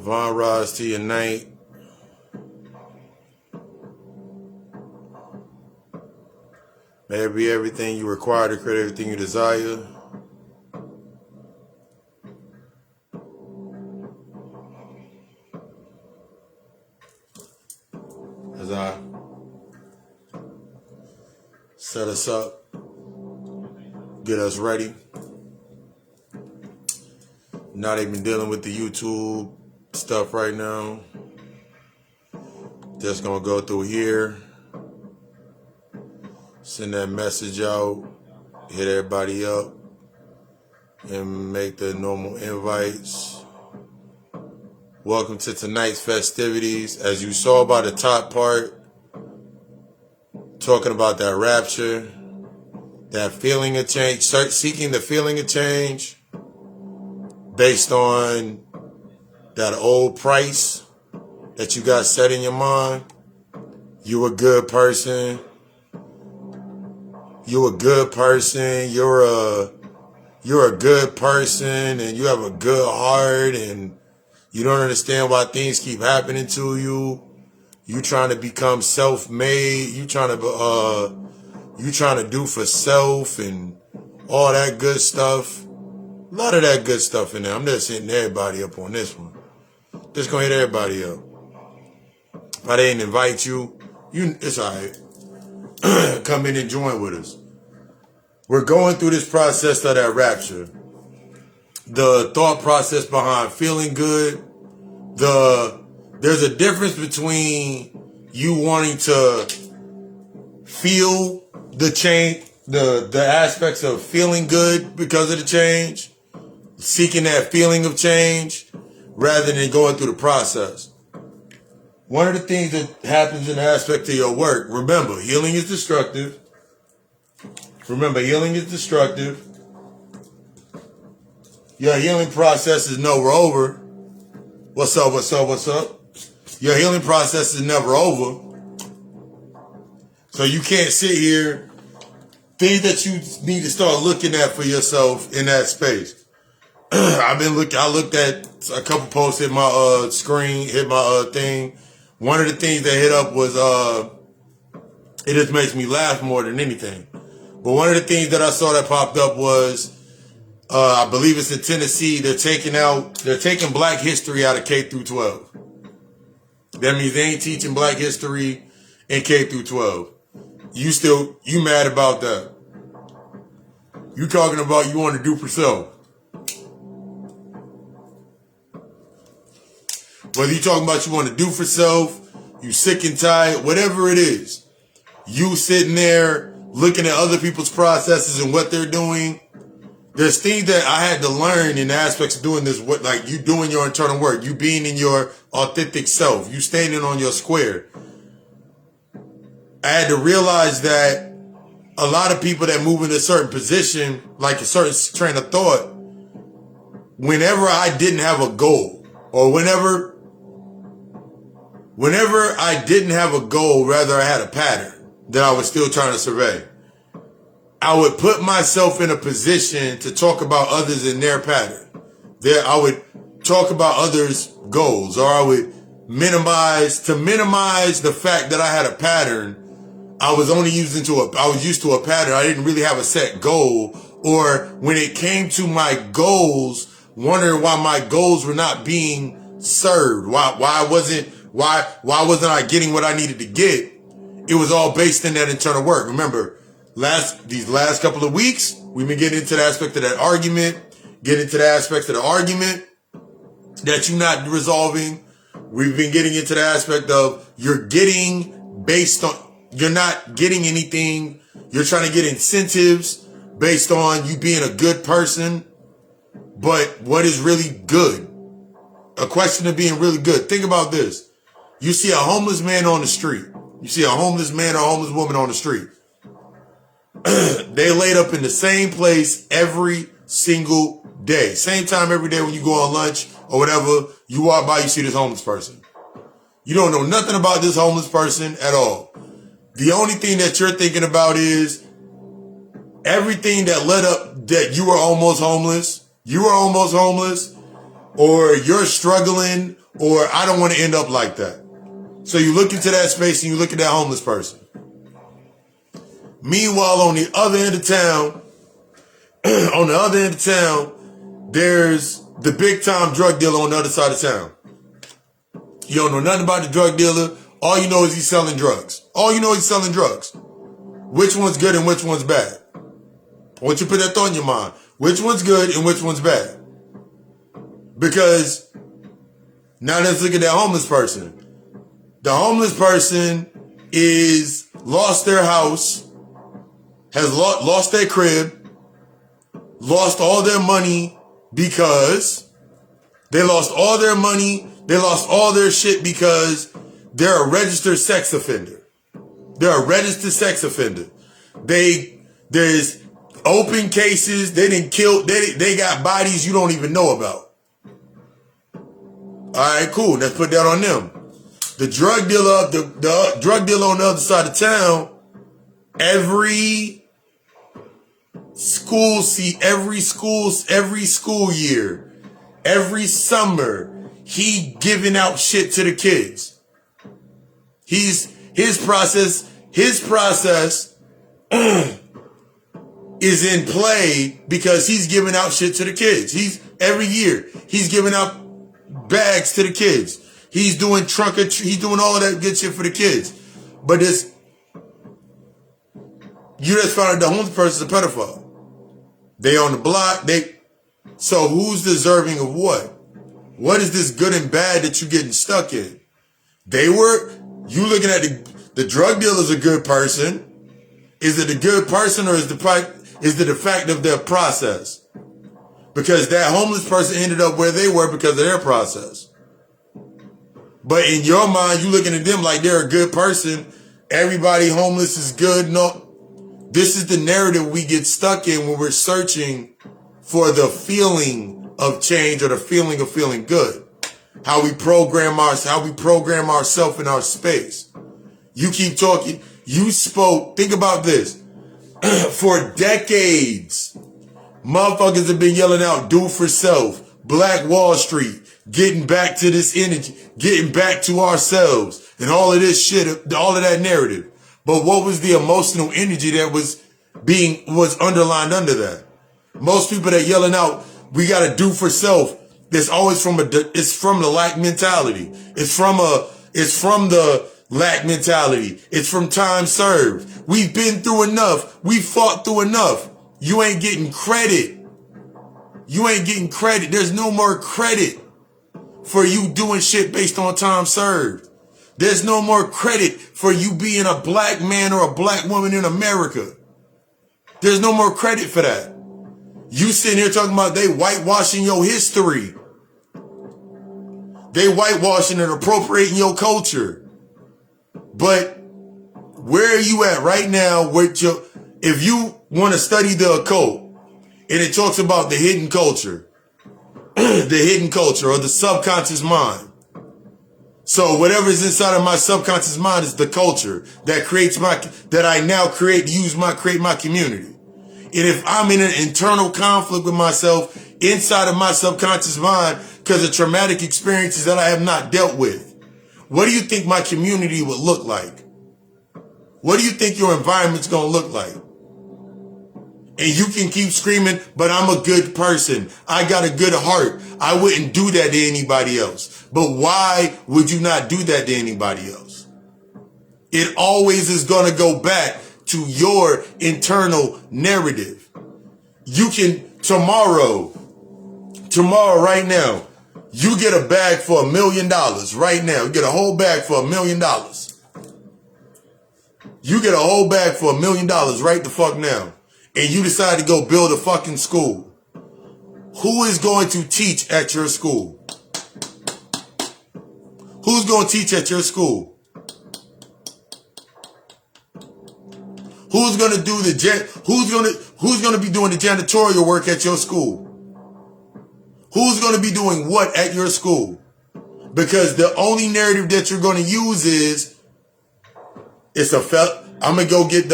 Divine rise to your night. May it be everything you require to create everything you desire. As I set us up, get us ready. Not even dealing with the YouTube stuff right now. Just gonna go through here, send that message out, hit everybody up, and make the normal invites. Welcome to tonight's festivities. As you saw by the top part, talking about that rapture, that feeling of change, start seeking the feeling of change based on that old price that you got set in your mind. You a good person. You a good person. You're a good person, and you have a good heart, and you don't understand why things keep happening to you. You trying to become self-made. You trying to do for self and all that good stuff. A lot of that good stuff in there. I'm just hitting everybody up on this one. Just gonna hit everybody up. If I didn't invite you, it's all right. Come in and join with us. We're going through this process of that rapture. The thought process behind feeling good. There's a difference between you wanting to feel the change, the aspects of feeling good because of the change, seeking that feeling of change, rather than going through the process. One of the things that happens in the aspect of your work, remember, healing is destructive. Remember, healing is destructive. Your healing process is never over. What's up, what's up, what's up? Your healing process is never over. So you can't sit here. Things that you need to start looking at for yourself in that space. I looked at a couple posts, hit my screen, hit my thing. One of the things that hit up was it just makes me laugh more than anything. But one of the things that I saw that popped up was I believe it's in Tennessee. They're taking Black history out of K through 12. That means they ain't teaching Black history in K through 12. You mad about that? You talking about you want to do for self? Whether you talking about you want to do for self, you sick and tired, whatever it is, you sitting there looking at other people's processes and what they're doing. There's things that I had to learn in the aspects of doing this, like you doing your internal work, you being in your authentic self, you standing on your square. I had to realize that a lot of people that move in a certain position, like a certain train of thought, whenever I didn't have a goal, or whenever I didn't have a goal, rather I had a pattern that I was still trying to survey, I would put myself in a position to talk about others in their pattern. I would talk about others' goals, or I would minimize the fact that I had a pattern. I was used to a pattern. I didn't really have a set goal, or when it came to my goals, wondering why my goals were not being served. Why wasn't I getting what I needed to get? It was all based in that internal work. Remember, these last couple of weeks, we've been getting into the aspect of that argument, that you're not resolving. We've been getting into the aspect of you're not getting anything. You're trying to get incentives based on you being a good person. But what is really good? A question of being really good. Think about this. You see a homeless man on the street. You see a homeless man or a homeless woman on the street. They laid up in the same place every single day. Same time every day when you go on lunch or whatever, you walk by, you see this homeless person. You don't know nothing about this homeless person at all. The only thing that you're thinking about is everything that led up that you were almost homeless, or you're struggling, Or I don't want to end up like that. So you look into that space and you look at that homeless person. Meanwhile, on the other end of town, there's the big time drug dealer on the other side of town. You don't know nothing about the drug dealer. All you know is he's selling drugs. Which one's good and which one's bad? I want you to put that thought in your mind. Which one's good and which one's bad? Because now let's look at that homeless person. The homeless person is lost their house, has lost their crib, lost all their money because they lost all their money. They lost all their shit because they're a registered sex offender. There's open cases. They got bodies you don't even know about. All right, cool. Let's put that on them. The drug dealer, the drug dealer on the other side of town, every school year, every summer, he giving out shit to the kids. His process is in play because he's giving out shit to the kids. Every year he's giving out bags to the kids. He's doing he's doing all of that good shit for the kids. But you just found out the homeless person's a pedophile. They on the block. So who's deserving of what? What is this good and bad that you're getting stuck in? You looking at the drug dealer's a good person. Is it a good person or is it the fact of their process? Because that homeless person ended up where they were because of their process. But in your mind, you looking at them like they're a good person. Everybody homeless is good. No, this is the narrative we get stuck in when we're searching for the feeling of change or the feeling of feeling good. How we program ourselves in our space. You keep talking. You spoke. Think about this. For decades, motherfuckers have been yelling out, do for self, Black Wall Street, getting back to this energy, getting back to ourselves, and all of this shit, all of that narrative. But what was the emotional energy that was underlined under that? Most people that yelling out, we got to do for self. It's always from the lack mentality. It's from the lack mentality. It's from time served. We've been through enough. We fought through enough. You ain't getting credit. There's no more credit for you doing shit based on time served. There's no more credit for you being a black man or a black woman in America. There's no more credit for that. You sitting here talking about they whitewashing your history. They whitewashing and appropriating your culture. But where are you at right now if you want to study the occult and it talks about the hidden culture, or the subconscious mind. So whatever is inside of my subconscious mind is the culture that create my community. And if I'm in an internal conflict with myself inside of my subconscious mind because of traumatic experiences that I have not dealt with, what do you think my community would look like? What do you think your environment's going to look like? And you can keep screaming, but I'm a good person. I got a good heart. I wouldn't do that to anybody else. But why would you not do that to anybody else? It always is going to go back to your internal narrative. You can tomorrow right now, you get a bag for $1 million right now. You get a whole bag for $1 million. You get a whole bag for $1 million right the fuck now. And you decide to go build a fucking school. Who is going to teach at your school? Who's going to teach at your school? Who's going to do who's going to be doing the janitorial work at your school? Who's going to be doing what at your school? Because the only narrative that you're going to use is I'm gonna go into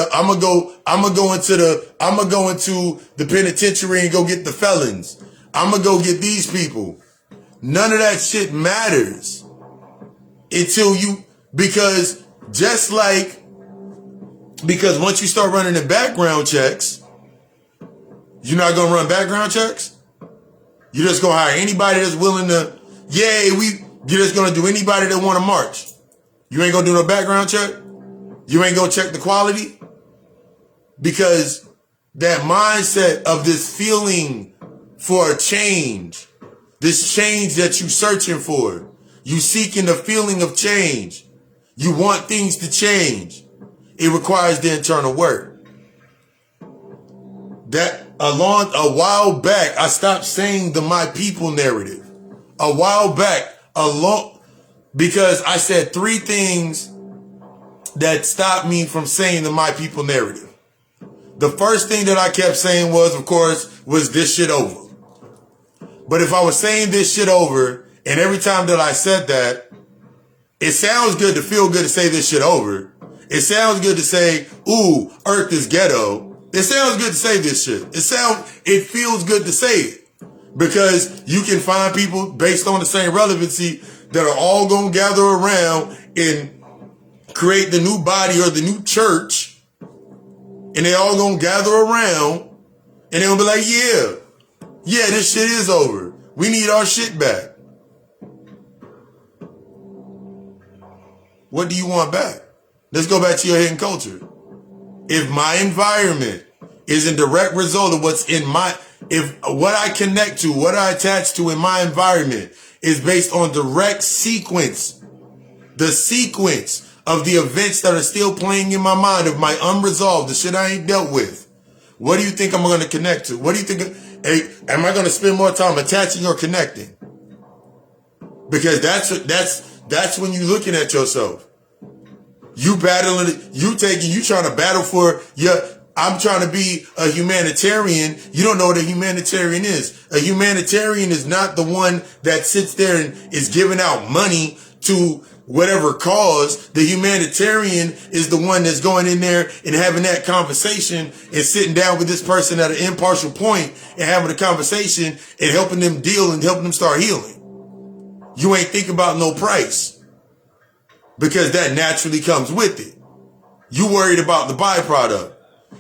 the penitentiary and go get the felons. I'm gonna go get these people. None of that shit matters until you, because once you start running the background checks, you're not going to run background checks. You're just going to hire anybody that's willing to, you're just going to do anybody that want to march. You ain't going to do no background check. You ain't going to check the quality, because that mindset of this feeling for a change, this change that you're searching for, you seeking the feeling of change. You want things to change. It requires the internal work. That a while back, I stopped saying the my people narrative. A while back, because I said 3 things that stopped me from saying the my people narrative. The first thing that I kept saying was, of course, was this shit over. But if I was saying this shit over, and every time that I said that, it sounds good to feel good to say this shit over. It sounds good to say, ooh, Earth is ghetto. It sounds good to say this shit. It feels good to say it. Because you can find people based on the same relevancy that are all going to gather around and create the new body or the new church. And they all going to gather around and they're going to be like, yeah, this shit is over. We need our shit back. What do you want back? Let's go back to your hidden culture. If my environment is a direct result of if what I connect to, what I attach to in my environment is based on direct sequence, the sequence of the events that are still playing in my mind, of my unresolved, the shit I ain't dealt with, what do you think I'm going to connect to? What do you think? Am I going to spend more time attaching or connecting? Because that's when you're looking at yourself. You battling, you trying to battle for I'm trying to be a humanitarian. You don't know what a humanitarian is. A humanitarian is not the one that sits there and is giving out money to whatever cause. The humanitarian is the one that's going in there and having that conversation and sitting down with this person at an impartial point and having a conversation and helping them deal and helping them start healing. You ain't thinking about no price, because that naturally comes with it. You worried about the byproduct.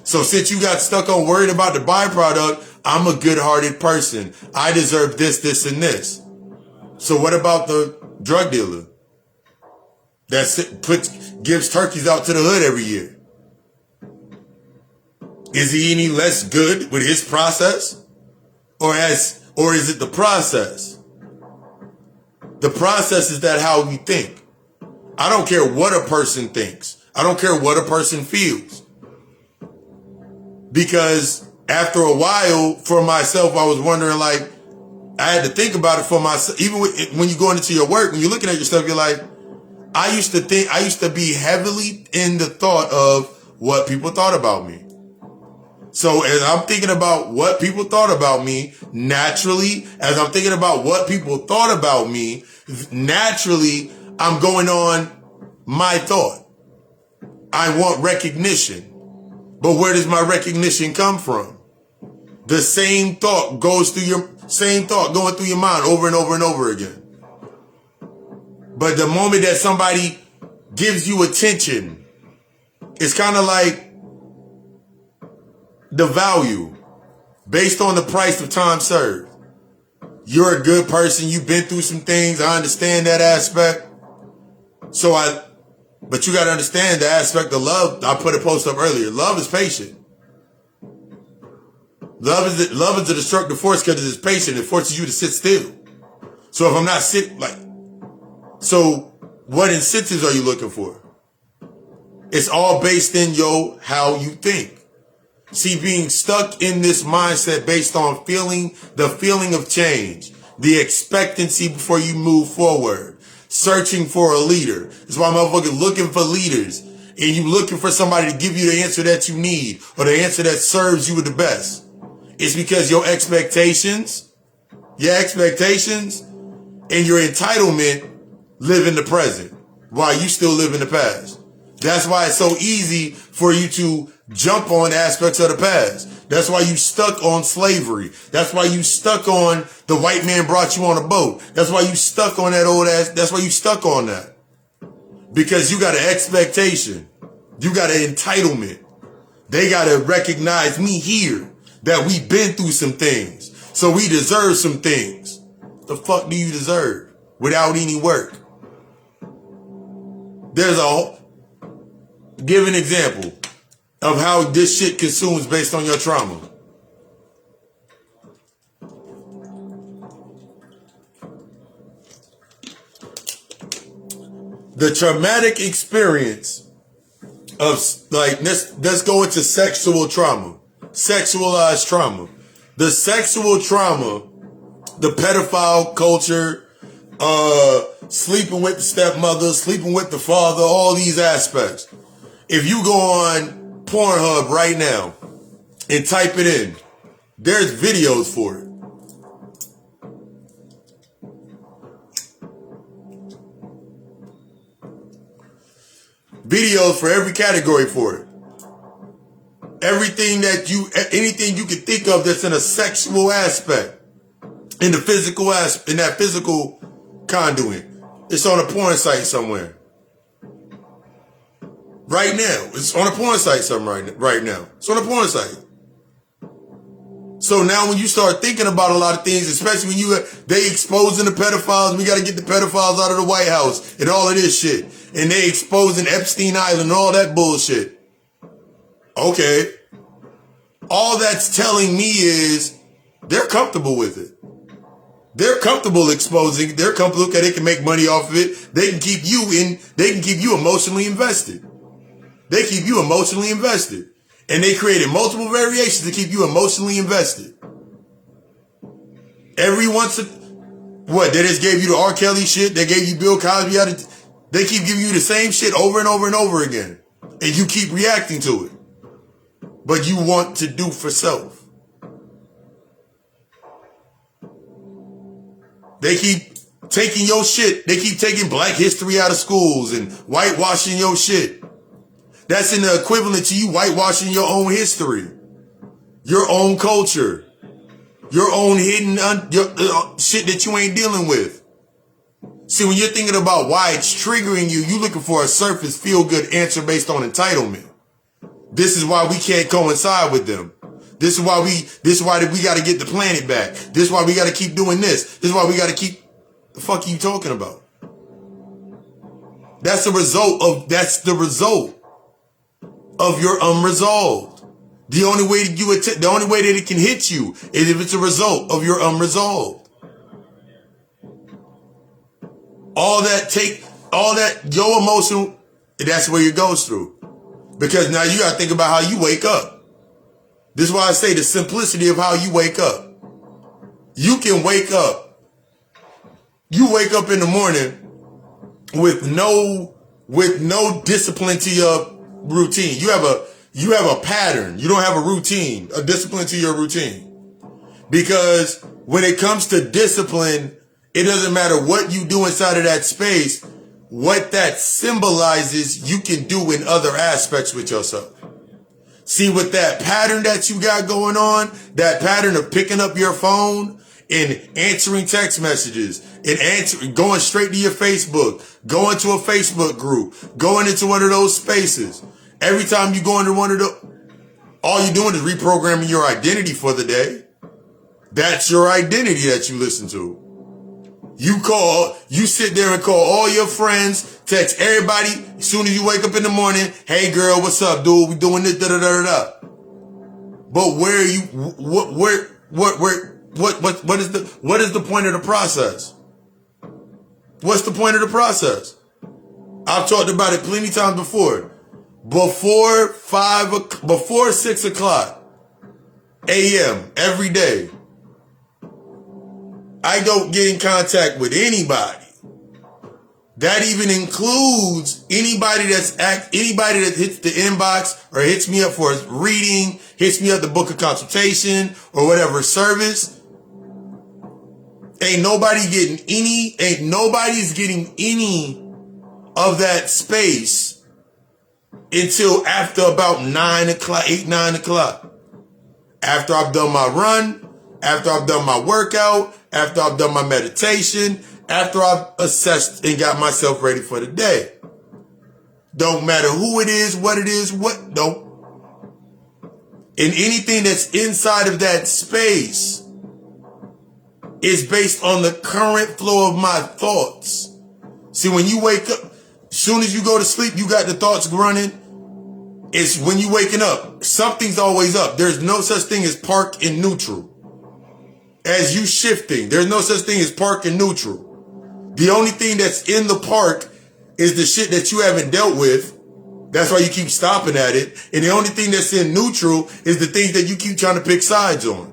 So since you got stuck on worried about the byproduct, I'm a good-hearted person. I deserve this, this, and this. So what about the drug dealer that gives turkeys out to the hood every year? Is he any less good with his process? Or is it the process? The process is that how we think. I don't care what a person thinks. I don't care what a person feels. Because after a while, for myself, I was wondering, like, I had to think about it for myself. Even when you're going into your work, when you're looking at your stuff, you're like, I used to be heavily in the thought of what people thought about me. So as I'm thinking about what people thought about me, naturally, as I'm thinking about what people thought about me, naturally, I'm going on my thought. I want recognition. But where does my recognition come from? The same thought going through your mind over and over and over again. But the moment that somebody gives you attention, it's kind of like the value based on the price of time served. You're a good person. You've been through some things. I understand that aspect. But you got to understand the aspect of love. I put a post up earlier. Love is patient. Love is a destructive force because it's patient. It forces you to sit still. So if I'm not so what incentives are you looking for? It's all based in how you think. See, being stuck in this mindset based on the feeling of change, the expectancy before you move forward, searching for a leader. That's why motherfuckers looking for leaders, and you looking for somebody to give you the answer that you need or the answer that serves you the best. It's because your expectations and your entitlement live in the present while you still live in the past. That's why it's so easy for you to jump on aspects of the past. That's why you stuck on slavery. That's why you stuck on the white man brought you on a boat. That's why you stuck on that old ass. That's why you stuck on that. Because you got an expectation. You got an entitlement. They got to recognize me here, that we've been through some things. So we deserve some things. The fuck do you deserve without any work? Give an example of how this shit consumes based on your trauma. The traumatic experience of, like, let's go into sexual trauma, sexualized trauma. The sexual trauma, the pedophile culture, sleeping with the stepmother, sleeping with the father, all these aspects. If you go on Pornhub right now and type it in, there's videos for it. Videos for every category for it. Anything you can think of that's in a sexual aspect, in the physical aspect, in that physical conduit. It's on a porn site somewhere. Right now. It's on a porn site somewhere right now. It's on a porn site. So now when you start thinking about a lot of things, especially when they exposing the pedophiles, we got to get the pedophiles out of the White House and all of this shit. And they exposing Epstein Island and all that bullshit. Okay. All that's telling me is they're comfortable with it. They're comfortable exposing. They're comfortable because they can make money off of it. They can keep you emotionally invested. They keep you emotionally invested. And they created multiple variations to keep you emotionally invested. Every once they just gave you the R. Kelly shit. They gave you Bill Cosby. They keep giving you the same shit over and over and over again. And you keep reacting to it. But you want to do for self. They keep taking your shit. They keep taking black history out of schools and whitewashing your shit. That's in the equivalent to you whitewashing your own history, your own culture, your own hidden shit that you ain't dealing with. See, when you're thinking about why it's triggering you, you're looking for a surface feel-good answer based on entitlement. This is why we can't coincide with them. This is why we got to get the planet back. This is why we got to keep doing this. This is why we got to keep. The fuck are you talking about? That's the result of your unresolved. The only way that it can hit you is if it's a result of your unresolved. All that your emotion, that's where it goes through. Because now you got to think about how you wake up. This is why I say the simplicity of how you wake up. You can wake up. You wake up in the morning with no discipline to your routine. You have a pattern. You don't have a routine, a discipline to your routine. Because when it comes to discipline, it doesn't matter what you do inside of that space. What that symbolizes, you can do in other aspects with yourself. See, with that pattern that you got going on, that pattern of picking up your phone and answering text messages and going straight to your Facebook, going to a Facebook group, going into one of those spaces. Every time you go into one of those, all you're doing is reprogramming your identity for the day. That's your identity that you listen to. You sit there and call all your friends, text everybody as soon as you wake up in the morning. Hey girl, what's up, dude? We doing this, da da da da. But where are you? What is the point of the process? What's the point of the process? I've talked about it plenty of times before. Before 6 o'clock a.m. every day, I don't get in contact with anybody. That even includes anybody that hits the inbox or hits me up for a reading, hits me up to book a consultation or whatever service. Ain't nobody's getting any of that space until after about 9 o'clock, 8, 9 o'clock. After I've done my run, after I've done my workout, after I've done my meditation, after I've assessed and got myself ready for the day. Don't matter who it is, what, don't. And anything that's inside of that space is based on the current flow of my thoughts. See, when you wake up, as soon as you go to sleep, you got the thoughts running. It's when you waking up, something's always up. There's no such thing as park and neutral. As you shifting, there's no such thing as park and neutral. The only thing that's in the park is the shit that you haven't dealt with. That's why you keep stopping at it. And the only thing that's in neutral is the things that you keep trying to pick sides on.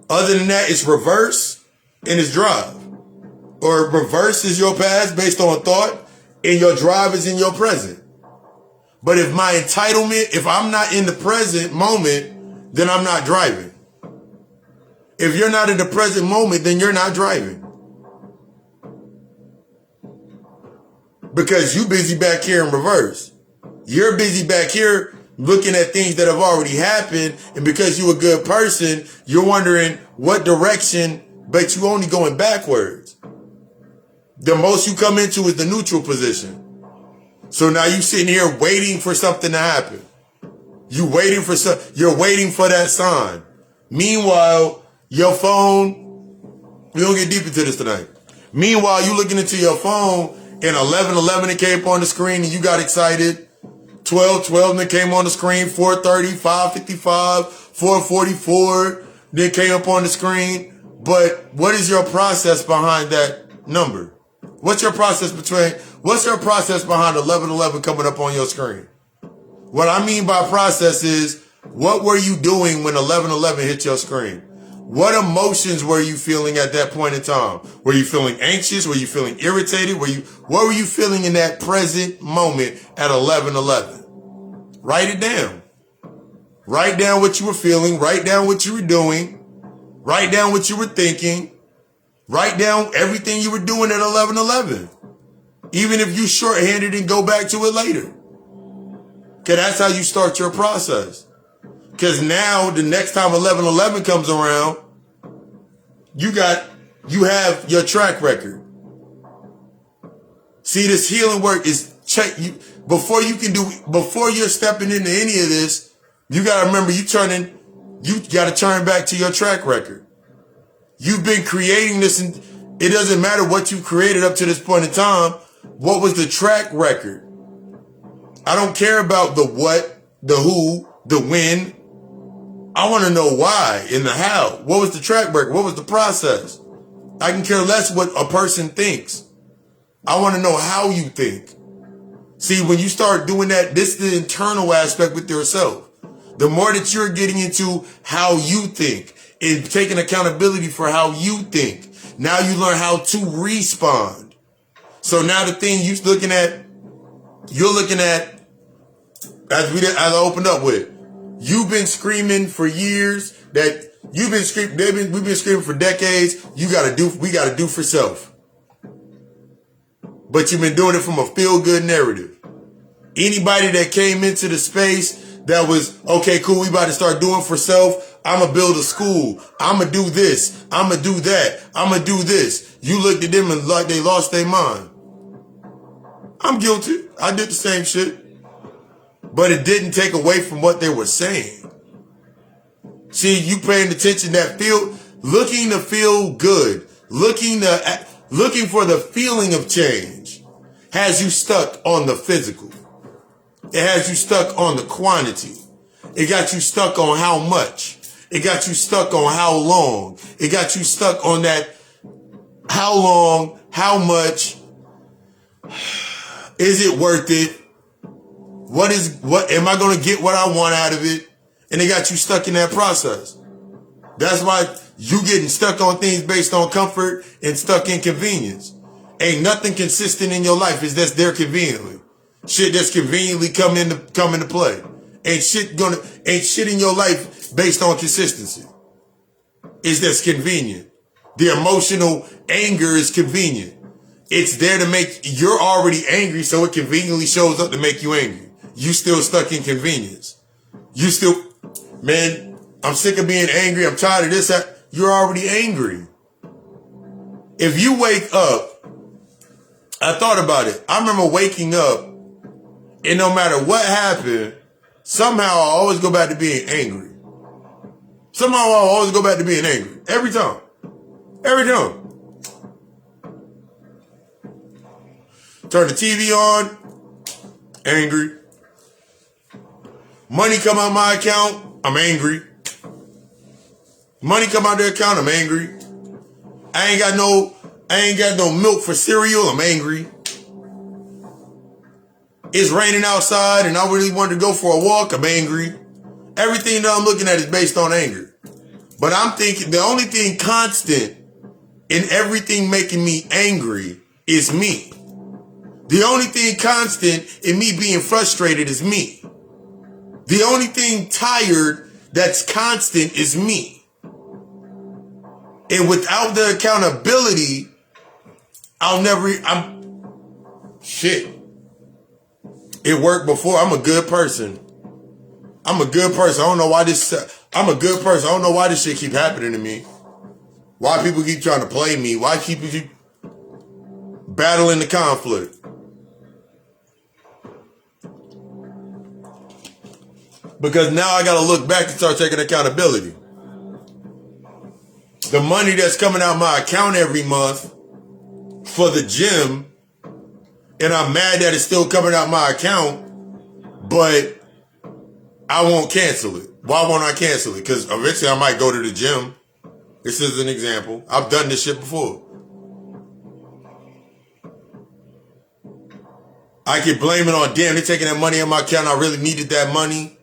Other than that, it's reverse and it's drive. Or reverse is your past based on thought, and your drive is in your present. But if my entitlement, if I'm not in the present moment, then I'm not driving. If you're not in the present moment, then you're not driving. Because you busy back here in reverse. You're busy back here looking at things that have already happened. And because you're a good person, you're wondering what direction, but you only going backwards. The most you come into is the neutral position. So now you sitting here waiting for something to happen. You're waiting for that sign. Meanwhile, your phone, we don't get deep into this tonight. Meanwhile, you looking into your phone and 11:11 it came up on the screen and you got excited. 12:12 then came on the screen. 4:30, 5:55, 4:44 then came up on the screen. But what is your process behind that number? What's your process behind 11:11 coming up on your screen? What I mean by process is, what were you doing when 11:11 hit your screen? What emotions were you feeling at that point in time? Were you feeling anxious? Were you feeling irritated? What were you feeling in that present moment at 11:11? Write it down. Write down what you were feeling. Write down what you were doing. Write down what you were thinking. Write down everything you were doing at 11:11. Even if you shorthanded and go back to it later. Okay, that's how you start your process. Because now the next time 11:11 comes around, you have your track record. See, this healing work is before you're stepping into any of this, you gotta remember you gotta turn back to your track record. You've been creating this, and it doesn't matter what you've created up to this point in time. What was the track record? I don't care about the what, the who, the when. I want to know why and the how. What was the track record? What was the process? I can care less what a person thinks. I want to know how you think. See, when you start doing that, this is the internal aspect with yourself. The more that you're getting into how you think and taking accountability for how you think, now you learn how to respond. So now the thing you're looking at, as I opened up with, you've been screaming for years that we've been screaming for decades. We gotta do for self. But you've been doing it from a feel-good narrative. Anybody that came into the space that was, okay, cool, we about to start doing for self. I'm gonna build a school. I'm gonna do this. I'm gonna do that. I'm gonna do this. You looked at them and like they lost their mind. I'm guilty. I did the same shit. But it didn't take away from what they were saying. See, you paying attention looking to feel good, looking for the feeling of change has you stuck on the physical. It has you stuck on the quantity. It got you stuck on how much. It got you stuck on how long. It got you stuck on that how long, how much. Is it worth it? What am I going to get what I want out of it? And it got you stuck in that process. That's why you getting stuck on things based on comfort and stuck in convenience. Ain't nothing consistent in your life. It's that's there conveniently. Shit that's conveniently come into play. Ain't shit in your life based on consistency. It's that's convenient. The emotional anger is convenient. It's there to make, you're already angry, so it conveniently shows up to make you angry. You still stuck in convenience. You still, man, I'm sick of being angry. I'm tired of this. You're already angry. If you wake up, I thought about it. I remember waking up, and no matter what happened, somehow I always go back to being angry. Somehow I always go back to being angry. Every time. Every time. Turn the TV on, angry. Money come out my account, I'm angry. Money come out the account, I'm angry. I ain't got no milk for cereal, I'm angry. It's raining outside and I really wanted to go for a walk, I'm angry. Everything that I'm looking at is based on anger. But I'm thinking the only thing constant in everything making me angry is me. The only thing constant in me being frustrated is me. The only thing tired that's constant is me. And without the accountability, shit. It worked before. I'm a good person. I don't know why I'm a good person. I don't know why this shit keep happening to me. Why people keep trying to play me. Why people keep battling the conflict. Because now I got to look back and start taking accountability. The money that's coming out my account every month for the gym, and I'm mad that it's still coming out my account, but I won't cancel it. Why won't I cancel it? Because eventually I might go to the gym. This is an example. I've done this shit before. I can blame it on, damn, they're taking that money out my account. I really needed that money.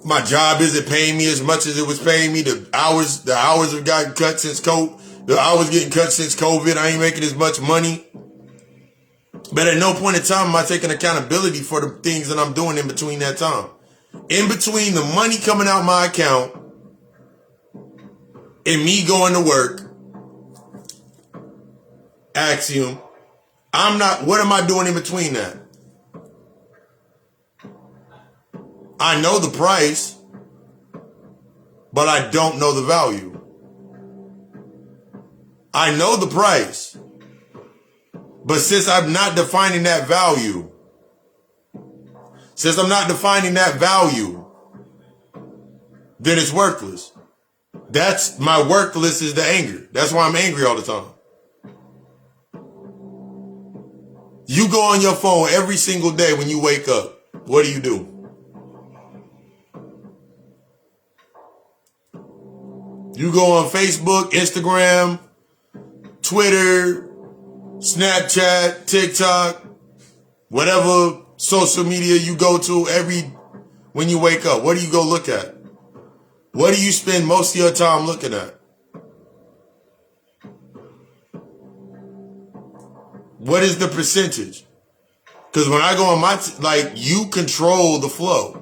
My job isn't paying me as much as it was paying me. The hours have gotten cut since COVID. The hours getting cut since COVID. I ain't making as much money. But at no point in time am I taking accountability for the things that I'm doing in between that time. In between the money coming out my account and me going to work, axiom, what am I doing in between that? I know the price, but I don't know the value. I know the price, but since I'm not defining that value, then it's worthless. That's my worthless is the anger. That's why I'm angry all the time. You go on your phone every single day when you wake up. What do? You go on Facebook, Instagram, Twitter, Snapchat, TikTok, whatever social media you go to when you wake up. What do you go look at? What do you spend most of your time looking at? What is the percentage? Because when I go on you control the flow.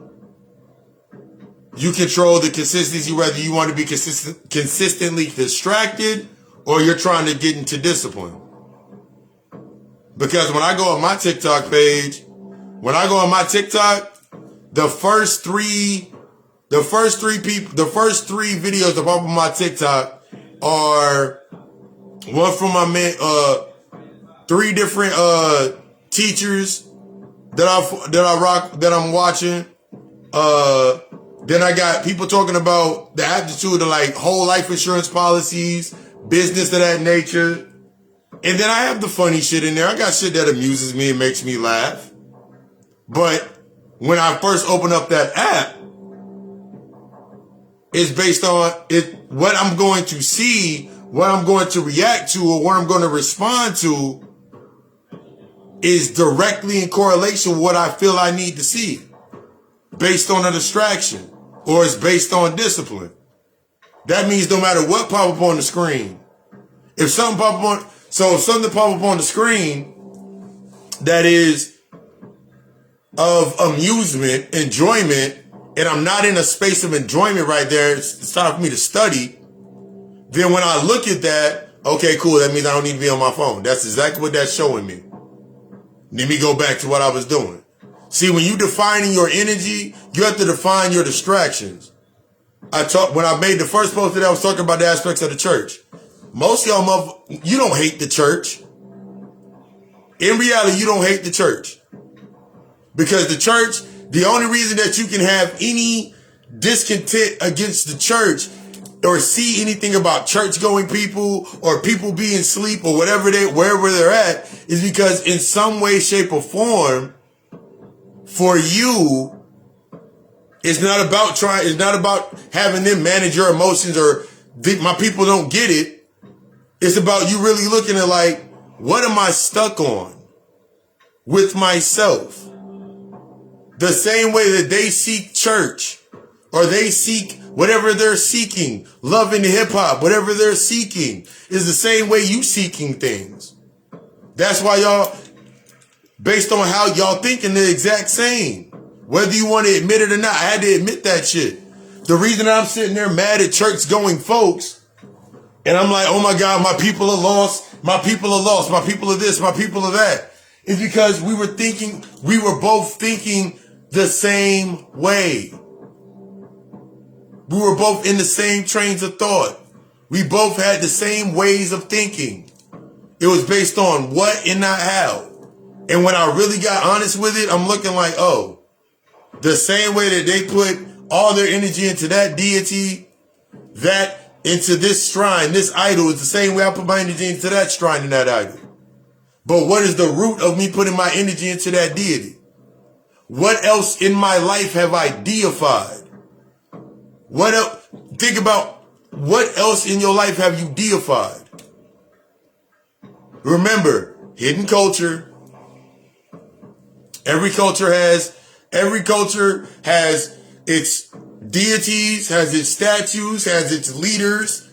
You control the consistency, whether you want to be consistently distracted or you're trying to get into discipline. Because when I go on my TikTok page, the first three videos that pop on my TikTok are one from my man, 3 different teachers that I'm watching. Then I got people talking about the aptitude of whole life insurance policies, business of that nature. And then I have the funny shit in there. I got shit that amuses me and makes me laugh. But when I first open up that app, it's based on what I'm going to see, what I'm going to react to, or what I'm going to respond to is directly in correlation with what I feel I need to see. Based on a distraction, or it's based on discipline. That means no matter what pop up on the screen, if something pop up on the screen that is of amusement, enjoyment, and I'm not in a space of enjoyment right there, it's time for me to study, then when I look at that, Okay, cool. That means I don't need to be on my phone. That's exactly what that's showing me. Let me go back to what I was doing. See, when you defining your energy, you have to define your distractions. When I made the first post today, I was talking about the aspects of the church. Most of y'all, you don't hate the church. In reality, you don't hate the church. Because the church, the only reason that you can have any discontent against the church or see anything about church-going people or people being asleep or wherever they're at is because in some way, shape, or form, for you, it's not about having them manage your emotions or my people don't get it. It's about you really looking at like, what am I stuck on with myself? The same way that they seek church or they seek whatever they're seeking, love in hip hop, whatever they're seeking is the same way you seeking things. That's why y'all, based on how y'all thinking, the exact same. Whether you want to admit it or not, I had to admit that shit. The reason I'm sitting there mad at church going folks, and I'm like, oh my God, my people are lost, my people are lost, my people are this, my people are that, is because we were both thinking the same way. We were both in the same trains of thought. We both had the same ways of thinking. It was based on what and not how. And when I really got honest with it, I'm looking like, oh, the same way that they put all their energy into that deity, that into this shrine, this idol, is the same way I put my energy into that shrine and that idol. But what is the root of me putting my energy into that deity? What else in my life have I deified? What else? Think about what else in your life have you deified? Remember, hidden culture. Every culture has its deities, has its statues, has its leaders.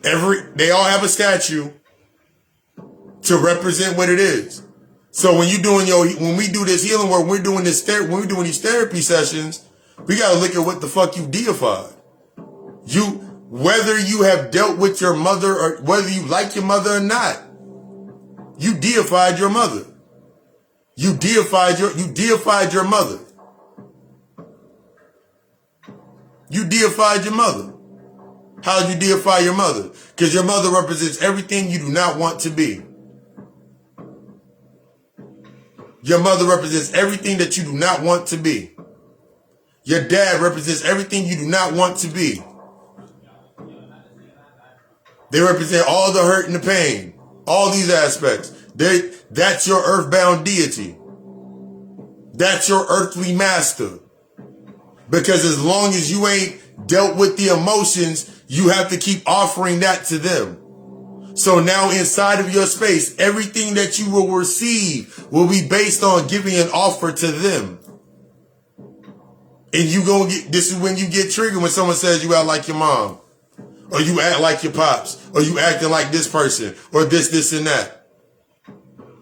They all have a statue to represent what it is. So when we do this healing work, when we're doing these therapy sessions, we gotta look at what the fuck you deified. Whether you have dealt with your mother or whether you like your mother or not, you deified your mother. You deified your mother. You deified your mother. How did you deify your mother? Because your mother represents everything you do not want to be. Your mother represents everything that you do not want to be. Your dad represents everything you do not want to be. They represent all the hurt and the pain. All these aspects. That's your earthbound deity. That's your earthly master. Because as long as you ain't dealt with the emotions, you have to keep offering that to them. So now inside of your space, everything that you will receive will be based on giving an offer to them. And this is when you get triggered when someone says you act like your mom, or you act like your pops, or you acting like this person, or this, and that.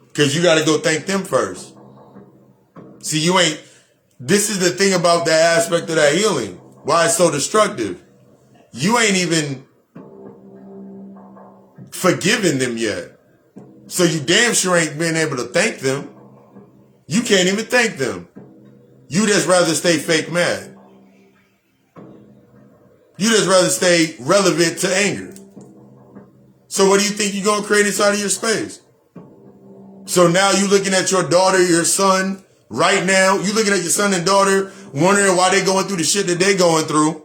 Because you got to go thank them first. See, this is the thing about that aspect of that healing. Why it's so destructive. You ain't even forgiven them yet. So you damn sure ain't been able to thank them. You can't even thank them. You just rather stay fake mad. You just rather stay relevant to anger. So what do you think you're going to create inside of your space? So now you looking at your daughter, your son, right now, you looking at your son and daughter, wondering why they going through the shit that they going through.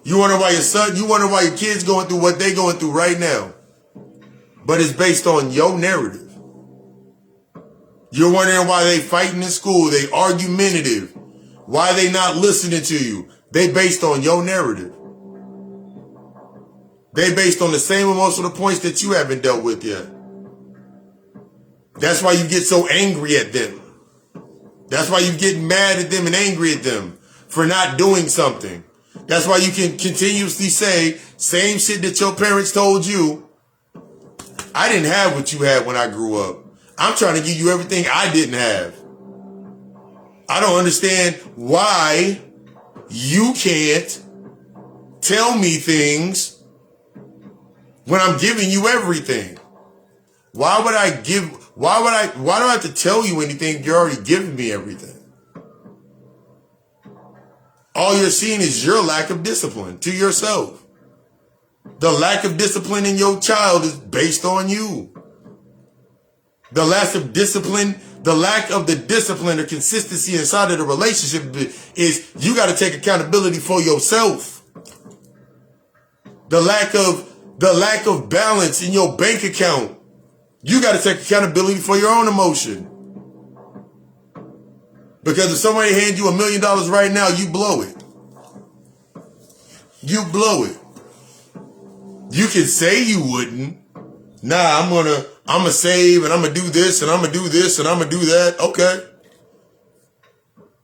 You wonder why your kids going through what they going through right now. But it's based on your narrative. You're wondering why they fighting in school, they argumentative, why they not listening to you. They based on your narrative. They based on the same emotional points that you haven't dealt with yet. That's why you get so angry at them. That's why you get mad at them and angry at them for not doing something. That's why you can continuously say same shit that your parents told you. I didn't have what you had when I grew up. I'm trying to give you everything I didn't have. I don't understand why you can't tell me things when I'm giving you everything? Why do I have to tell you anything if you're already giving me everything? All you're seeing is your lack of discipline to yourself. The lack of discipline in your child is based on you. The lack of the discipline or consistency inside of the relationship is you got to take accountability for yourself. The lack of balance in your bank account, you got to take accountability for your own emotion. Because if somebody hands you $1 million right now, you blow it. You blow it. You can say you wouldn't. Nah, I'm gonna save and I'm gonna do this and I'm gonna do this and I'm gonna do that. Okay.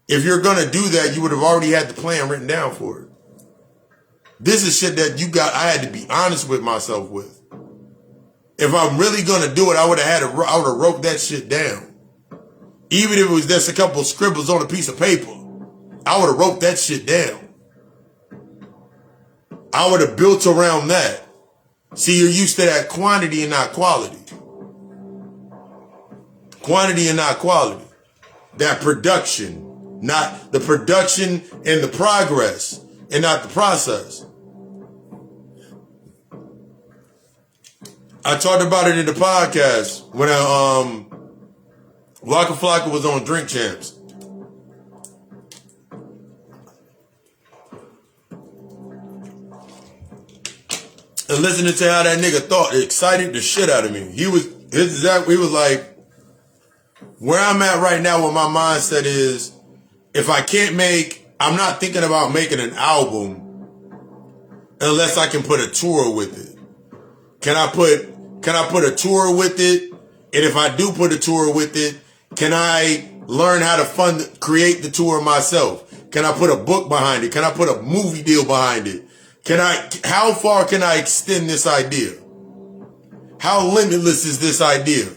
If you're gonna do that, you would have already had the plan written down for it. This is shit that I had to be honest with myself with. If I'm really gonna do it, I would have wrote that shit down. Even if it was just a couple of scribbles on a piece of paper, I would have wrote that shit down. I would have built around that. See, you're used to that quantity and not quality. Quantity and not quality. That production, not the production and the progress and not the process. I talked about it in the podcast when Waka Flocka was on Drink Champs. And listening to how that nigga thought, it excited the shit out of me. He was like, where I'm at right now with my mindset is, if I'm not thinking about making an album unless I can put a tour with it. Can I put a tour with it? And if I do put a tour with it, can I learn how to create the tour myself? Can I put a book behind it? Can I put a movie deal behind it? How far can I extend this idea? How limitless is this idea?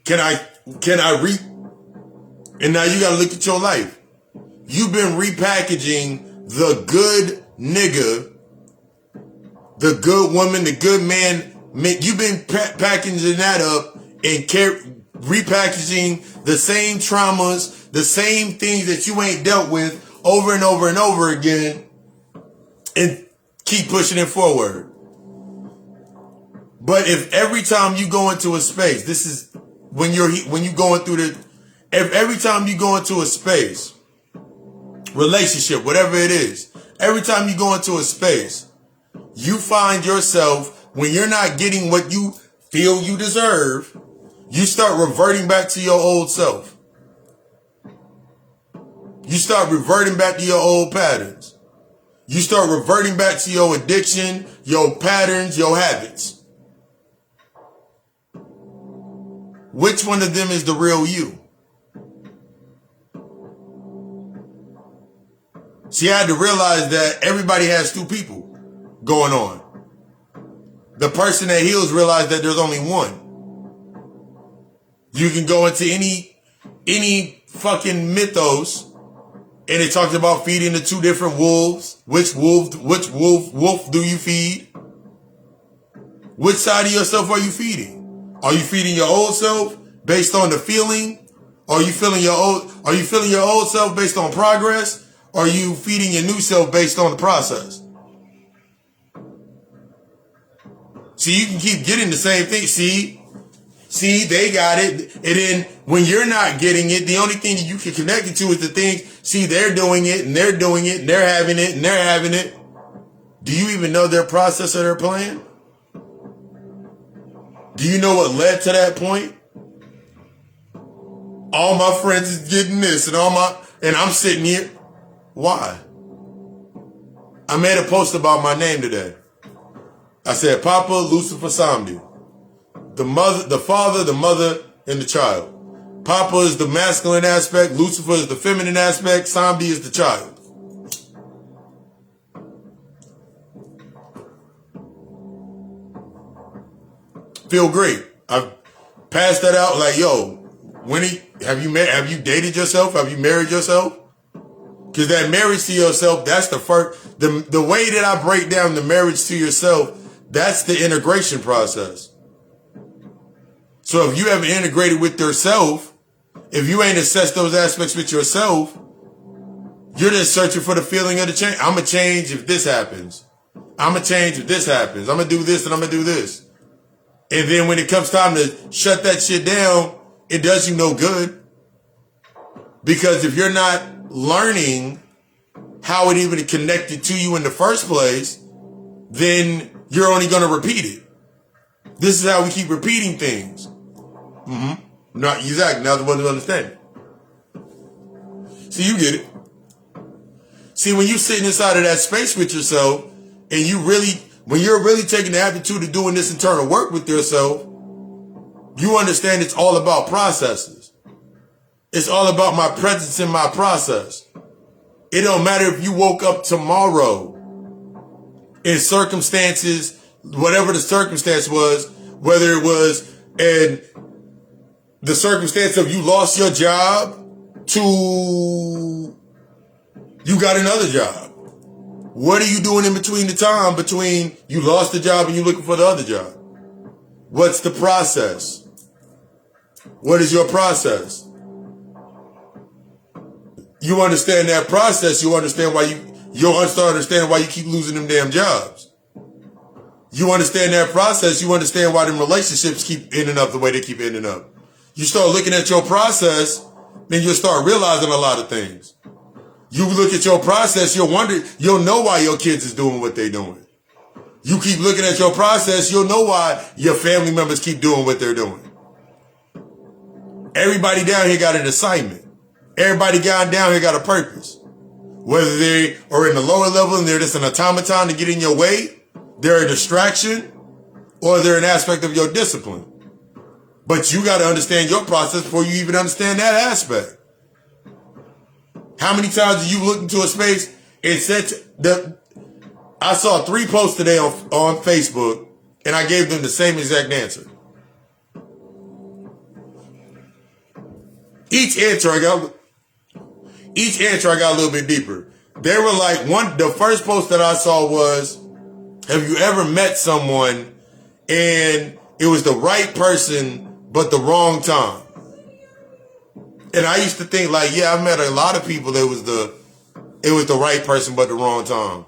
And now you gotta look at your life. You've been repackaging the good nigga, the good woman, the good man. You've been packaging that up and repackaging the same traumas, the same things that you ain't dealt with over and over and over again, and keep pushing it forward. But if every time you go into a space, this is when you going through every time you go into a space, relationship, whatever it is, every time you go into a space, you find yourself, when you're not getting what you feel you deserve, you start reverting back to your old self. You start reverting back to your old patterns. You start reverting back to your addiction, your patterns, your habits. Which one of them is the real you? See, I had to realize that everybody has two people going on. The person that heals realized that there's only one. You can go into any fucking mythos, and it talks about feeding the two different wolves. Which wolf do you feed? Which side of yourself are you feeding? Are you feeding your old self based on the feeling? Are you feeling your old self based on progress? Or are you feeding your new self based on the process? See, you can keep getting the same thing. See, they got it. And then when you're not getting it, the only thing that you can connect it to is the things, see, they're doing it and they're doing it and they're having it and they're having it. Do you even know their process or their plan? Do you know what led to that point? All my friends is getting this and I'm sitting here. Why? I made a post about my name today. I said, Papa, Lucifer, Samdei. The father, the mother, and the child. Papa is the masculine aspect. Lucifer is the feminine aspect. Samdei is the child. Feel great. I've passed that out like, yo, have you dated yourself? Have you married yourself? Because that marriage to yourself, that's the first, the way that I break down the marriage to yourself, That's the integration process. So if you haven't integrated with yourself, if you ain't assessed those aspects with yourself, you're just searching for the feeling of the change. I'm going to change if this happens. I'm going to change if this happens. I'm going to do this and I'm going to do this. And then when it comes time to shut that shit down, it does you no good. Because if you're not learning how it even connected to you in the first place, then you're only going to repeat it. This is how we keep repeating things. Not exactly. Now the one who understand it. See, you get it. See, when you're sitting inside of that space with yourself, and when you're really taking the attitude of doing this internal work with yourself, you understand it's all about processes. It's all about my presence in my process. It don't matter if you woke up tomorrow in circumstances, whatever the circumstance was, whether it was in the circumstance of you lost your job to you got another job. What are you doing in between the time between you lost the job and you looking for the other job? What's the process? What is your process? You understand that process, you'll understand why you'll start understanding why you keep losing them damn jobs. You understand that process, you understand why them relationships keep ending up the way they keep ending up. You start looking at your process, then you'll start realizing a lot of things. You look at your process, you'll know why your kids is doing what they're doing. You keep looking at your process, you'll know why your family members keep doing what they're doing. Everybody down here got an assignment. Everybody down here got a purpose. Whether they are in the lower level and they're just an automaton to get in your way, they're a distraction, or they're an aspect of your discipline. But you got to understand your process before you even understand that aspect. How many times do you look into a space and said I saw 3 posts today on Facebook and I gave them the same exact answer. Each answer I got a little bit deeper. They were like, the first post that I saw was, have you ever met someone and it was the right person but the wrong time? And I used to think like, yeah, I met a lot of people that it was the right person but the wrong time.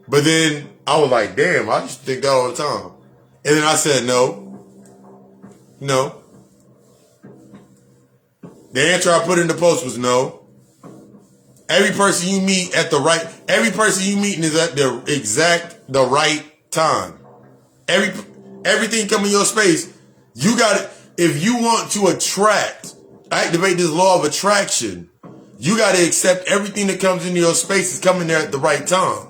But then I was like, damn, I used to think that all the time. And then I said, no. The answer I put in the post was no. Every person you meet is at the right time. Everything coming your space, you got to, if you want to activate this law of attraction, you got to accept everything that comes into your space is coming there at the right time.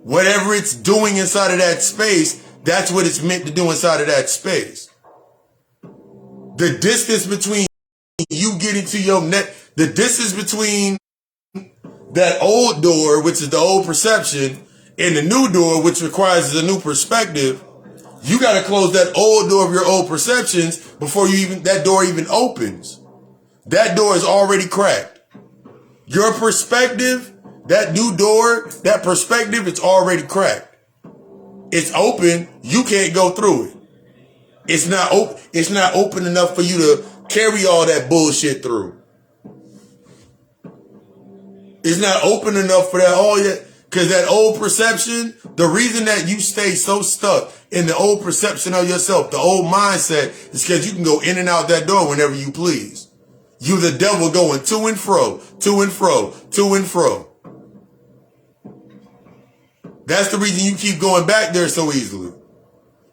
Whatever it's doing inside of that space, that's what it's meant to do inside of that space. The distance between you getting to your the distance between that old door, which is the old perception, and the new door, which requires a new perspective, you got to close that old door of your old perceptions before that door even opens. That door is already cracked. Your perspective, that new door, that perspective, it's already cracked. It's open. You can't go through it. It's not open enough for you to carry all that bullshit through. It's not open enough for that because that old perception, the reason that you stay so stuck in the old perception of yourself, the old mindset, is because you can go in and out that door whenever you please. You the devil going to and fro, to and fro, to and fro. That's the reason you keep going back there so easily.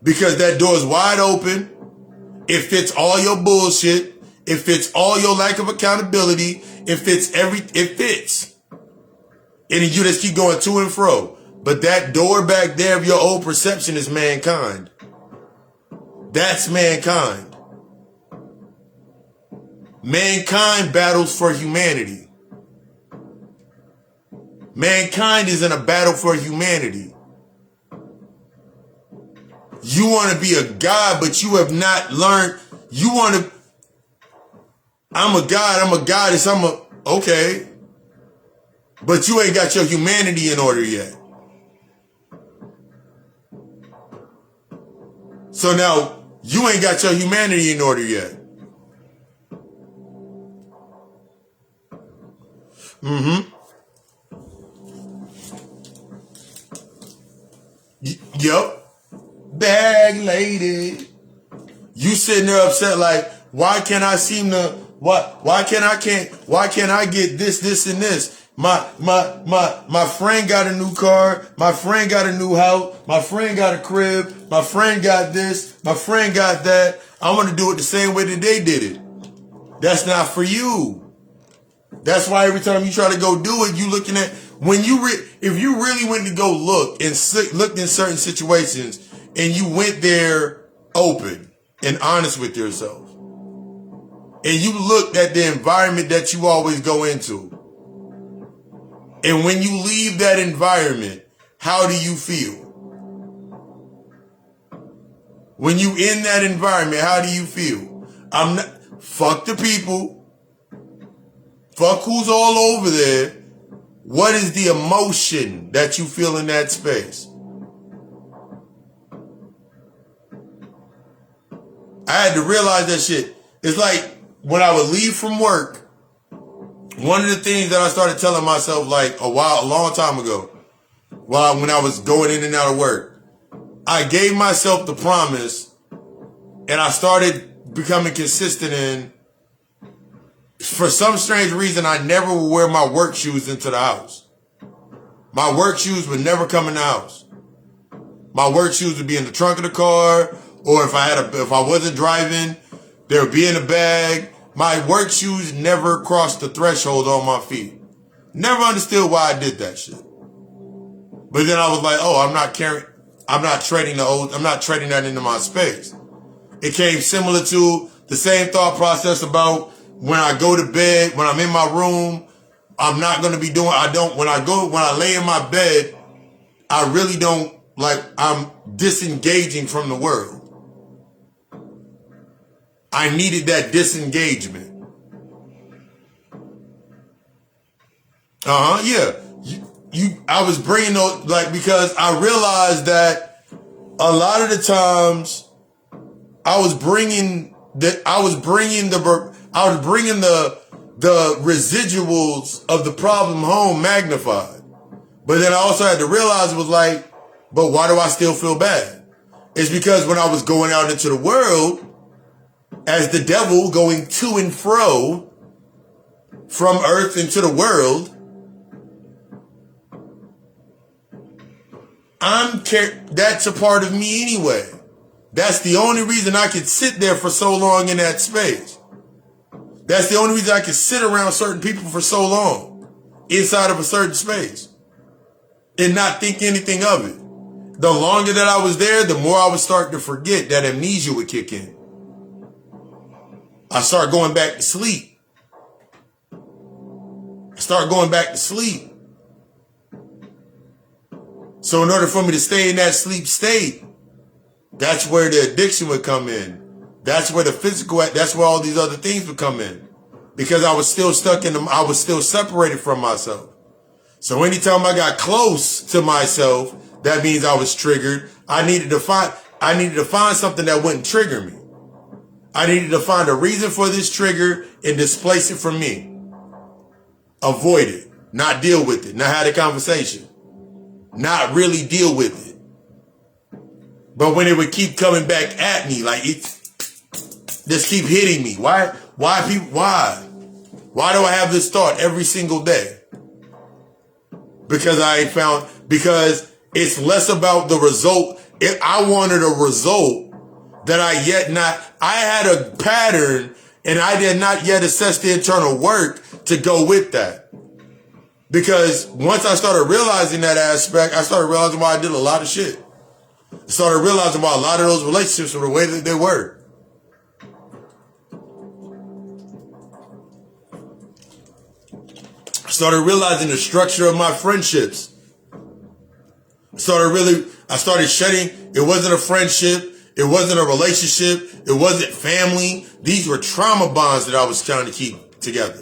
Because that door is wide open. It fits all your bullshit. It fits all your lack of accountability. It fits. And you just keep going to and fro. But that door back there of your old perception is mankind. That's mankind. Mankind battles for humanity. Mankind is in a battle for humanity. You want to be a God, but you have not learned. You want to, I'm a goddess, okay. But you ain't got your humanity in order yet. So now you ain't got your humanity in order yet. Yup. Bag lady. You sitting there upset like, why can't I get this, and this? My friend got a new car. My friend got a new house. My friend got a crib. My friend got this. My friend got that. I want to do it the same way that they did it. That's not for you. That's why every time you try to go do it, you looking at, if you really went to go looked in certain situations and you went there open and honest with yourself, and you looked at the environment that you always go into, and when you leave that environment, how do you feel? When you in that environment, how do you feel? Fuck the people. Fuck who's all over there. What is the emotion that you feel in that space? I had to realize that shit. It's like when I would leave from work, one of the things that I started telling myself like a long time ago, when I was going in and out of work, I gave myself the promise, and I started becoming consistent in, for some strange reason, I never would wear my work shoes into the house. My work shoes would never come in the house. My work shoes would be in the trunk of the car, or if I wasn't driving, they would be in a bag. My work shoes never crossed the threshold on my feet. Never understood why I did that shit. But then I was like, I'm not trading that into my space. It came similar to the same thought process about when I go to bed, when I'm in my room, I'm not going to be doing, when I lay in my bed, I really don't, I'm disengaging from the world. I needed that disengagement. Yeah. I was bringing those, because I realized that a lot of the times I was bringing the residuals of the problem home magnified. But then I also had to realize it was like, but why do I still feel bad? It's because when I was going out into the world as the devil going to and fro from earth into the world, that's a part of me anyway. That's the only reason I could sit there for so long in that space. That's the only reason I could sit around certain people for so long inside of a certain space and not think anything of it. The longer that I was there, the more I would start to forget. That amnesia would kick in. I start going back to sleep. So in order for me to stay in that sleep state, that's where the addiction would come in. That's where the physical, that's where all these other things would come in. Because I was still I was still separated from myself. So anytime I got close to myself, that means I was triggered. I needed to find something that wouldn't trigger me. I needed to find a reason for this trigger and displace it from me. Avoid it. Not deal with it. Not have a conversation. Not really deal with it. But when it would keep coming back at me, like it just keep hitting me. Why do I have this thought every single day? Because because it's less about the result. I wanted a result that I had a pattern and I did not yet assess the internal work to go with that. Because once I started realizing that aspect, I started realizing why I did a lot of shit. I started realizing why a lot of those relationships were the way that they were. I started realizing the structure of my friendships. I started shedding. It wasn't a friendship. It wasn't a relationship. It wasn't family. These were trauma bonds that I was trying to keep together.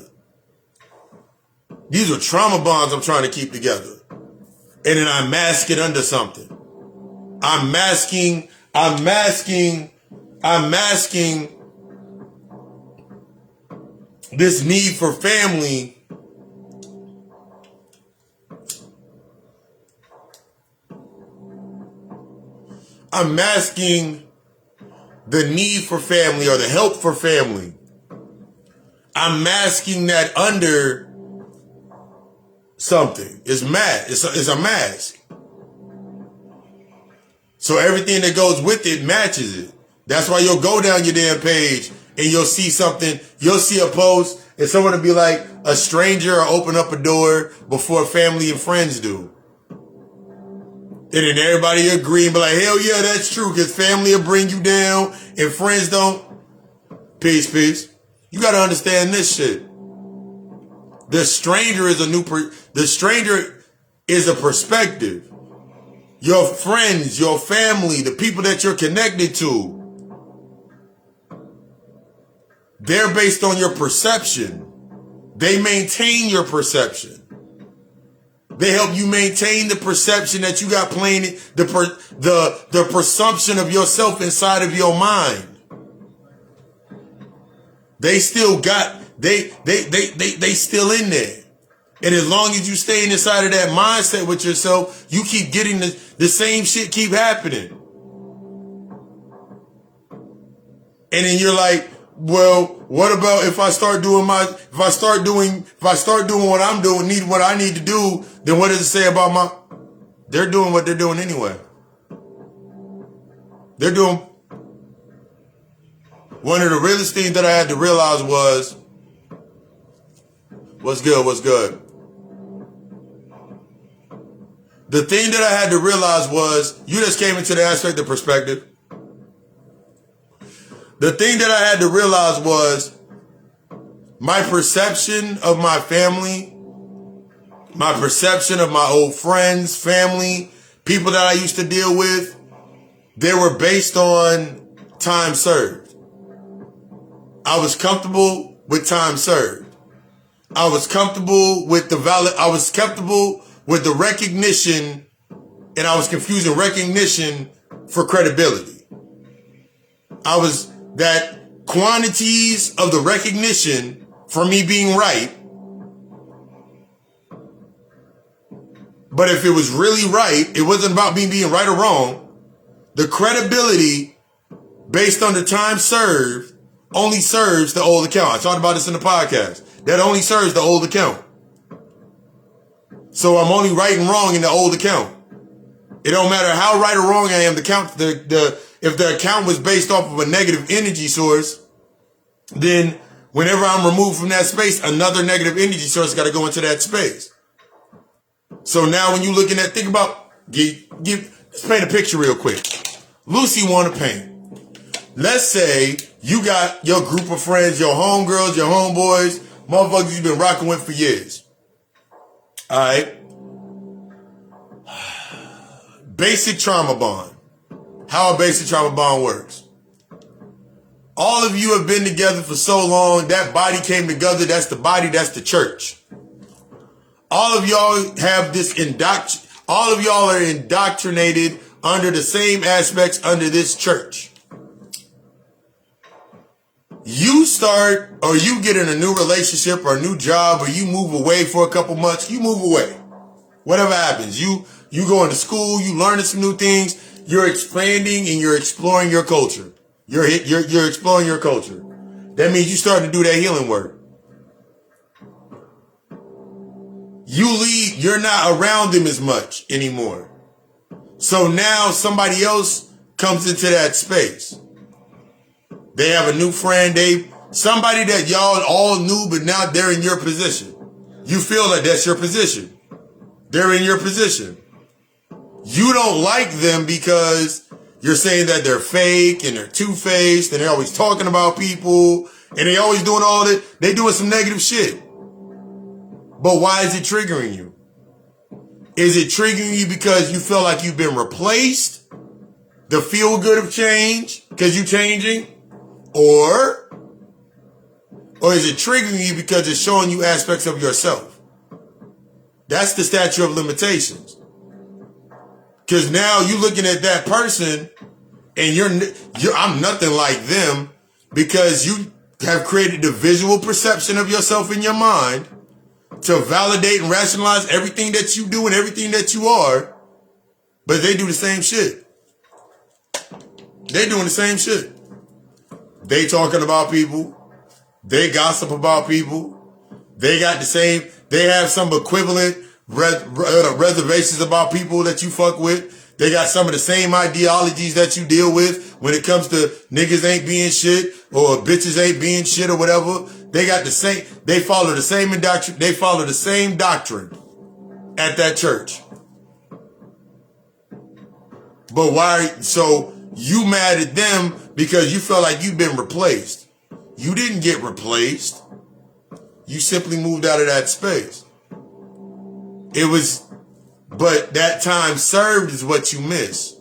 These were trauma bonds I'm trying to keep together. And then I mask it under something. I'm masking I'm masking this need for family I'm masking the need for family or the help for family. I'm masking that under something. It's a mask. So everything that goes with it matches it. That's why you'll go down your damn page and you'll see something. You'll see a post and someone will be like, a stranger or open up a door before family and friends do. And then everybody agree and be like, hell yeah, that's true, because family will bring you down and friends don't. Peace. You got to understand this shit. The stranger is a perspective. Your friends, your family, the people that you're connected to, they're based on your perception. They maintain your perception. They help you maintain the perception that you got playing, the presumption of yourself inside of your mind. They still got, they still in there. And as long as you stay inside of that mindset with yourself, you keep getting the same shit keep happening. And then you're like, well, what about if I start doing what I'm doing, need what I need to do, then what does it say about they're doing what they're doing anyway. They're doing, one of the realest things that I had to realize was, what's good? The thing that I had to realize was, you just came into the aspect of perspective. The thing that I had to realize was my perception of my family, my perception of my old friends, family, people that I used to deal with, they were based on time served. I was comfortable with time served. I was comfortable with the recognition, and I was confusing recognition for credibility. That quantities of the recognition for me being right, but if it was really right, it wasn't about me being right or wrong. The credibility based on the time served only serves the old account. I talked about this in the podcast. That only serves the old account. So I'm only right and wrong in the old account. It don't matter how right or wrong I am. If the account was based off of a negative energy source, then whenever I'm removed from that space, another negative energy source got to go into that space. So now when you're looking at, think about, let's paint a picture real quick. Lucy want to paint. Let's say you got your group of friends, your homegirls, your homeboys, motherfuckers you've been rocking with for years. All right. Basic trauma bond. How a basic trauma bond works. All of you have been together for so long, that body came together, that's the body, that's the church. All of y'all have this all of y'all are indoctrinated under the same aspects under this church. You start, or you get in a new relationship or a new job, or you move away for a couple months, you move away. Whatever happens, you going to school, you learning some new things, you're expanding and you're exploring your culture. You're exploring your culture. That means you starting to do that healing work. You leave, you're not around them as much anymore. So now somebody else comes into that space. They have a new friend, somebody that y'all all knew, but now they're in your position. You feel like that's your position. They're in your position. You don't like them because you're saying that they're fake and they're two-faced and they're always talking about people and they always doing all that. They doing some negative shit. But why is it triggering you? Is it triggering you because you feel like you've been replaced? The feel good of change because you're changing? Or is it triggering you because it's showing you aspects of yourself? That's the statute of limitations. Because now you're looking at that person And I'm nothing like them because you have created the visual perception of yourself in your mind to validate and rationalize everything that you do and everything that you are. But they do the same shit. They're doing the same shit. They talking about people. They gossip about people. They got the same, they have some equivalent reservations about people that you fuck with. They got some of the same ideologies that you deal with when it comes to niggas ain't being shit or bitches ain't being shit or whatever. They got the same, they follow the same doctrine at that church. But why, so you mad at them because you felt like you've been replaced. You didn't get replaced. You simply moved out of that space. But that time served is what you miss.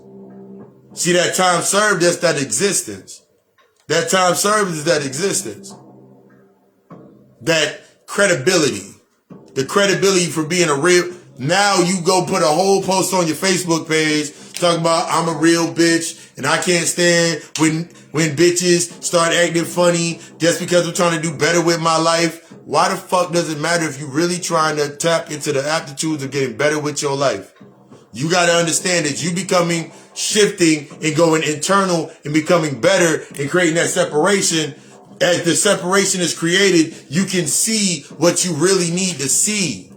See, that time served, that's that existence. That time served is that existence. That credibility. The credibility for being a real, now you go put a whole post on your Facebook page talking about I'm a real bitch and I can't stand when bitches start acting funny just because I'm trying to do better with my life. Why the fuck does it matter if you're really trying to tap into the aptitudes of getting better with your life? You got to understand that you becoming, shifting and going internal and becoming better and creating that separation. As the separation is created, you can see what you really need to see.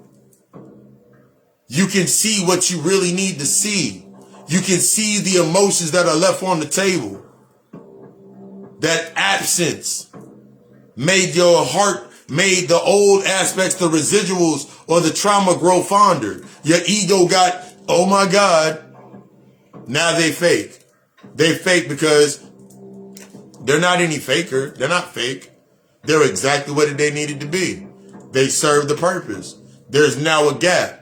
You can see what you really need to see. You can see the emotions that are left on the table. That absence made your heart, made the old aspects, the residuals or the trauma grow fonder. Your ego got, oh my God, now they fake. They fake because they're not any faker. They're not fake. They're exactly what they needed to be. They serve the purpose. There's now a gap.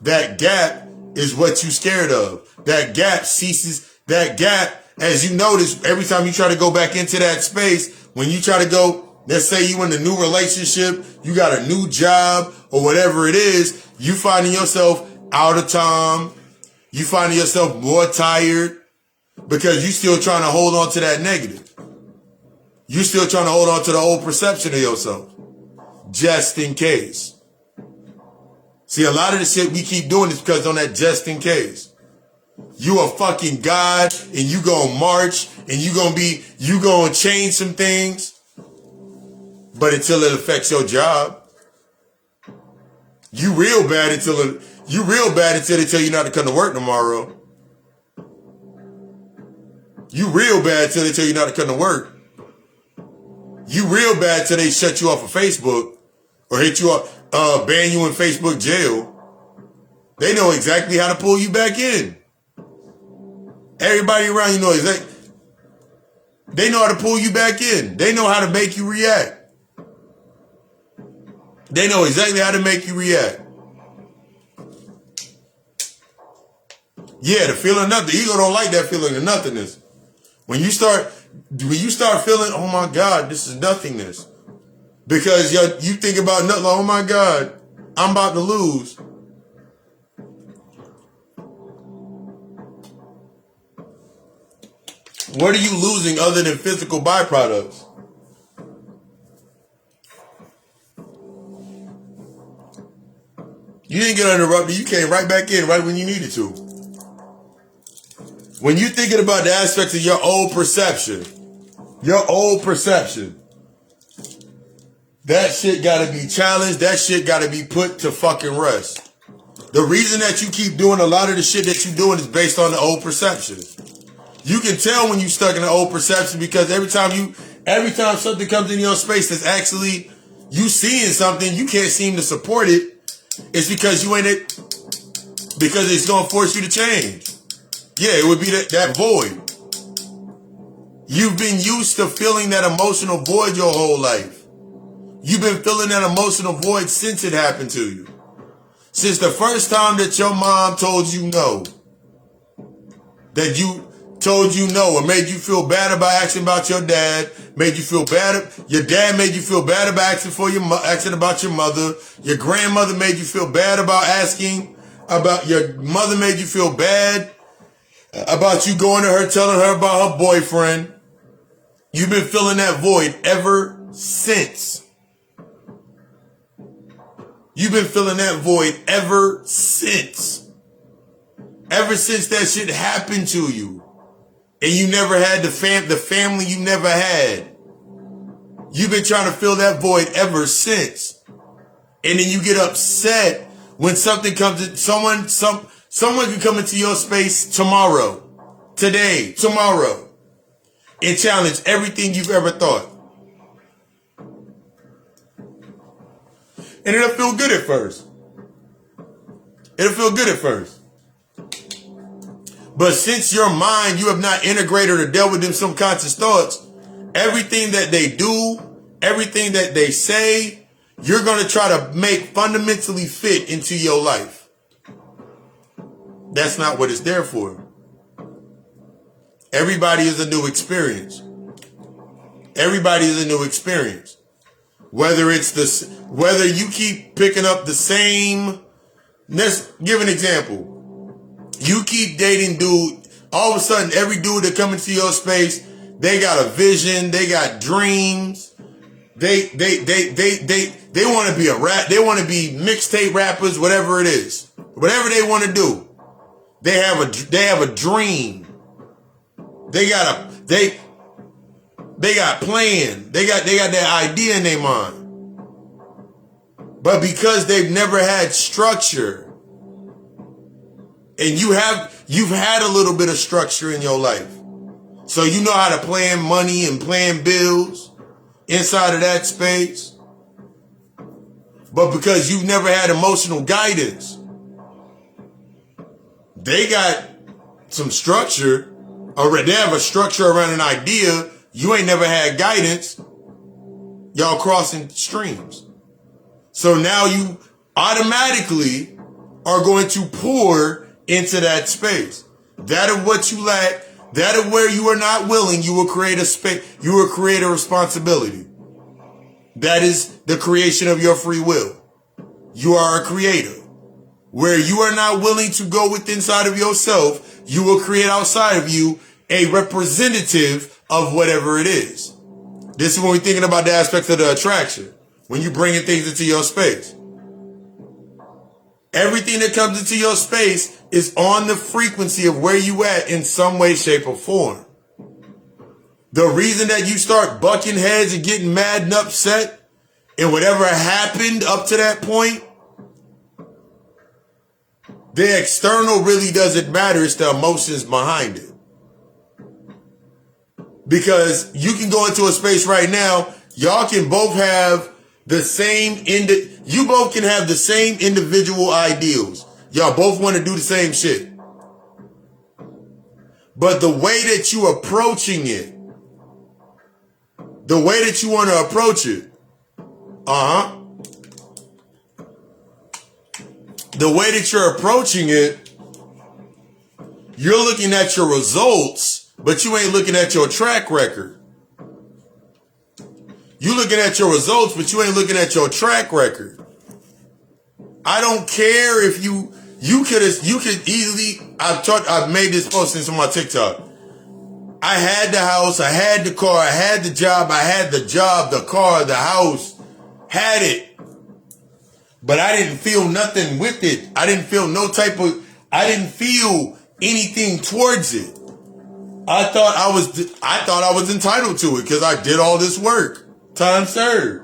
That gap is what you're scared of. That gap ceases. That gap, as you notice, every time you try to go back into that space, when you try to go, let's say you in a new relationship, you got a new job or whatever it is, you finding yourself out of time. You finding yourself more tired because you still trying to hold on to that negative. You still trying to hold on to the old perception of yourself. Just in case. See, a lot of the shit we keep doing is because on that just in case. You a fucking God and you gonna march and you gonna change some things. But until it affects your job, you real bad until they tell you not to come to work tomorrow. You real bad until they tell you not to come to work. You real bad till they shut you off of Facebook or hit you up, ban you in Facebook jail. They know exactly how to pull you back in. Everybody around you knows that. They know how to pull you back in. They know how to make you react. They know exactly how to make you react. Yeah, the feeling of nothing. The ego don't like that feeling of nothingness. When you start feeling, oh my God, this is nothingness. Because you think about nothing, like, oh my God, I'm about to lose. What are you losing other than physical byproducts? You didn't get interrupted. You came right back in right when you needed to. When you're thinking about the aspects of your old perception, that shit gotta be challenged. That shit gotta be put to fucking rest. The reason that you keep doing a lot of the shit that you're doing is based on the old perception. You can tell when you're stuck in the old perception because every time something comes in your space that's actually you seeing something, you can't seem to support it. It's because you ain't it, because it's gonna force you to change. Yeah, it would be that void. You've been used to feeling that emotional void your whole life. You've been feeling that emotional void since it happened to you. Since the first time that your mom told you no. That you told you no or made you feel bad about asking about your dad, made you feel bad. Your dad made you feel bad about asking about your mother. Your grandmother made you feel bad about asking about your mother, made you feel bad about you going to her, telling her about her boyfriend. You've been filling that void ever since. You've been filling that void ever since. Ever since that shit happened to you. And you never had the family you never had. You've been trying to fill that void ever since. And then you get upset when something comes in, someone can come into your space tomorrow, today, tomorrow, and challenge everything you've ever thought. And it'll feel good at first. It'll feel good at first. But since your mind, you have not integrated or dealt with them subconscious thoughts, everything that they do, everything that they say, you're going to try to make fundamentally fit into your life. That's not what it's there for. Everybody is a new experience. Everybody is a new experience. Whether you keep picking up the same, let's give an example. You keep dating dude, all of a sudden every dude that comes into your space, they got a vision, they got dreams. They want to be a rap, they want to be mixtape rappers, whatever it is. Whatever they want to do. They have a dream. They got plan. They got that idea in their mind. But because they've never had structure, and you've had a little bit of structure in your life. So you know how to plan money and plan bills inside of that space. But because you've never had emotional guidance, they got some structure, or they have a structure around an idea. You ain't never had guidance. Y'all crossing streams. So now you automatically are going to pour into that space. That is what you lack. That is where you are not willing. You will create a space. You will create a responsibility. That is the creation of your free will. You are a creator. Where you are not willing to go with inside of yourself, you will create outside of you a representative of whatever it is. This is when we're thinking about the aspects of the attraction. When you're bringing things into your space. Everything that comes into your space is on the frequency of where you at in some way, shape, or form. The reason that you start bucking heads and getting mad and upset and whatever happened up to that point, the external really doesn't matter. It's the emotions behind it. Because you can go into a space right now, y'all can both have the same you both can have the same individual ideals. Y'all both want to do the same shit. But the way that you approaching it, the way that you want to approach it, the way that you're approaching it, you're looking at your results, but you ain't looking at your track record. You looking at your results, but you ain't looking at your track record. I don't care if you could easily, I've made this post into my TikTok. I had the house, I had the car, I had the job, the car, the house, had it. But I didn't feel nothing with it. I didn't feel anything towards it. I thought I was entitled to it because I did all this work. Time served.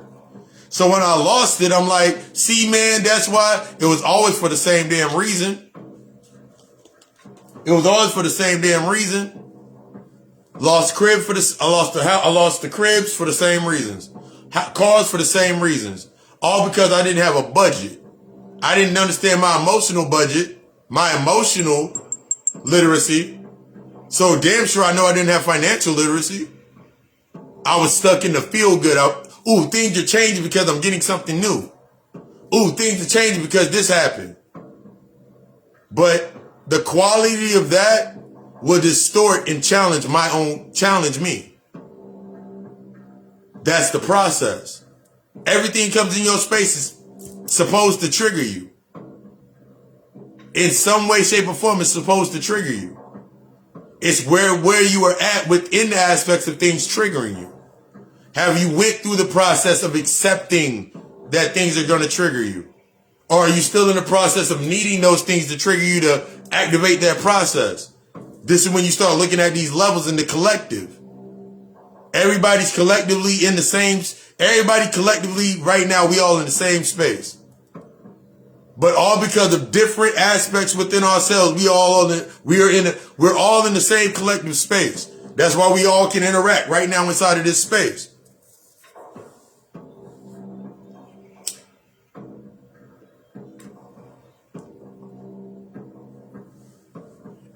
So when I lost it, I'm like, see, man, that's why it was always for the same damn reason. It was always for the same damn reason. I lost the cribs for the same reasons. Cars for the same reasons. All because I didn't have a budget. I didn't understand my emotional budget, my emotional literacy. So damn sure I know I didn't have financial literacy. I was stuck in the feel good. Ooh, things are changing because I'm getting something new. Ooh, things are changing because this happened. But the quality of that will distort and challenge me. That's the process. Everything comes in your space is supposed to trigger you. In some way, shape, or form, it's supposed to trigger you. It's where you are at within the aspects of things triggering you. Have you went through the process of accepting that things are going to trigger you? Or are you still in the process of needing those things to trigger you to activate that process? This is when you start looking at these levels in the collective. Everybody collectively right now, we all in the same space. But all because of different aspects within ourselves, we're all in the same collective space. That's why we all can interact right now inside of this space.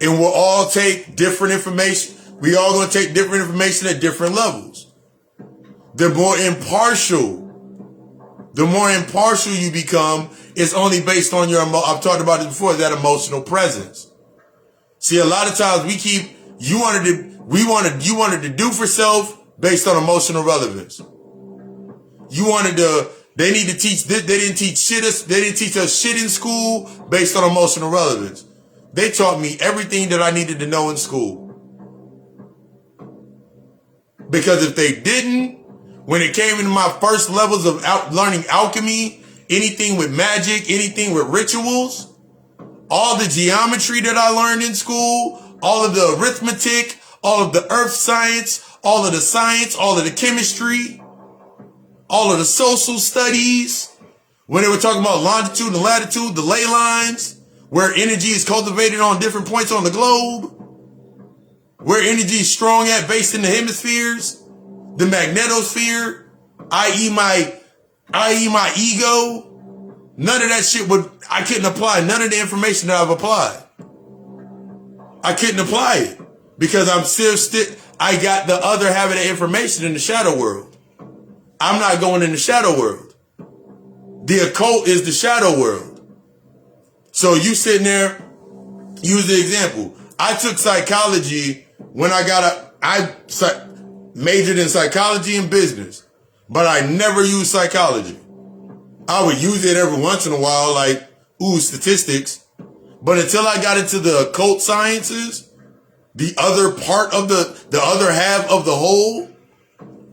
And we'll all take different information. We all going to take different information at different levels. The more impartial you become is only based on your, I've talked about this before, that emotional presence. See, a lot of times you wanted to do for self based on emotional relevance. They didn't teach us shit in school based on emotional relevance. They taught me everything that I needed to know in school. Because if they didn't, when it came into my first levels of learning alchemy, anything with magic, anything with rituals, all the geometry that I learned in school, all of the arithmetic, all of the earth science, all of the chemistry, all of the social studies, when they were talking about longitude and latitude, the ley lines, where energy is cultivated on different points on the globe, where energy is strong at based in the hemispheres, the magnetosphere, i.e. my ego. None of that shit I couldn't apply none of the information that I've applied. I couldn't apply it because I got the other half of the information in the shadow world. I'm not going in the shadow world. The occult is the shadow world. So you sitting there, use the example. I took psychology when I majored in psychology and business, but I never used psychology. I would use it every once in a while, like, statistics. But until I got into the occult sciences, the other part of the other half of the whole,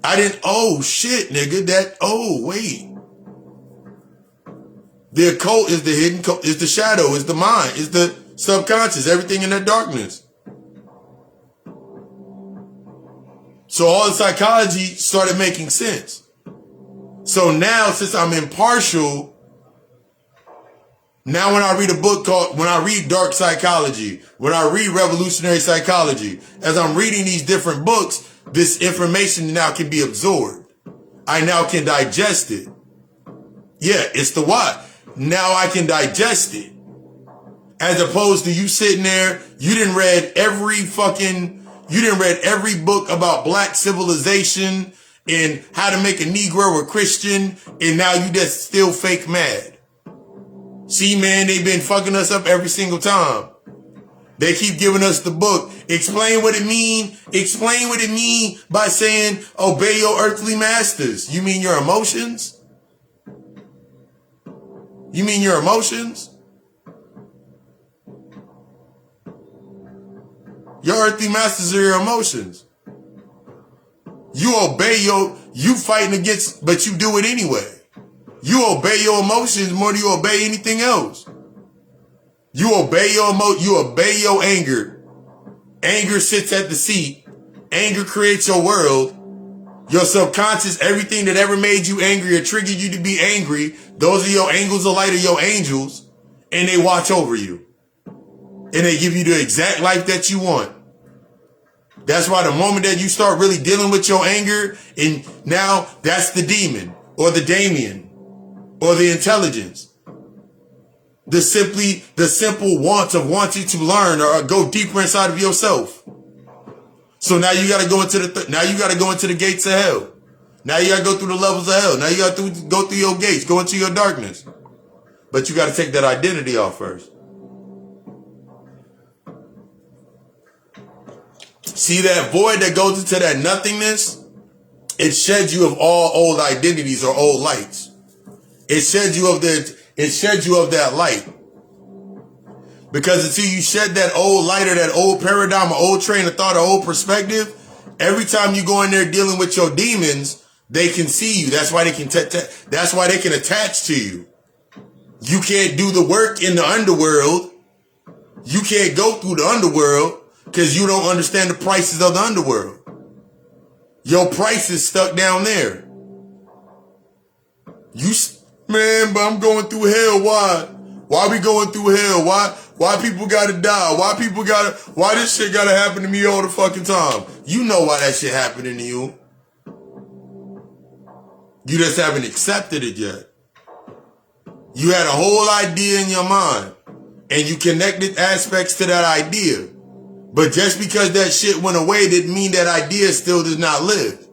I didn't, wait. The occult is the hidden, is the shadow, is the mind, is the subconscious, everything in that darkness. So all the psychology started making sense. So now, since I'm impartial, now when I read dark psychology, when I read revolutionary psychology, as I'm reading these different books, this information now can be absorbed. I now can digest it. Yeah, it's the why. Now I can digest it. As opposed to you sitting there, you didn't read every book about black civilization and how to make a Negro a Christian, and now you just still fake mad. See, man, they've been fucking us up every single time. They keep giving us the book. Explain what it mean. Explain what it mean by saying, obey your earthly masters. You mean your emotions? You mean your emotions? Your earthly masters are your emotions. You fighting against, but you do it anyway. You obey your emotions more than you obey anything else. You obey your anger. Anger sits at the seat. Anger creates your world. Your subconscious, everything that ever made you angry or triggered you to be angry, those are your angels of light, or your angels, and they watch over you. And they give you the exact life that you want. That's why the moment that you start really dealing with your anger, and now that's the demon, or the Damien, or the intelligence. The simple want of wanting to learn or go deeper inside of yourself. So now you got to go into the gates of hell. Now you got to go through the levels of hell. Now you got to go through your gates, go into your darkness. But you got to take that identity off first. See that void that goes into that nothingness? It sheds you of all old identities or old lights. It sheds you of that light. Because until you shed that old light or that old paradigm, or old train of thought, or old perspective, every time you go in there dealing with your demons, they can see you. That's why they can that's why they can attach to you. You can't do the work in the underworld. You can't go through the underworld because you don't understand the prices of the underworld. Your price is stuck down there. Man, but I'm going through hell. Why? Why we going through hell? Why people gotta die? Why this shit gotta happen to me all the fucking time? You know why that shit happening to you. You just haven't accepted it yet. You had a whole idea in your mind and you connected aspects to that idea. But just because that shit went away didn't mean that idea still does not live.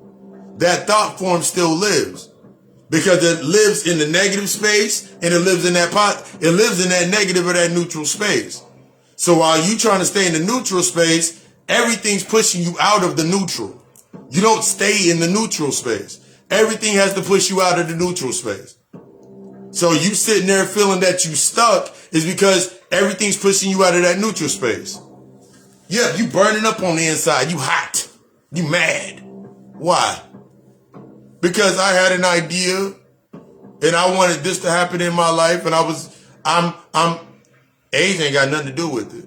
That thought form still lives. Because it lives in the negative space and it lives in that it lives in that negative or that neutral space. So while you trying to stay in the neutral space, everything's pushing you out of the neutral. You don't stay in the neutral space. Everything has to push you out of the neutral space. So you sitting there feeling that you stuck is because everything's pushing you out of that neutral space. Yeah, you burning up on the inside. You hot. You mad. Why? Because I had an idea and I wanted this to happen in my life and age ain't got nothing to do with it.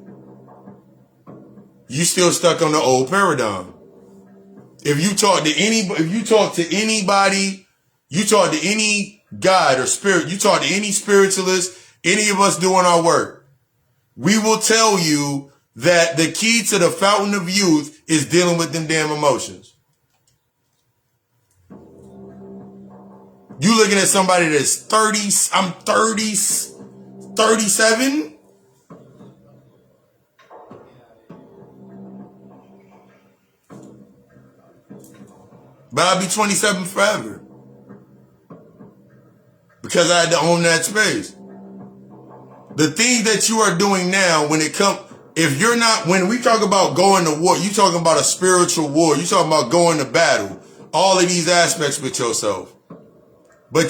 You still stuck on the old paradigm. If you talk to anybody, you talk to any God or spirit, you talk to any spiritualist, any of us doing our work, we will tell you that the key to the fountain of youth is dealing with them damn emotions. You looking at somebody that's 30, I'm 30, 37. But I'll be 27 forever. Because I had to own that space. The things that you are doing now, when we talk about going to war, you talking about a spiritual war. You talking about going to battle. All of these aspects with yourself. But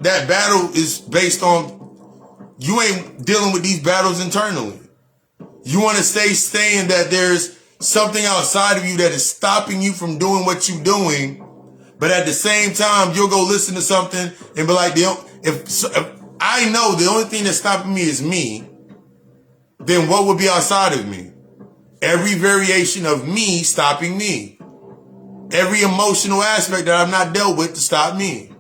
that battle is based on, you ain't dealing with these battles internally. You want to saying that there's something outside of you that is stopping you from doing what you're doing. But at the same time, you'll go listen to something and be like, if I know the only thing that's stopping me is me, then what would be outside of me? Every variation of me stopping me. Every emotional aspect that I've not dealt with to stop me.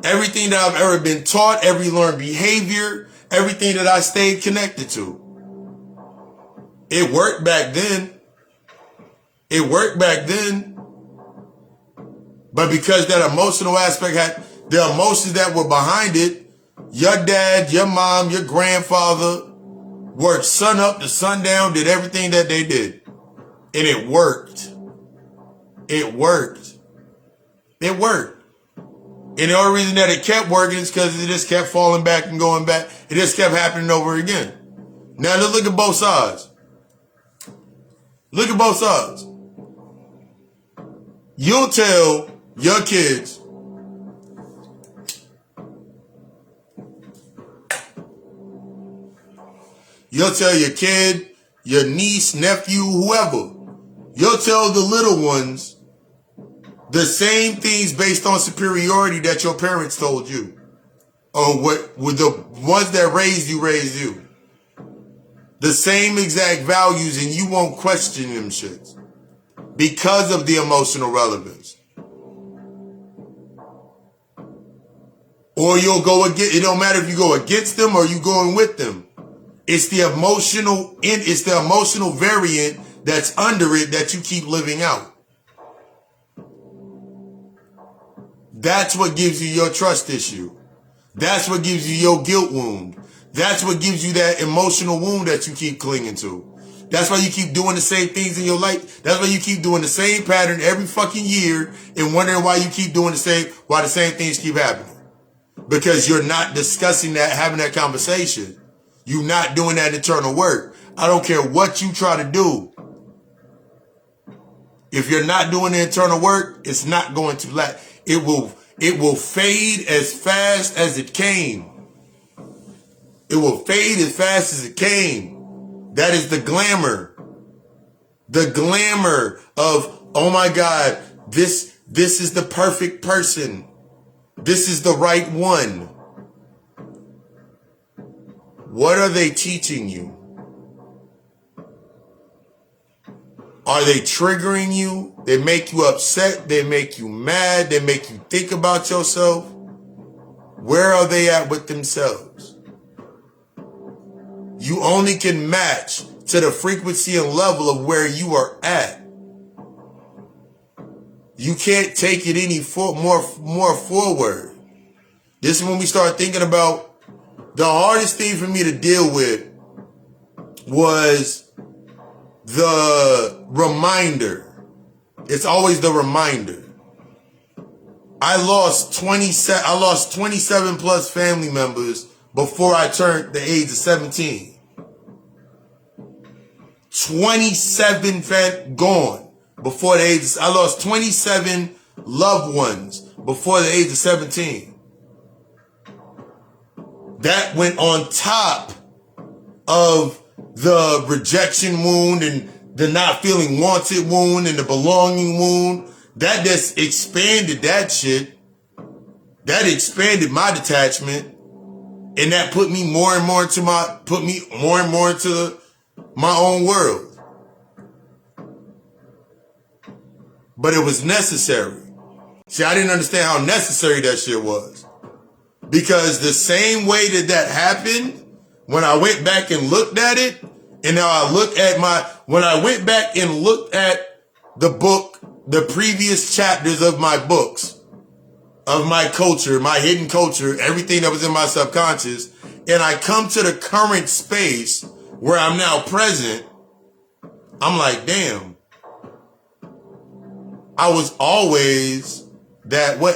Everything that I've ever been taught, every learned behavior, everything that I stayed connected to. It worked back then. But because that emotional aspect had the emotions that were behind it, your dad, your mom, your grandfather worked sun up to sundown, did everything that they did. And it worked. And the only reason that it kept working is because it just kept falling back and going back. It just kept happening over again. Now let's look at both sides. You'll tell your kids, you'll tell your kid, your niece, nephew, whoever, you'll tell the little ones the same things based on superiority that your parents told you. Or what with the ones that raised you. The same exact values, and you won't question them shits. Because of the emotional relevance. Or you'll go against, it don't matter if you go against them or you going with them. It's the emotional variant that's under it that you keep living out. That's what gives you your trust issue. That's what gives you your guilt wound. That's what gives you that emotional wound that you keep clinging to. That's why you keep doing the same things in your life. That's why you keep doing the same pattern every fucking year and wondering why you keep doing why the same things keep happening. Because you're not discussing that, having that conversation. You're not doing that internal work. I don't care what you try to do. If you're not doing the internal work, it's not going to last. It will fade as fast as it came. It will fade as fast as it came. That is the glamour. The glamour of, oh my God, this is the perfect person. This is the right one. What are they teaching you? Are they triggering you? They make you upset. They make you mad. They make you think about yourself. Where are they at with themselves? You only can match to the frequency and level of where you are at. You can't take it any more forward. This is when we start thinking about the hardest thing for me to deal with was the reminder. It's always the reminder. I lost 27 plus family members before I turned the age of 17. 27 gone before the age of, I lost 27 loved ones before the age of 17. That went on top of the rejection wound and the not feeling wanted wound and the belonging wound. That just expanded that shit. That expanded my detachment. And that put me more and more into my own world. But it was necessary. See, I didn't understand how necessary that shit was. Because the same way that happened, when I went back and looked at it, and now I look at when I went back and looked at the book, the previous chapters of my books, of my culture, my hidden culture, everything that was in my subconscious, and I come to the current space where I'm now present, I'm like, damn, I was always that way.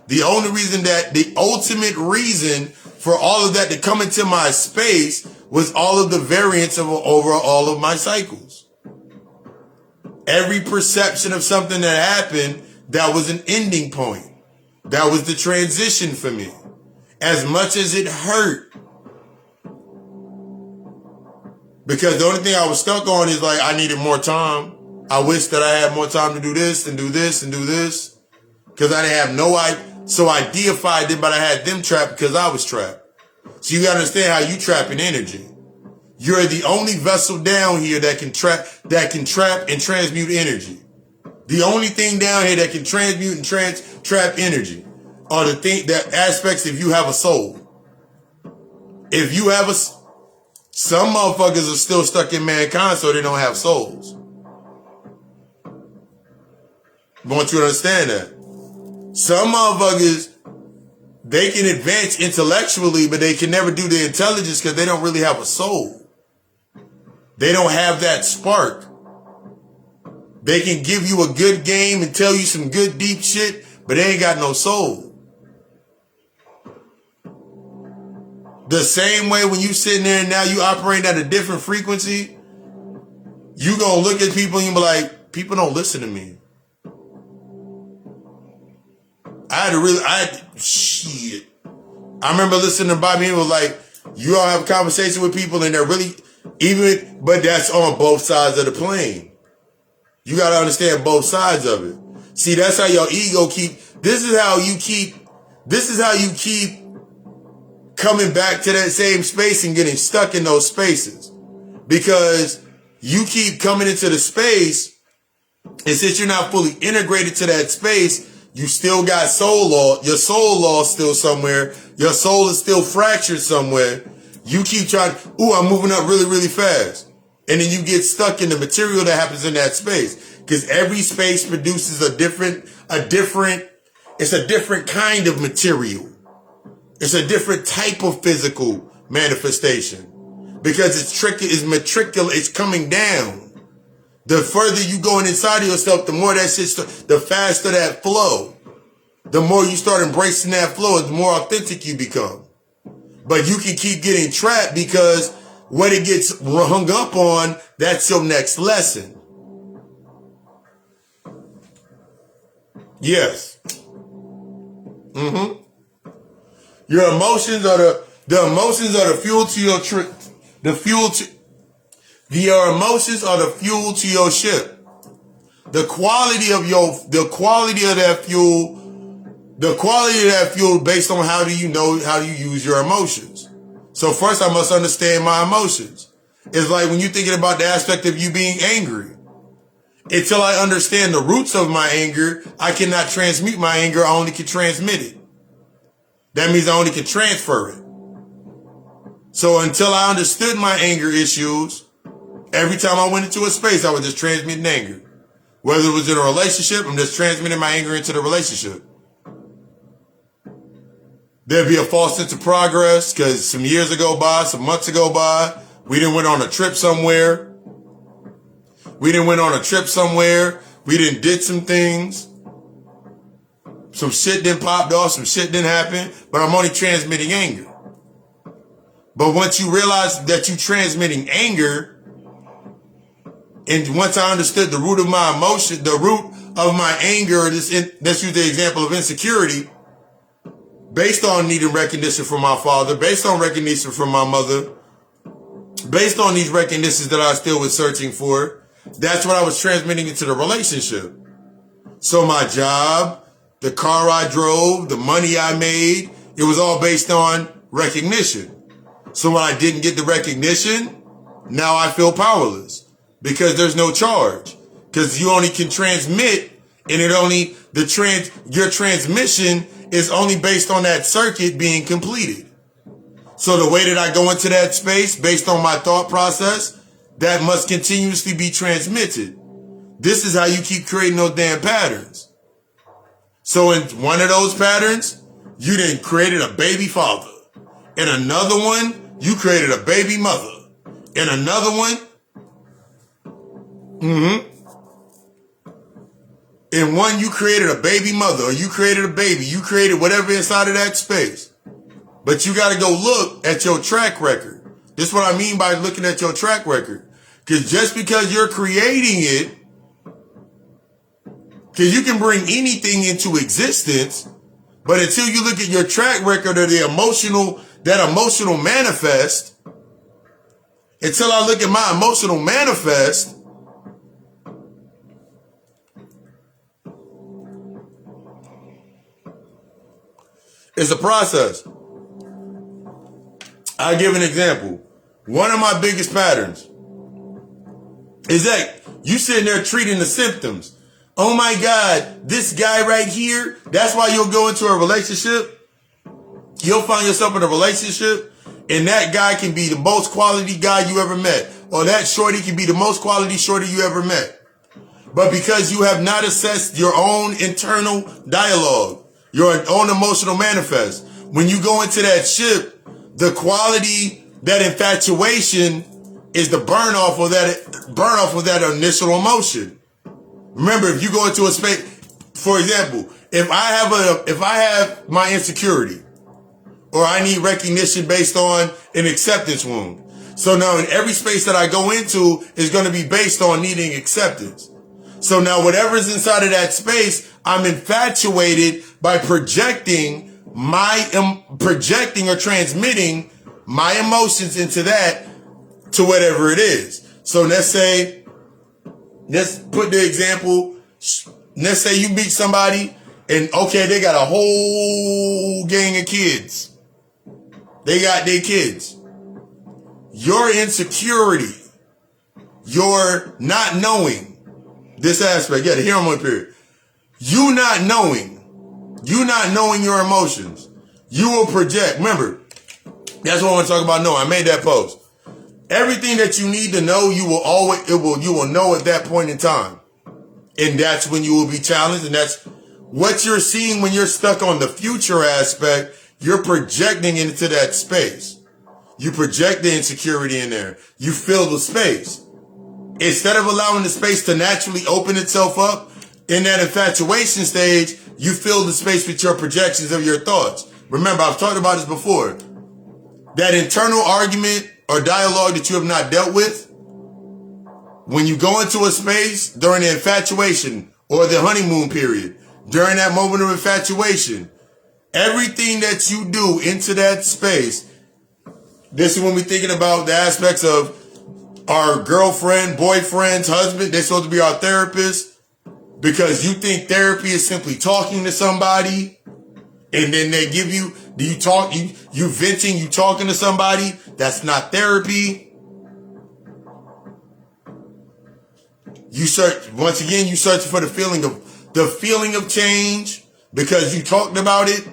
The only reason the ultimate reason for all of that to come into my space was all of the variance over all of my cycles. Every perception of something that happened, that was an ending point. That was the transition for me. As much as it hurt. Because the only thing I was stuck on is like, I needed more time. I wish that I had more time to do this and do this and do this. Because I didn't have no idea. So I deified them, but I had them trapped because I was trapped. So you gotta understand how you trapping energy. You're the only vessel down here that can trap and transmute energy. The only thing down here that can transmute and trap energy are the aspects if you have a soul. If you have some motherfuckers are still stuck in mankind, so they don't have souls. I want you to understand that. Some motherfuckers, they can advance intellectually, but they can never do the intelligence because they don't really have a soul. They don't have that spark. They can give you a good game and tell you some good deep shit, but they ain't got no soul. The same way when you sitting there and now you operate at a different frequency, you gonna look at people and you be like, people don't listen to me. Shit. I remember listening to Bobby, he was like, you all have a conversation with people and they're really, but that's on both sides of the plane. You got to understand both sides of it. See, that's how your ego this is how you keep coming back to that same space and getting stuck in those spaces. Because you keep coming into the space, and since you're not fully integrated to that space, you still got soul loss. Your soul lost still somewhere. Your soul is still fractured somewhere. You keep trying, I'm moving up really, really fast. And then you get stuck in the material that happens in that space. Because every space produces a different kind of material. It's a different type of physical manifestation. Because it's matricular, it's coming down. The further you going inside of yourself, the more that shit, the faster that flow. The more you start embracing that flow, the more authentic you become. But you can keep getting trapped because what it gets hung up on, that's your next lesson. Yes. Your emotions are The emotions are the fuel to your your emotions are the fuel to your ship. The quality of that fuel based on how do you use your emotions. So first I must understand my emotions. It's like when you're thinking about the aspect of you being angry. Until I understand the roots of my anger, I cannot transmute my anger, I only can transmit it. That means I only can transfer it. So until I understood my anger issues, every time I went into a space, I was just transmitting anger. Whether it was in a relationship, I'm just transmitting my anger into the relationship. There'd be a false sense of progress because some years ago by, some months ago by, we didn't went on a trip somewhere. We didn't did some things. Some shit didn't pop off, some shit didn't happen, but I'm only transmitting anger. But once you realize that you're transmitting anger, and once I understood the root of my emotion, the root of my anger, let's use the example of insecurity, based on needing recognition from my father, based on recognition from my mother, based on these recognitions that I still was searching for, that's what I was transmitting into the relationship. So my job, the car I drove, the money I made, it was all based on recognition. So when I didn't get the recognition, now I feel powerless because there's no charge. Because you only can transmit, and your transmission is only based on that circuit being completed. So the way that I go into that space based on my thought process, that must continuously be transmitted. This is how you keep creating those damn patterns. So in one of those patterns, you then created a baby father. In another one, you created a baby mother. In another one, in one, you created a baby mother, or you created a baby. You created whatever inside of that space. But you got to go look at your track record. This is what I mean by looking at your track record. Because just because you're creating it, because you can bring anything into existence, but until you look at your track record of that emotional manifest, until I look at my emotional manifest, it's a process. I'll give an example. One of my biggest patterns is that you sitting there treating the symptoms. Oh my God, this guy right here, that's why you'll go into a relationship. You'll find yourself in a relationship, and that guy can be the most quality guy you ever met. Or that shorty can be the most quality shorty you ever met. But because you have not assessed your own internal dialogue, your own emotional manifest, when you go into that ship, the quality, that infatuation is the burn off of that initial emotion. Remember, if you go into a space, for example, if I have my insecurity, or I need recognition based on an acceptance wound. So now in every space that I go into is going to be based on needing acceptance. So now whatever's inside of that space, I'm infatuated by projecting or transmitting my emotions into that, to whatever it is. So let's put the example, let's say you meet somebody and okay, they got a whole gang of kids. They got their kids. Your insecurity, your not knowing this aspect, the hormone period. You not knowing your emotions, you will project. Remember, that's what I want to talk about. No, I made that post. Everything that you need to know, you will know at that point in time. And that's when you will be challenged. And that's what you're seeing when you're stuck on the future aspect. You're projecting into that space. You project the insecurity in there. You fill the space. Instead of allowing the space to naturally open itself up in that infatuation stage, you fill the space with your projections of your thoughts. Remember, I've talked about this before. That internal argument or dialogue that you have not dealt with, when you go into a space during the infatuation or the honeymoon period, during that moment of infatuation, everything that you do into that space This is when we're thinking about the aspects of our girlfriend, boyfriends, husband. They're supposed to be our therapist because you think therapy is simply talking to somebody and then they give you, you venting, you talking to somebody. That's not therapy. You search, once again, you search for the feeling of change because you talked about it,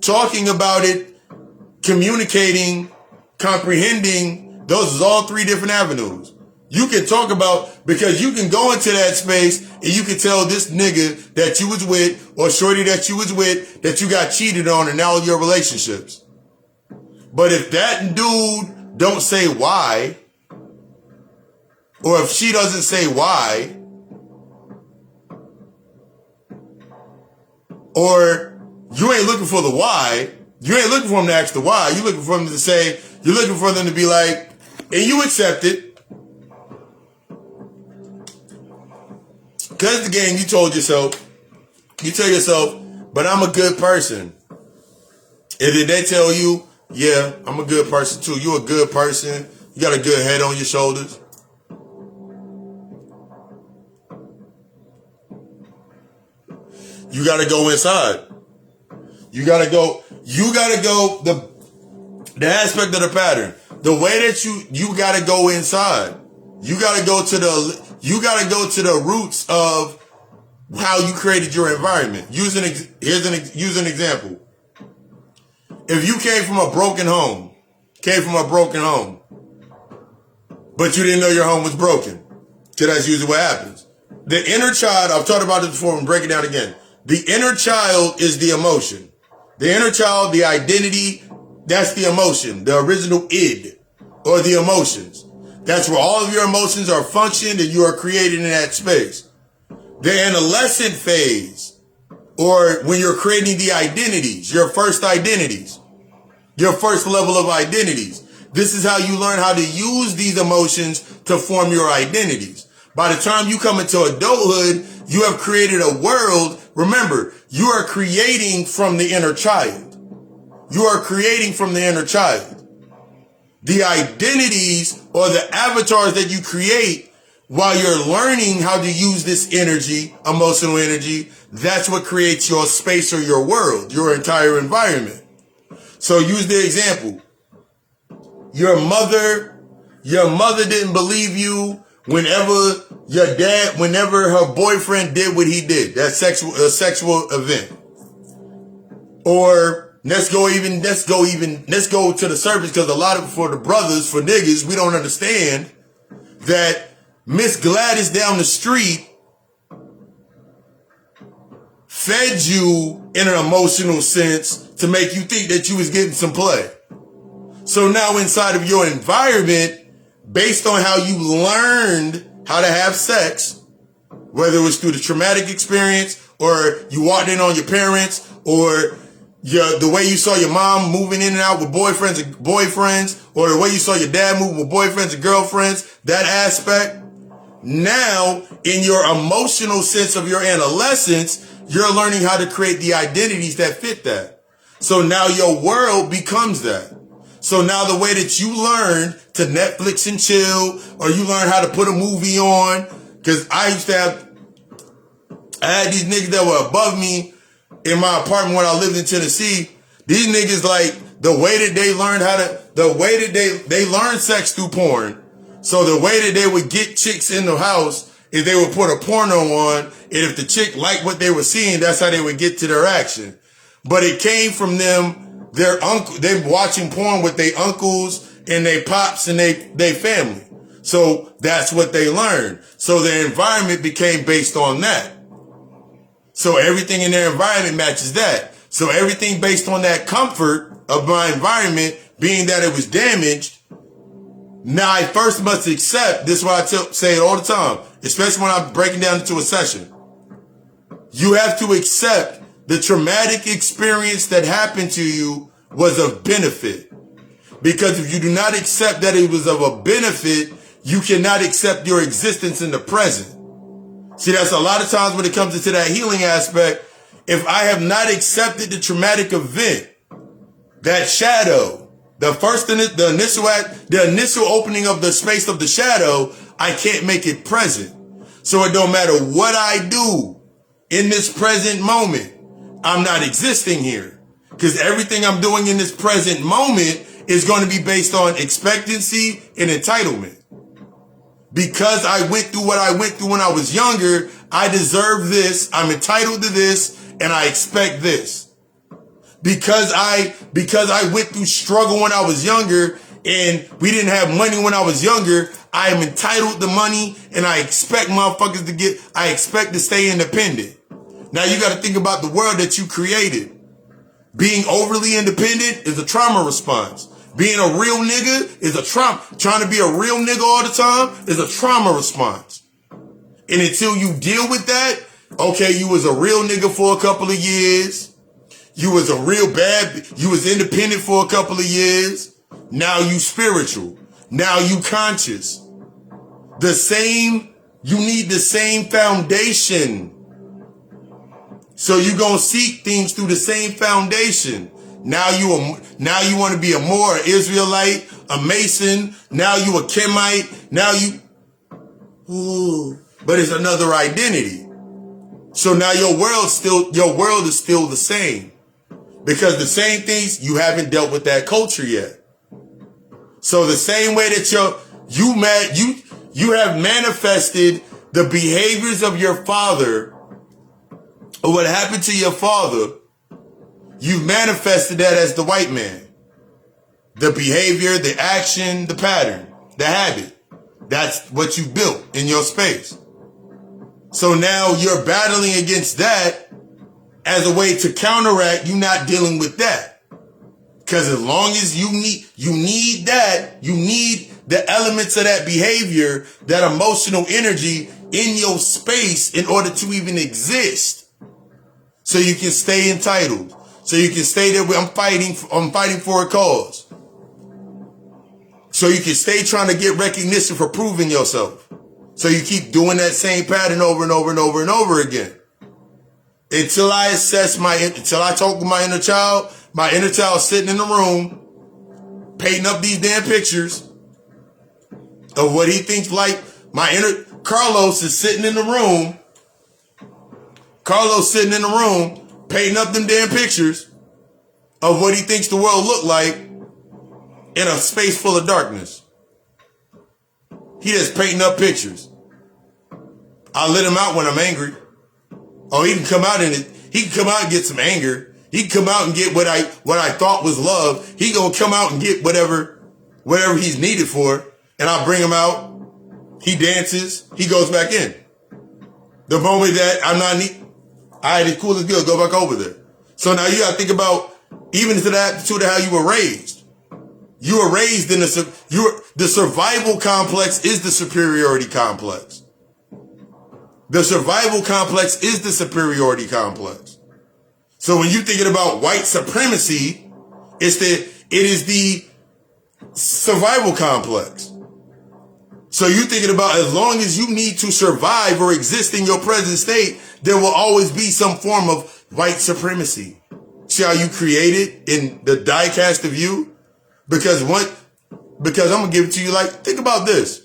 talking about it, communicating, comprehending. Those are all three different avenues. You can talk about, because you can go into that space and you can tell this nigga that you was with or shorty that you was with that you got cheated on in all your relationships. But if that dude don't say why, or if she doesn't say why, or you ain't looking for the why, you ain't looking for them to ask the why, you're looking for them to say, you're looking for them to be like, and you accept it. Because the game, you tell yourself, but I'm a good person. And then they tell you, yeah, I'm a good person too. You're a good person. You got a good head on your shoulders. You got to go inside. You got to go the aspect of the pattern. The way that you got to go inside. You got to go to the roots of how you created your environment. Use an example. If you came from a broken home, but you didn't know your home was broken, so that's usually what happens. The inner child, I've talked about this before, and break it down again. The inner child is the emotion. The inner child, the identity, that's the emotion, the original id, or the emotions. That's where all of your emotions are functioned and you are created in that space. The adolescent phase, or when you're creating the identities, your first level of identities. This is how you learn how to use these emotions to form your identities. By the time you come into adulthood, you have created a world. Remember, you are creating from the inner child. The identities or the avatars that you create while you're learning how to use this energy, emotional energy, that's what creates your space or your world, your entire environment. So use the example. Your mother didn't believe you whenever her boyfriend did what he did, that sexual event. Or let's go to the surface, because a lot of, for the brothers, for niggas, we don't understand that Miss Gladys down the street fed you in an emotional sense to make you think that you was getting some play. So now inside of your environment, based on how you learned how to have sex, whether it was through the traumatic experience or you walked in on your parents, or the way you saw your mom moving in and out with boyfriends, or the way you saw your dad moving with boyfriends and girlfriends, that aspect. Now, in your emotional sense of your adolescence, you're learning how to create the identities that fit that. So now your world becomes that. So now the way that you learn to Netflix and chill, or you learn how to put a movie on, because I had these niggas that were above me in my apartment when I lived in Tennessee. These niggas, like, the way that they learned sex through porn. So the way that they would get chicks in the house is they would put a porno on, and if the chick liked what they were seeing, that's how they would get to their action. But it came from them, they watching porn with their uncles and their pops and they family. So that's what they learned. So their environment became based on that. So everything in their environment matches that. So everything based on that comfort of my environment, being that it was damaged. Now I first must accept, this is what I say it all the time, especially when I'm breaking down into a session. You have to accept the traumatic experience that happened to you was of benefit. Because if you do not accept that it was of a benefit, you cannot accept your existence in the present. See, that's a lot of times when it comes into that healing aspect. If I have not accepted the traumatic event, that shadow, The initial opening of the space of the shadow, I can't make it present. So it don't matter what I do in this present moment, I'm not existing here. Because everything I'm doing in this present moment is going to be based on expectancy and entitlement. Because I went through what I went through when I was younger, I deserve this, I'm entitled to this, and I expect this. Because I went through struggle when I was younger, and we didn't have money when I was younger, I am entitled to money, and I expect motherfuckers I expect to stay independent. Now you got to think about the world that you created. Being overly independent is a trauma response. Being a real nigga is a trauma. Trying to be a real nigga all the time is a trauma response. And until you deal with that, okay, you was a real nigga for a couple of years. You was you was independent for a couple of years. Now you spiritual. Now you conscious. You need the same foundation. So you gonna seek things through the same foundation. Now you want to be a Moor, Israelite, a Mason. Now you a Kemite. But it's another identity. So now your world is still the same, because the same things, you haven't dealt with that culture yet. So the same way that you have manifested the behaviors of your father, or what happened to your father, you've manifested that as the white man. The behavior, the action, the pattern, the habit. That's what you built in your space. So now you're battling against that as a way to counteract you not dealing with that. Because as long as you need the elements of that behavior, that emotional energy in your space in order to even exist. So you can stay entitled. So you can stay there. I'm fighting for a cause. So you can stay trying to get recognition for proving yourself. So you keep doing that same pattern over and over and over and over again. Until I talk with my inner child sitting in the room, painting up these damn pictures of what he thinks like. Carlos is sitting in the room. Painting up them damn pictures of what he thinks the world look like in a space full of darkness. He just painting up pictures. I let him out when I'm angry. Oh, he can come out and get some anger. He can come out and get what I thought was love. He gonna come out and get whatever he's needed for, and I bring him out. He dances. He goes back in. The moment that I'm not it's cool as good. Go back over there. So now you got to think about, even to the attitude of how you were raised. You were raised in the survival complex is the superiority complex. The survival complex is the superiority complex. So when you're thinking about white supremacy, it is the survival complex. So you're thinking about, as long as you need to survive or exist in your present state, there will always be some form of white supremacy. See how you create it in the diecast of you? Because I'm going to give it to you like, think about this.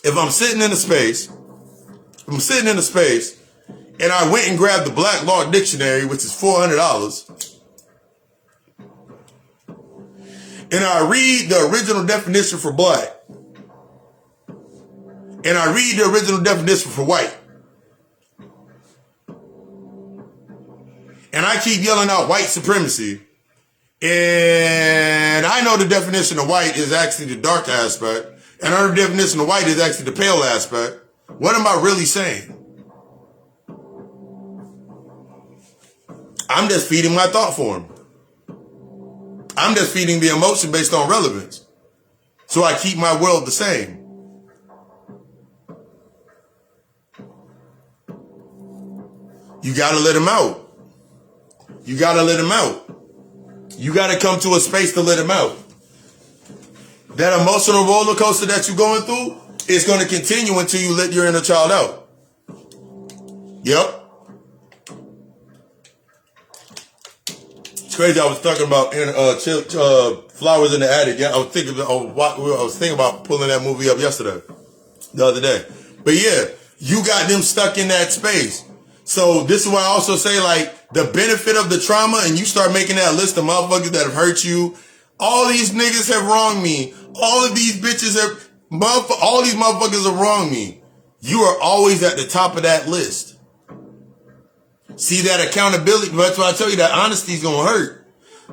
If I'm sitting in a space, and I went and grabbed the Black Law Dictionary, which is $400, and I read the original definition for black, and I read the original definition for white, and I keep yelling out white supremacy, and I know the definition of white is actually the dark aspect, and our definition of white is actually the pale aspect. What am I really saying? I'm just feeding my thought form. I'm just feeding the emotion based on relevance. So I keep my world the same. You gotta let him out. You gotta let him out. You gotta come to a space to let him out. That emotional roller coaster that you're going through is going to continue until you let your inner child out. Yep. crazy. I was talking about Flowers in the Attic. Yeah, I was thinking about pulling that movie up yesterday, the other day. But yeah, you got them stuck in that space. So this is why I also say, like, the benefit of the trauma, and you start making that list of motherfuckers that have hurt you. All these niggas have wronged me. All of these bitches all these motherfuckers have wronged me. You are always at the top of that list. See, that accountability, that's why I tell you that honesty is going to hurt.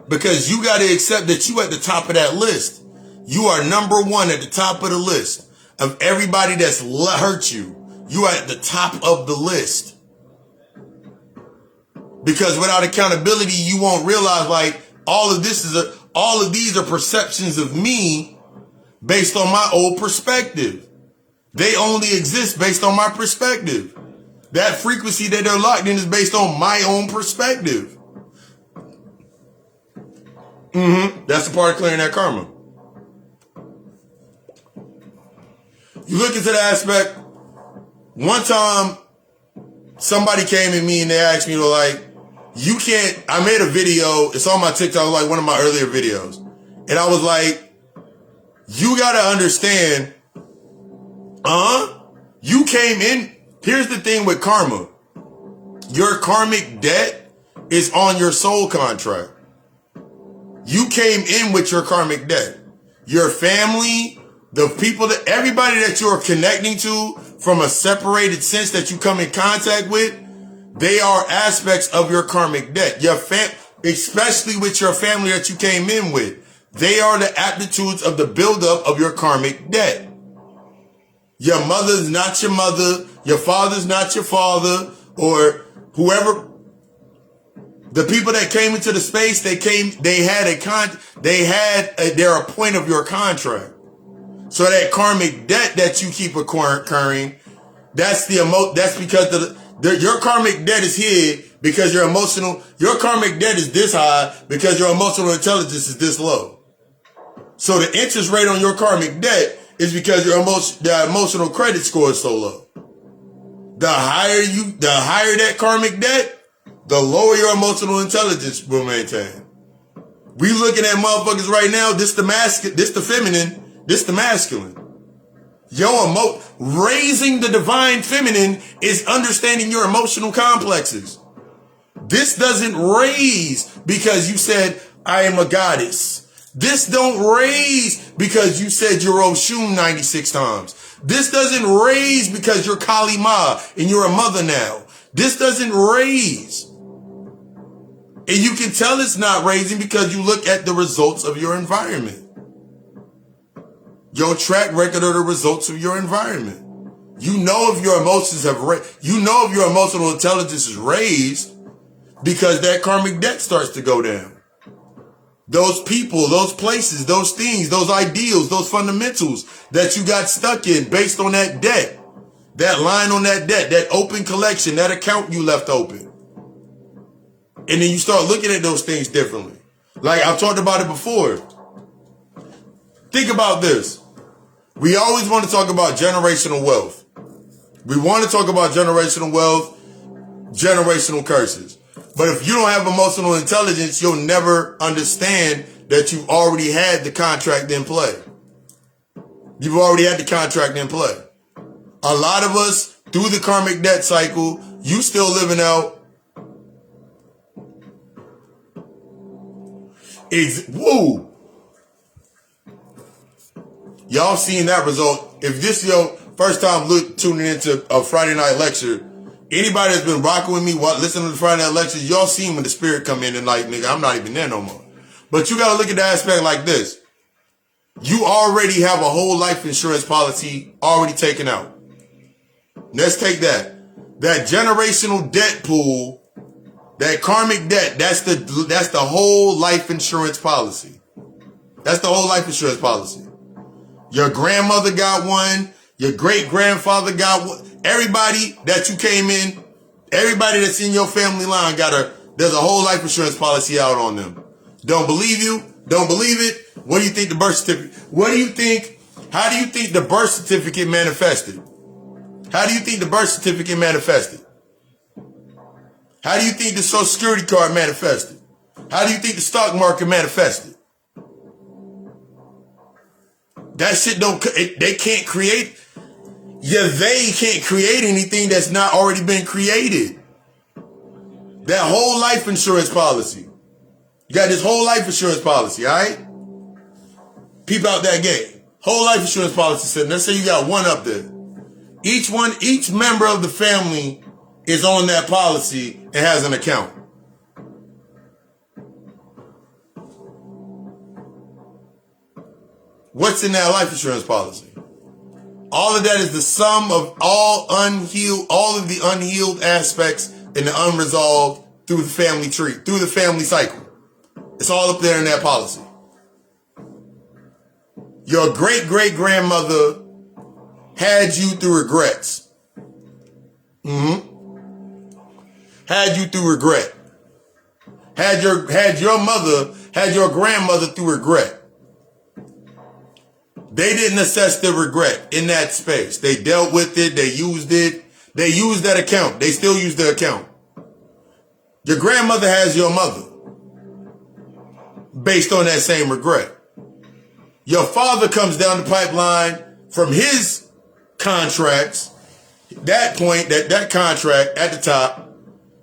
Because you got to accept that you at the top of that list. You are number one at the top of the list of everybody that's hurt you. You are at the top of the list. Because without accountability, you won't realize, like, all of these are perceptions of me based on my old perspective. They only exist based on my perspective. That frequency that they're locked in is based on my own perspective. That's the part of clearing that karma. You look into the aspect. One time, somebody came at me and they asked me, like, you can't, I made a video, it's on my TikTok, like one of my earlier videos. And I was like, you gotta understand, you came in, here's the thing with karma. Your karmic debt is on your soul contract. You came in with your karmic debt. Your family, the people that, everybody that you are connecting to from a separated sense that you come in contact with, they are aspects of your karmic debt. Your especially with your family that you came in with, they are the aptitudes of the buildup of your karmic debt. Your mother's not your mother, your father's not your father, or whoever. The people that came into the space, they're a point of your contract. So that karmic debt that you keep occurring, that's because your karmic debt is here because your karmic debt is this high because your emotional intelligence is this low. So the interest rate on your karmic debt is because the emotional credit score is so low. The higher that karmic debt, the lower your emotional intelligence will maintain. We looking at motherfuckers right now, this the feminine, this the masculine. Raising the divine feminine is understanding your emotional complexes. This doesn't raise because you said, I am a goddess. This don't raise because you said you're Oshun 96 times. This doesn't raise because you're Kali Ma and you're a mother now. This doesn't raise. And you can tell it's not raising because you look at the results of your environment. Your track record of the results of your environment. You know if your emotions if your emotional intelligence is raised because that karmic debt starts to go down. Those people, those places, those things, those ideals, those fundamentals that you got stuck in based on that debt, that line on that debt, that open collection, that account you left open. And then you start looking at those things differently. Like I've talked about it before. Think about this. We always want to talk about generational wealth. We want to talk about generational wealth, generational curses. But if you don't have emotional intelligence, you'll never understand that you already had the contract in play. You've already had the contract in play. A lot of us, through the karmic debt cycle, you still living out. Woo! Y'all seen that result. If this is your first time tuning into a Friday night lecture, anybody that's been rocking with me, listening to the Friday night lectures, y'all seen when the spirit come in and like, nigga, I'm not even there no more. But you gotta look at the aspect like this. You already have a whole life insurance policy already taken out. Let's take that. That generational debt pool, that karmic debt, that's the whole life insurance policy. That's the whole life insurance policy. Your grandmother got one. Your great-grandfather got one. Everybody that you came in, everybody that's in your family line there's a whole life insurance policy out on them. Don't believe you? Don't believe it? What do you think the birth certificate, how do you think the birth certificate manifested? How do you think the birth certificate manifested? How do you think the Social Security card manifested? How do you think the stock market manifested? That shit they can't create. Yeah, they can't create anything that's not already been created. That whole life insurance policy. You got this whole life insurance policy, all right? Peep out that game. Whole life insurance policy sitting. Let's say you got one up there. Each member of the family is on that policy and has an account. What's in that life insurance policy? All of that is the sum of all of the unhealed aspects and the unresolved through the family tree, through the family cycle. It's all up there in that policy. Your great-great-grandmother had you through regrets. Had you through regret. Had your grandmother through regret. They didn't assess the regret in that space. They dealt with it. They used it. They used that account. They still use the account. Your grandmother has your mother based on that same regret. Your father comes down the pipeline from his contracts, that contract at the top,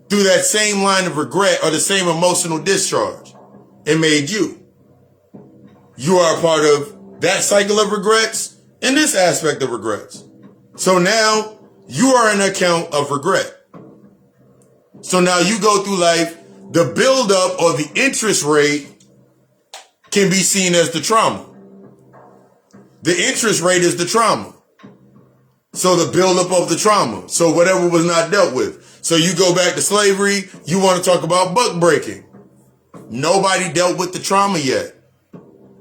through that same line of regret or the same emotional discharge, and made you. You are a part of that cycle of regrets and this aspect of regrets. So now you are an account of regret. So now you go through life, the buildup or the interest rate can be seen as the trauma. The interest rate is the trauma. So the buildup of the trauma. So whatever was not dealt with. So you go back to slavery, you want to talk about buck breaking. Nobody dealt with the trauma yet.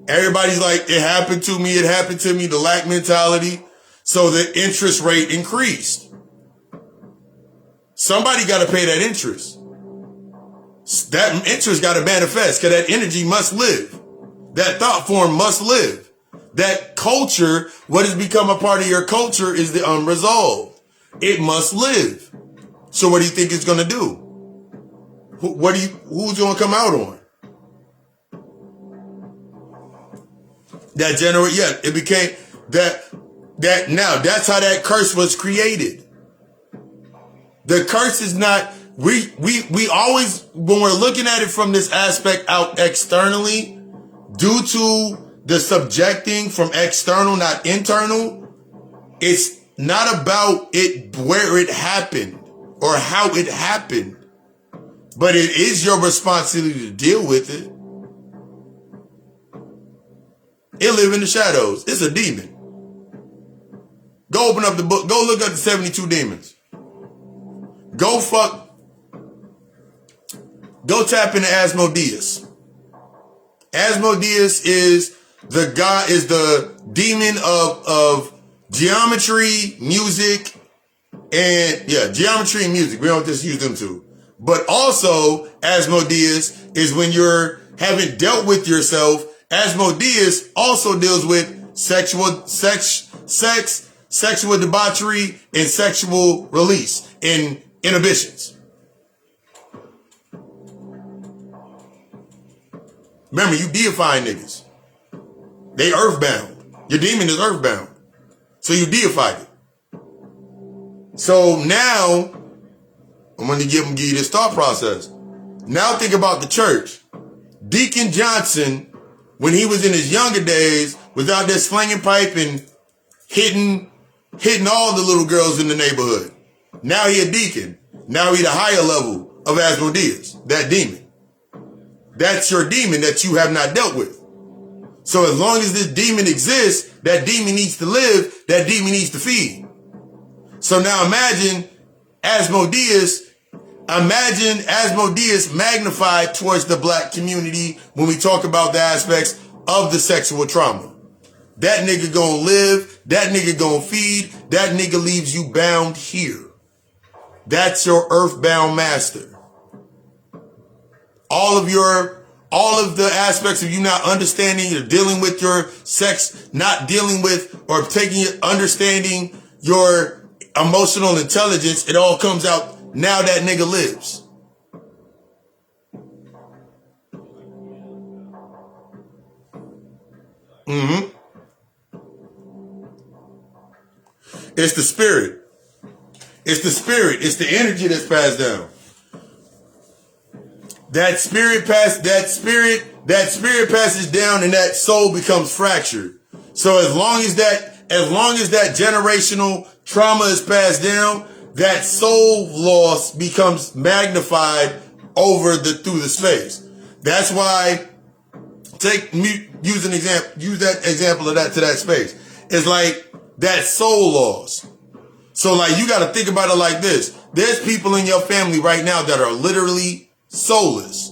Everybody's like, it happened to me, the lack mentality. So the interest rate increased. Somebody got to pay that interest. That interest got to manifest because that energy must live. That thought form must live. That culture, what has become a part of your culture is the unresolved. It must live. So what do you think it's going to do? Who's going to come out on? It became that now that's how that curse was created. The curse is not, we always, when we're looking at it from this aspect out externally, due to the subjecting from external, not internal, it's not about it, where it happened or how it happened, but it is your responsibility to deal with it. It live in the shadows. It's a demon. Go open up the book. Go look up the 72 demons. Go tap into Asmodeus. Asmodeus is the demon of geometry, music, and geometry and music. We don't just use them two. But also, Asmodeus is when you're having dealt with yourself. Asmodeus also deals with sexual debauchery and sexual release and inhibitions. Remember, you deifying niggas. They earthbound. Your demon is earthbound. So you deified it. So now, I'm going to give you this thought process. Now think about the church. Deacon Johnson, when he was in his younger days, was out there slinging pipe and hitting all the little girls in the neighborhood. Now he a deacon. Now he the higher level of Asmodeus, that demon. That's your demon that you have not dealt with. So as long as this demon exists, that demon needs to live, that demon needs to feed. So now imagine Asmodeus magnified towards the black community when we talk about the aspects of the sexual trauma. That nigga gonna live, that nigga gonna feed, that nigga leaves you bound here. That's your earthbound master. All of the aspects of you not understanding or dealing with your sex, not dealing with or understanding your emotional intelligence, it all comes out now that nigga lives. Mm-hmm. It's the spirit. It's the spirit. It's the energy that's passed down. That spirit passes down, and that soul becomes fractured. So as long as that generational trauma is passed down, that soul loss becomes magnified through the space. That's why use that example of that to that space. It's like that soul loss. So like you got to think about it like this. There's people in your family right now that are literally soulless.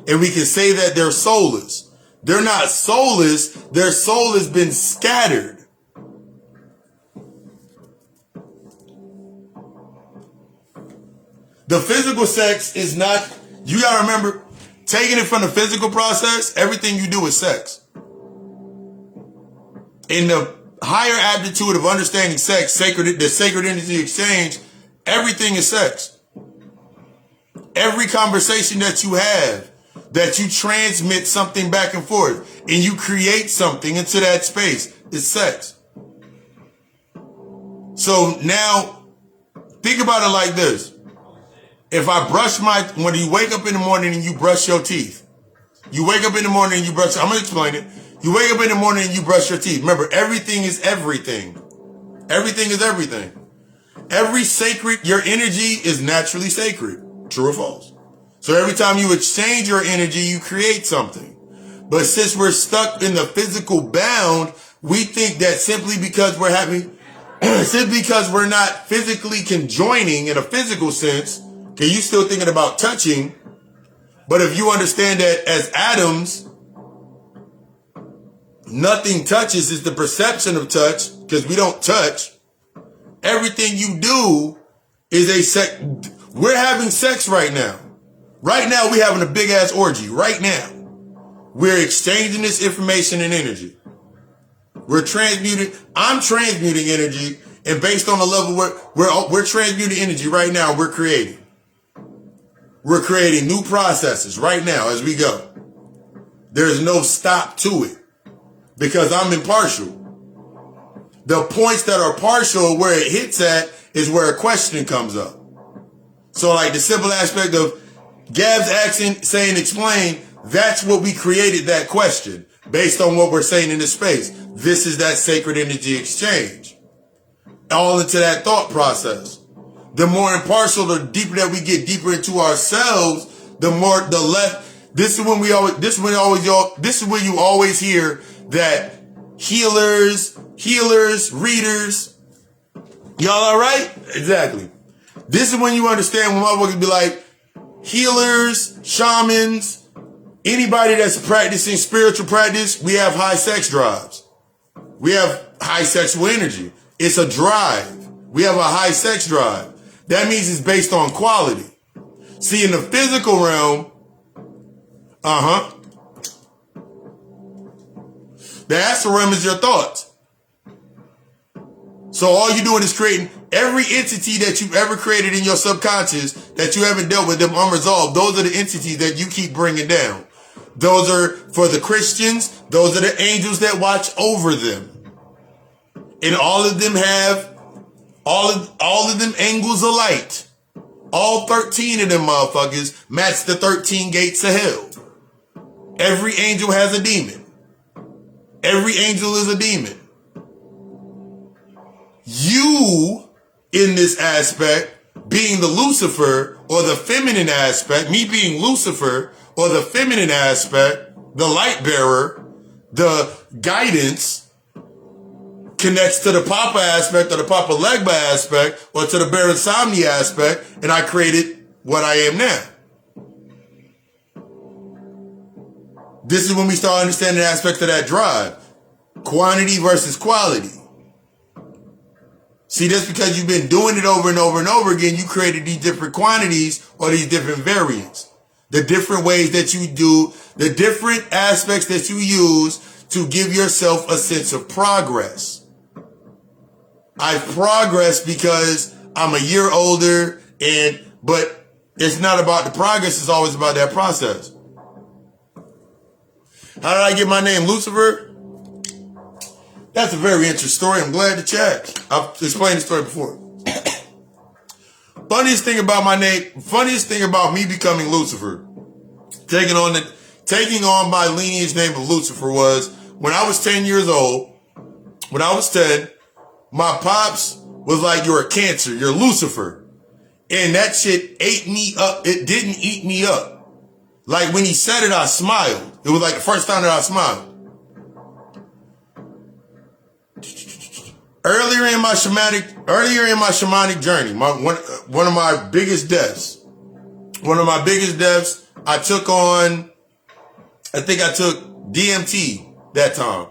And we can say that they're soulless. They're not soulless. Their soul has been scattered. The physical sex is not, you got to remember, taking it from the physical process, everything you do is sex. In the higher aptitude of understanding sex, the sacred energy exchange, everything is sex. Every conversation that you have, that you transmit something back and forth, and you create something into that space, is sex. So now, think about it like this. If I when you wake up in the morning and you brush your teeth, I'm going to explain it. You wake up in the morning and you brush your teeth. Remember, everything is everything. Everything is everything. Your energy is naturally sacred. True or false? So every time you exchange your energy, you create something. But since we're stuck in the physical bound, we think that simply because we're not physically conjoining in a physical sense, okay, you still thinking about touching. But if you understand that as atoms, nothing touches, is the perception of touch, because we don't touch. Everything you do is we're having sex right now. Right now, we're having a big ass orgy. Right now. We're exchanging this information and energy. I'm transmuting energy, and based on the level we're transmuting energy right now, we're creating. We're creating new processes right now as we go. There's no stop to it because I'm impartial. The points that are partial, where it hits at, is where a question comes up. So like the simple aspect of Gab's action, saying explain, that's what we created that question based on what we're saying in this space. This is that sacred energy exchange. All into that thought process. The more impartial, the deeper that we get deeper into ourselves, the less. This is when you always hear that healers, readers, y'all all right? Exactly. This is when you understand when motherfuckers be like, healers, shamans, anybody that's practicing spiritual practice, we have high sex drives. We have high sexual energy. It's a drive. We have a high sex drive. That means it's based on quality. See, in the physical realm, the astral realm is your thoughts. So all you're doing is creating every entity that you've ever created in your subconscious that you haven't dealt with them unresolved. Those are the entities that you keep bringing down. Those are, for the Christians, those are the angels that watch over them. And all of them have all of them angles of light. All 13 of them motherfuckers match the 13 gates of hell. Every angel has a demon. Every angel is a demon. You, in this aspect, being the Lucifer or the feminine aspect, me being Lucifer or the feminine aspect, the light bearer, the guidance, connects to the Papa aspect or the Papa Legba aspect or to the Baron Samdei aspect, and I created what I am now. This is when we start understanding the aspect of that drive. Quantity versus quality. See, that's because you've been doing it over and over and over again. You created these different quantities or these different variants. The different ways that you do, the different aspects that you use to give yourself a sense of progress. I've progressed because I'm a year older, but it's not about the progress, it's always about that process. How did I get my name, Lucifer? That's a very interesting story. I'm glad that you asked. I've explained the story before. Funniest thing about me becoming Lucifer, taking on my lineage name of Lucifer, was when I was 10 years old. When I was 10, my pops was like, "You're a Cancer. You're Lucifer." And that shit ate me up. It didn't eat me up. Like when he said it, I smiled. It was like the first time that I smiled. Earlier in my shamanic journey, one of my biggest deaths, I took DMT that time.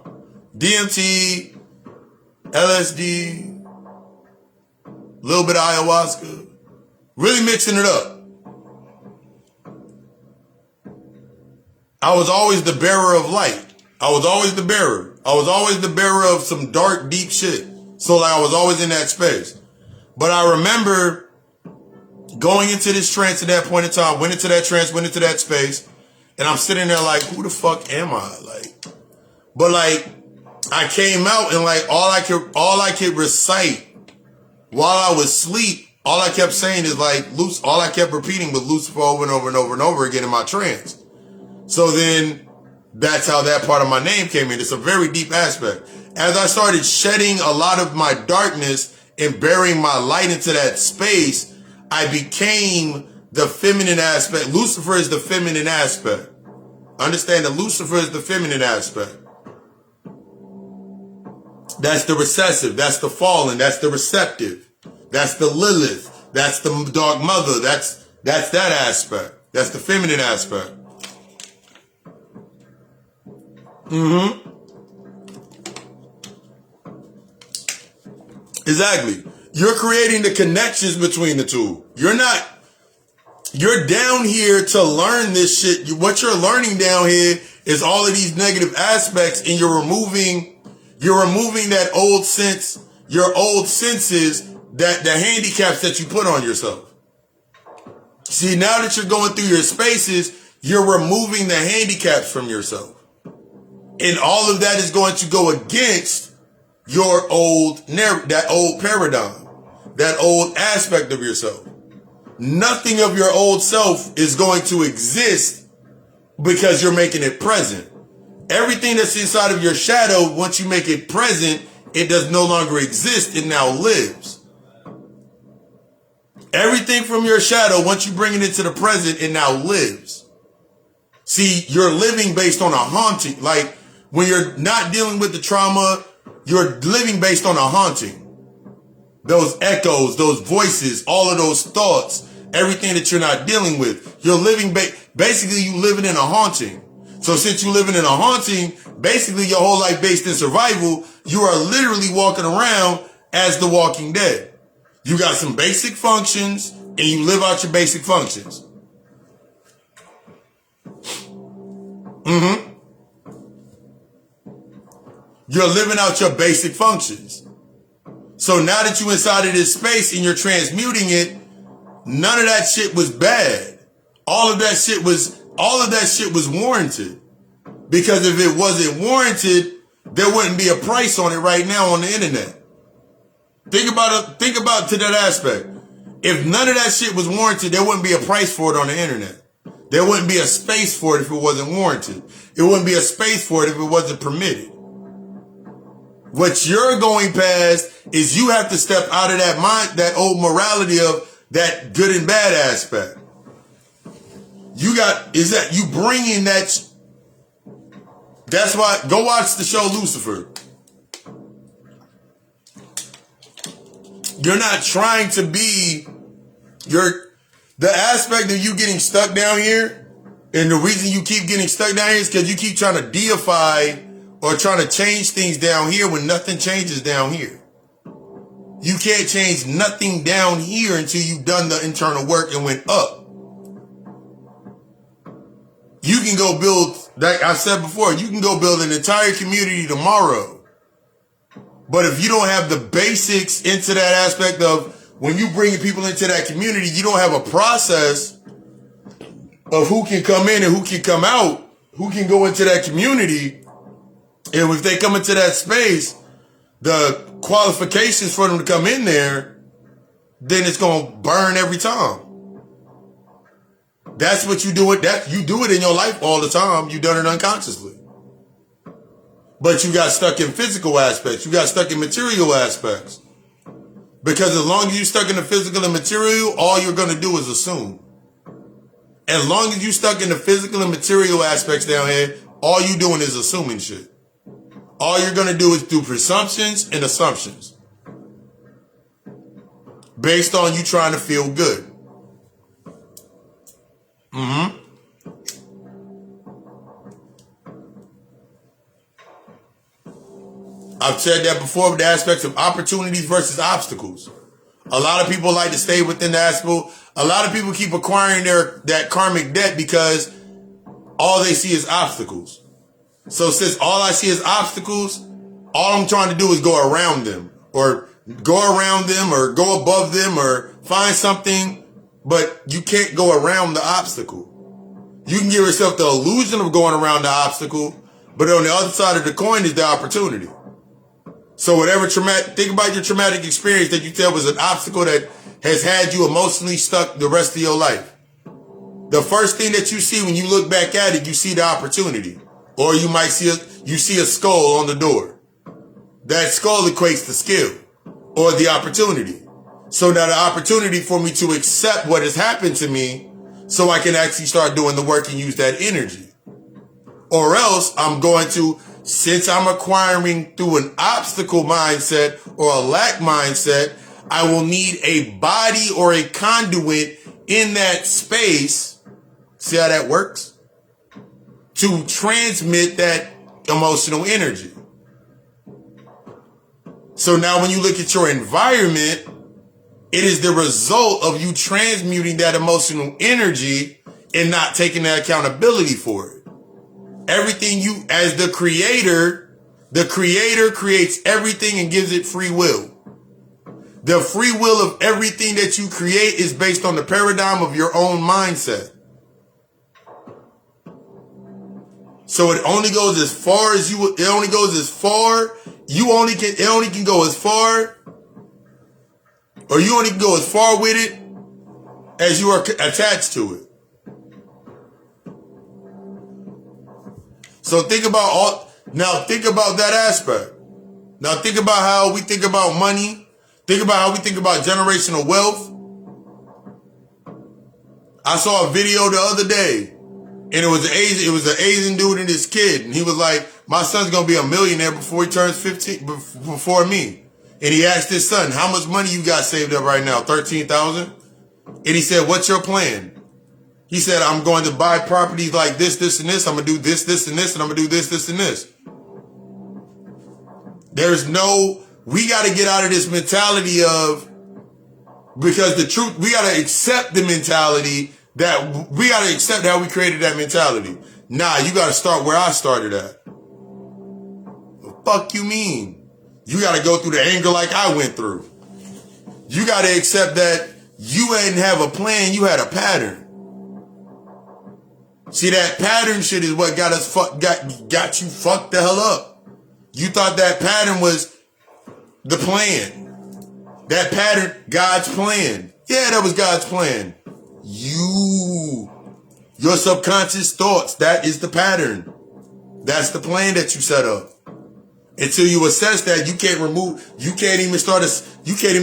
DMT, LSD, a little bit of ayahuasca, really mixing it up. I was always the bearer of light. I was always the bearer of some dark, deep shit. So like I was always in that space. But I remember going into this trance at that point in time, went into that space, and I'm sitting there like, who the fuck am I? Like, but like, I came out and like all I could recite while I was asleep, all I kept saying is like, all I kept repeating was Lucifer over and over and over and over again in my trance. So then that's how that part of my name came in. It's a very deep aspect. As I started shedding a lot of my darkness and burying my light into that space, I became the feminine aspect. Lucifer is the feminine aspect. Understand that Lucifer is the feminine aspect. That's the recessive. That's the fallen. That's the receptive. That's the Lilith. That's the dark mother. That's that aspect. That's the feminine aspect. Exactly. You're creating the connections between the two. You're down here to learn this shit. What you're learning down here is all of these negative aspects, and you're removing that old sense, your old senses, that the handicaps that you put on yourself. See, now that you're going through your spaces, you're removing the handicaps from yourself. And all of that is going to go against your that old paradigm, that old aspect of yourself. Nothing of your old self is going to exist because you're making it present. Everything that's inside of your shadow, once you make it present, it does no longer exist. It now lives. Everything from your shadow, once you bring it into the present, it now lives. See, you're living based on a haunting. Like when you're not dealing with the trauma, you're living based on a haunting. Those echoes, those voices, all of those thoughts, everything that you're not dealing with. You're living, basically you living in a haunting. So since you're living in a haunting, basically your whole life based in survival, you are literally walking around as the Walking Dead. You got some basic functions and you live out your basic functions. You're living out your basic functions. So now that you're inside of this space and you're transmuting it, none of that shit was bad. All of that shit was warranted. Because if it wasn't warranted, there wouldn't be a price on it right now on the internet. Think about to that aspect. If none of that shit was warranted, there wouldn't be a price for it on the internet. There wouldn't be a space for it if it wasn't warranted. It wouldn't be a space for it if it wasn't permitted. What you're going past is you have to step out of that mind, that old morality of that good and bad aspect. You bring in that. That's why, go watch the show Lucifer. You're not trying to be the aspect of you getting stuck down here, and the reason you keep getting stuck down here is because you keep trying to deify or trying to change things down here when nothing changes down here. You can't change nothing down here until you've done the internal work and went up. You can go build, like I said before, you can go build an entire community tomorrow. But if you don't have the basics into that aspect of when you bring people into that community, you don't have a process of who can come in and who can come out, who can go into that community. And if they come into that space, the qualifications for them to come in there, then it's going to burn every time. That's what you do. You do it in your life all the time. You done it unconsciously. But you got stuck in physical aspects. You got stuck in material aspects. Because as long as you're stuck in the physical and material, all you're going to do is assume. As long as you're stuck in the physical and material aspects down here, all you're doing is assuming shit. All you're going to do is do presumptions and assumptions. Based on you trying to feel good. I've said that before with the aspects of opportunities versus obstacles. A lot of people like to stay within the aspect. A lot of people keep acquiring that karmic debt because all they see is obstacles. So since all I see is obstacles, all I'm trying to do is go around them or go above them or find something, but you can't go around the obstacle. You can give yourself the illusion of going around the obstacle, but on the other side of the coin is the opportunity. So whatever think about your traumatic experience that you tell was an obstacle that has had you emotionally stuck the rest of your life. The first thing that you see when you look back at it, you see the opportunity. Or you might see a skull on the door. That skull equates to skill or the opportunity. So now the opportunity for me to accept what has happened to me so I can actually start doing the work and use that energy. Or else I'm going to, since I'm acquiring through an obstacle mindset or a lack mindset, I will need a body or a conduit in that space. See how that works? To transmit that emotional energy. So now when you look at your environment, it is the result of you transmuting that emotional energy and not taking that accountability for it. Everything you, as the creator creates everything and gives it free will. The free will of everything that you create is based on the paradigm of your own mindset. So it only goes as far as it only goes as far, it only can go as far, or you only can go as far with it as you are attached to it. So think about that aspect. Now think about how we think about money. Think about how we think about generational wealth. I saw a video the other day, and it was an Asian dude and his kid, and he was like, "My son's gonna be a millionaire before he turns 15, before me." And he asked his son, "How much money you got saved up right now? 13,000?" And he said, "What's your plan?" He said, "I'm going to buy properties like this, this, and this. I'm going to do this, this, and this, and I'm going to do this, this, and this." We got to get out of this mentality because the truth, we got to accept the mentality that we got to accept how we created that mentality. Nah, you got to start where I started at. The fuck you mean? You got to go through the anger like I went through. You got to accept that you didn't have a plan, you had a pattern. See, that pattern shit is what got you fucked the hell up. You thought that pattern was the plan. That pattern, God's plan. Yeah, that was God's plan. Your subconscious thoughts, that is the pattern. That's the plan that you set up. Until you assess that, you can't even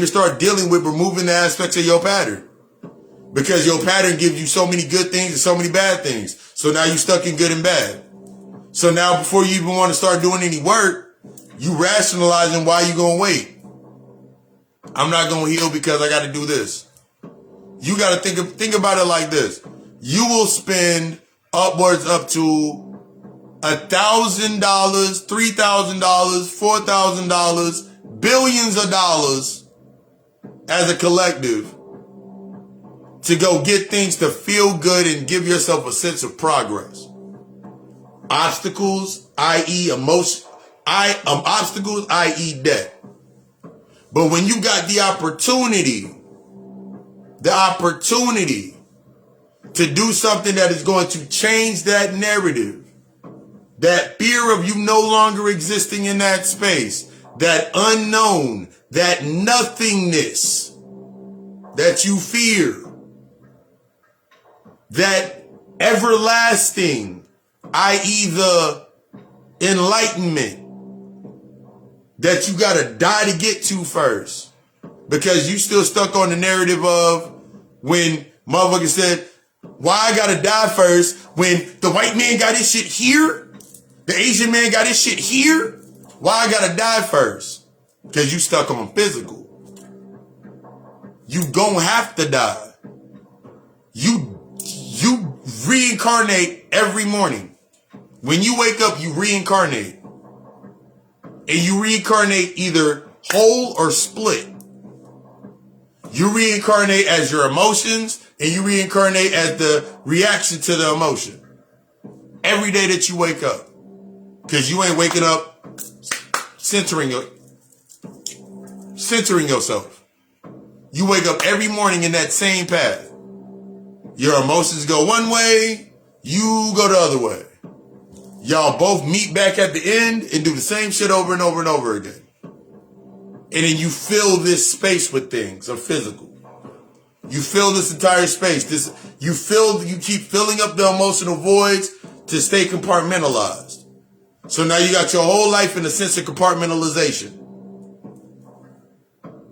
start dealing with removing the aspects of your pattern. Because your pattern gives you so many good things and so many bad things. So now you're stuck in good and bad. So now before you even want to start doing any work, you rationalizing why you going to wait. I'm not going to heal because I got to do this. You got to think about it like this. You will spend upwards up to $1,000, $3,000, $4,000, billions of dollars as a collective to go get things to feel good and give yourself a sense of progress. Obstacles, i.e. emotion, obstacles, i.e. debt. But when you got the opportunity to do something that is going to change that narrative, that fear of you no longer existing in that space, that unknown, that nothingness that you fear, that everlasting, i.e. the enlightenment that you gotta die to get to first, because you still stuck on the narrative of when motherfucker said, why I gotta die first when the white man got his shit here, the Asian man got his shit here, why I gotta die first? Because you stuck on physical. You gon' have to die. You reincarnate every morning. When you wake up, you reincarnate. And you reincarnate either whole or split. You reincarnate as your emotions, and you reincarnate as the reaction to the emotion. Every day that you wake up. Because you ain't waking up centering yourself. You wake up every morning in that same path. Your emotions go one way, you go the other way. Y'all both meet back at the end and do the same shit over and over and over again. And then you fill this space with things of physical. You fill this entire space. You keep filling up the emotional voids to stay compartmentalized. So now you got your whole life in a sense of compartmentalization.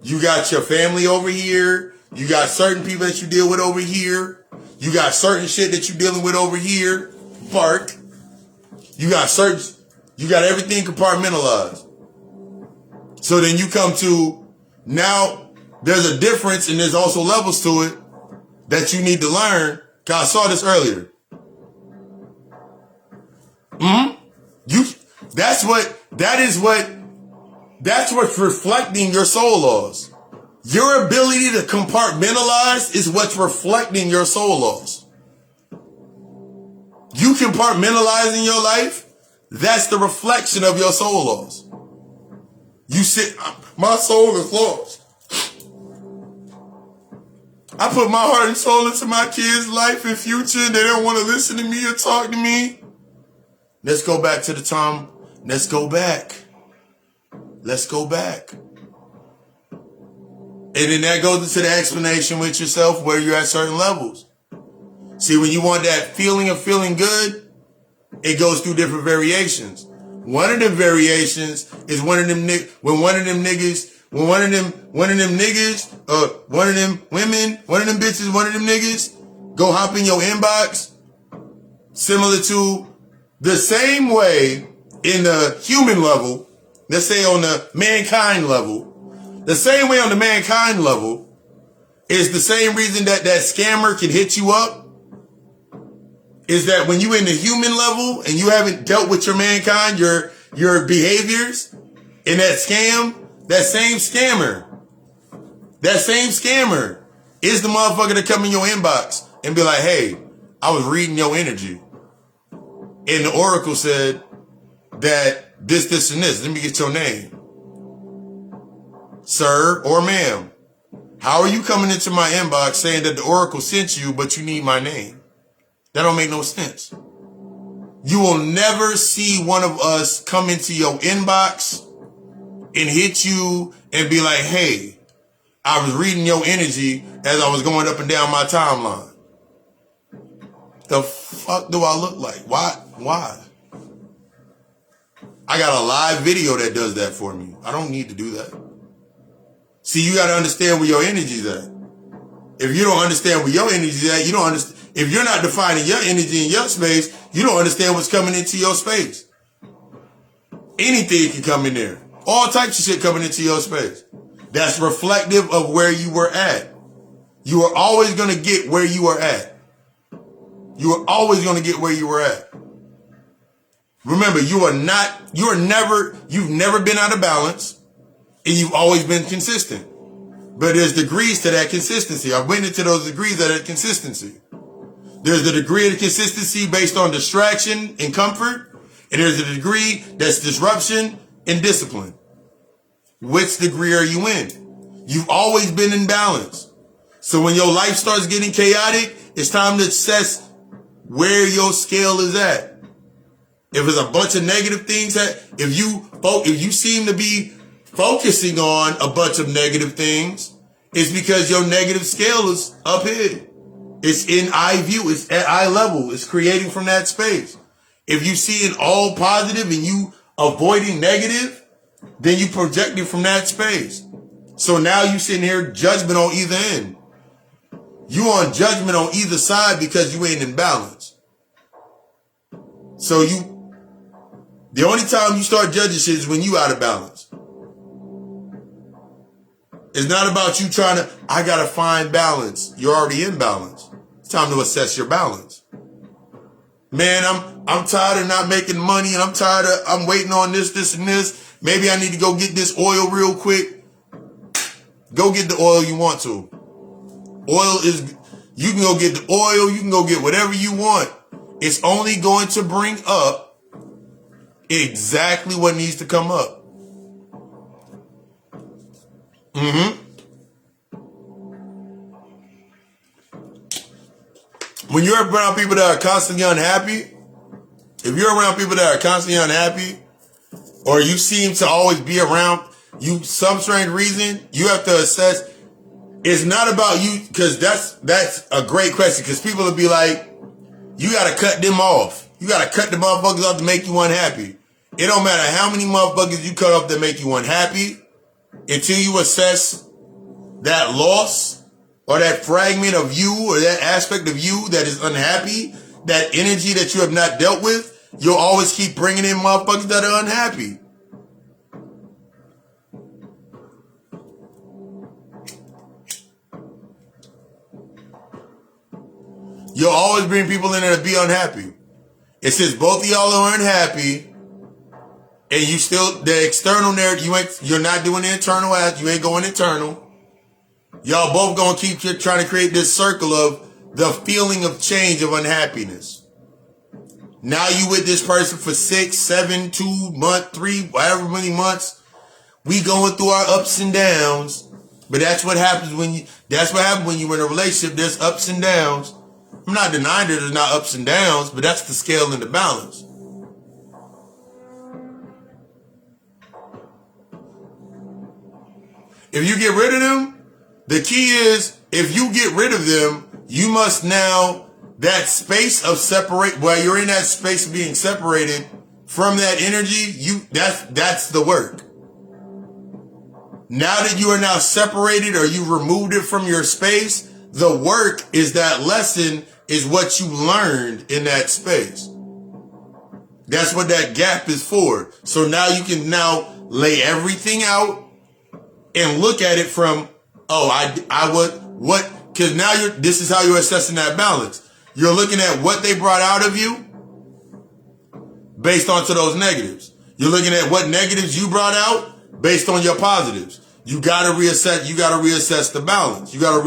You got your family over here. You got certain people that you deal with over here. You got certain shit that you're dealing with over here. Park. You got everything compartmentalized. So then you come to, now there's a difference and there's also levels to it that you need to learn. Cause I saw this earlier. That's what's reflecting your soul laws. Your ability to compartmentalize is what's reflecting your soul laws. You compartmentalize in your life, that's the reflection of your soul laws. You sit, my soul is lost. I put my heart and soul into my kids' life and future, and they don't want to listen to me or talk to me. Let's go back to the time. Let's go back. And then that goes into the explanation with yourself where you're at certain levels. See, when you want that feeling of feeling good, it goes through different variations. One of them variations is one of them women, one of them bitches, one of them niggas go hop in your inbox, similar to the same way in the human level, let's say on the mankind level, the same way on the mankind level is the same reason that scammer can hit you up, is that when you in the human level and you haven't dealt with your mankind, your behaviors in that scam, that same scammer is the motherfucker that come in your inbox and be like, hey, I was reading your energy. And the oracle said that this, and this. Let me get your name. Sir or ma'am, how are you coming into my inbox saying that the oracle sent you, but you need my name? That don't make no sense. You will never see one of us come into your inbox and hit you and be like, hey, I was reading your energy as I was going up and down my timeline. The fuck do I look like? Why? I got a live video that does that for me. I don't need to do that. See, you got to understand where your energy's at. If you don't understand where your energy's at, you don't understand. If you're not defining your energy in your space, you don't understand what's coming into your space. Anything can come in there. All types of shit coming into your space. That's reflective of where you were at. You are always going to get where you are at. You are always going to get where you were at. Remember, you've never been out of balance, and you've always been consistent. But there's degrees to that consistency. I went into those degrees of that consistency. There's the degree of the consistency based on distraction and comfort, and there's a degree that's disruption and discipline. Which degree are you in? You've always been in balance. So when your life starts getting chaotic, it's time to assess where your scale is at. If it's a bunch of negative things, if you seem to be focusing on a bunch of negative things, it's because your negative scale is up here. It's in eye view. It's at eye level. It's creating from that space. If you see it all positive and you avoiding negative, then you project it from that space. So now you sitting here judgment on either end. You on judgment on either side because you ain't in balance. So the only time you start judging shit is when you out of balance. It's not about you trying to, I gotta find balance. You're already in balance. It's time to assess your balance. Man, I'm tired of not making money, and I'm waiting on this, and this. Maybe I need to go get this oil real quick. Go get the oil you want to. You can go get the oil, you can go get whatever you want. It's only going to bring up exactly what needs to come up. When you're around people that are constantly unhappy, if you're around people that are constantly unhappy, or you seem to always be around you, some strange reason, you have to assess. It's not about you, because that's a great question, because people will be like, you got to cut them off. You got to cut the motherfuckers off to make you unhappy. It don't matter how many motherfuckers you cut off that make you unhappy, until you assess that loss or that fragment of you or that aspect of you that is unhappy, that energy that you have not dealt with, you'll always keep bringing in motherfuckers that are unhappy. You'll always bring people in there to be unhappy. It says both of y'all are unhappy, and you still, the external narrative, you're not doing the internal ass, you ain't going internal. Y'all both gonna keep trying to create this circle of the feeling of change of unhappiness. Now you with this person for 6, 7, 2 months, 3, however many months. We going through our ups and downs, but that's what happens when you're in a relationship. There's ups and downs. I'm not denying that there's not ups and downs, but that's the scale and the balance. If you get rid of them, the key is, if you get rid of them, you must now, that space of separate, while you're in that space of being separated from that energy, that's the work. Now that you are now separated, or you removed it from your space, the work is that lesson, is what you learned in that space. That's what that gap is for. So now you can now lay everything out and look at it from, because now this is how you're assessing that balance. You're looking at what they brought out of you based onto those negatives. You're looking at what negatives you brought out based on your positives. You gotta reassess the balance. You gotta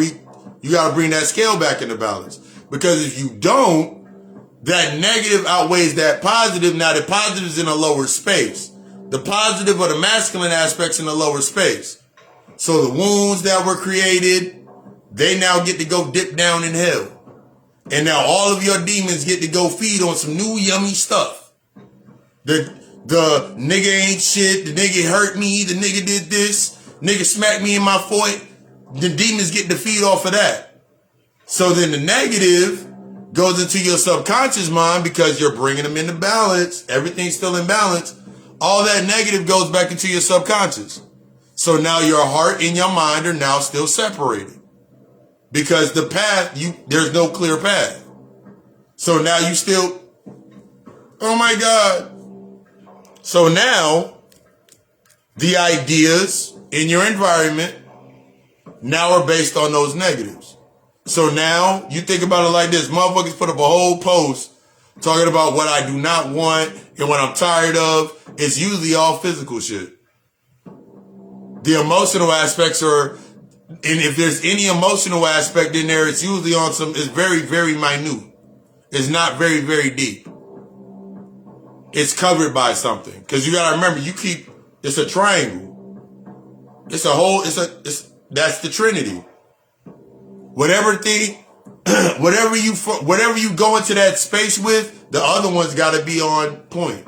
bring that scale back into balance. Because if you don't, that negative outweighs that positive. Now the positive is in a lower space. The positive or the masculine aspects in a lower space. So the wounds that were created, they now get to go dip down in hell. And now all of your demons get to go feed on some new yummy stuff. The nigga ain't shit, the nigga hurt me, the nigga did this, nigga smacked me in my foot. The demons get to feed off of that. So then the negative goes into your subconscious mind, because you're bringing them into balance. Everything's still in balance. All that negative goes back into your subconscious. So now your heart and your mind are now still separated, because the path, there's no clear path. So now you still, oh my God. So now the ideas in your environment now are based on those negatives. So now you think about it like this. Motherfuckers put up a whole post talking about what I do not want and what I'm tired of. It's usually all physical shit. The emotional aspects are, and if there's any emotional aspect in there, it's usually on it's very, very minute. It's not very, very deep. It's covered by something. Because you gotta remember, it's a triangle. It's a whole, that's the Trinity. Whatever you go into that space with, the other one's gotta be on point.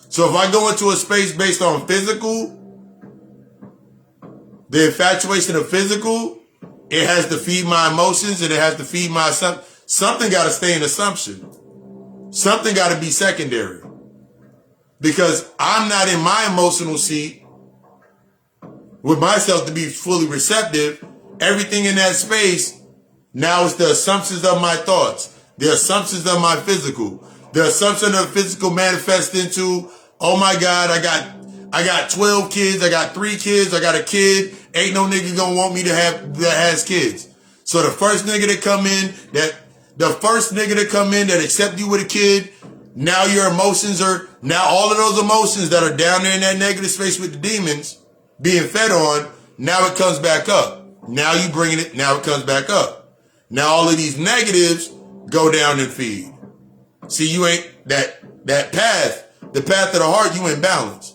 So if I go into a space based on physical, The infatuation of physical, it has to feed my emotions and it has to feed my assumption. Something got to stay in assumption. Something got to be secondary. Because I'm not in my emotional seat with myself to be fully receptive. Everything in that space, now it's the assumptions of my thoughts, the assumptions of my physical. The assumption of physical manifests into, oh my God, I got 12 kids, I got 3 kids, I got a kid. Ain't no nigga gonna want me to have that has kids. So the first nigga that come in that accept you with a kid, now your emotions are, now all of those emotions that are down there in that negative space with the demons being fed on, now it comes back up. Now you bringing it, now it comes back up. Now all of these negatives go down and feed. See, you ain't, that path, the path of the heart, you in balance.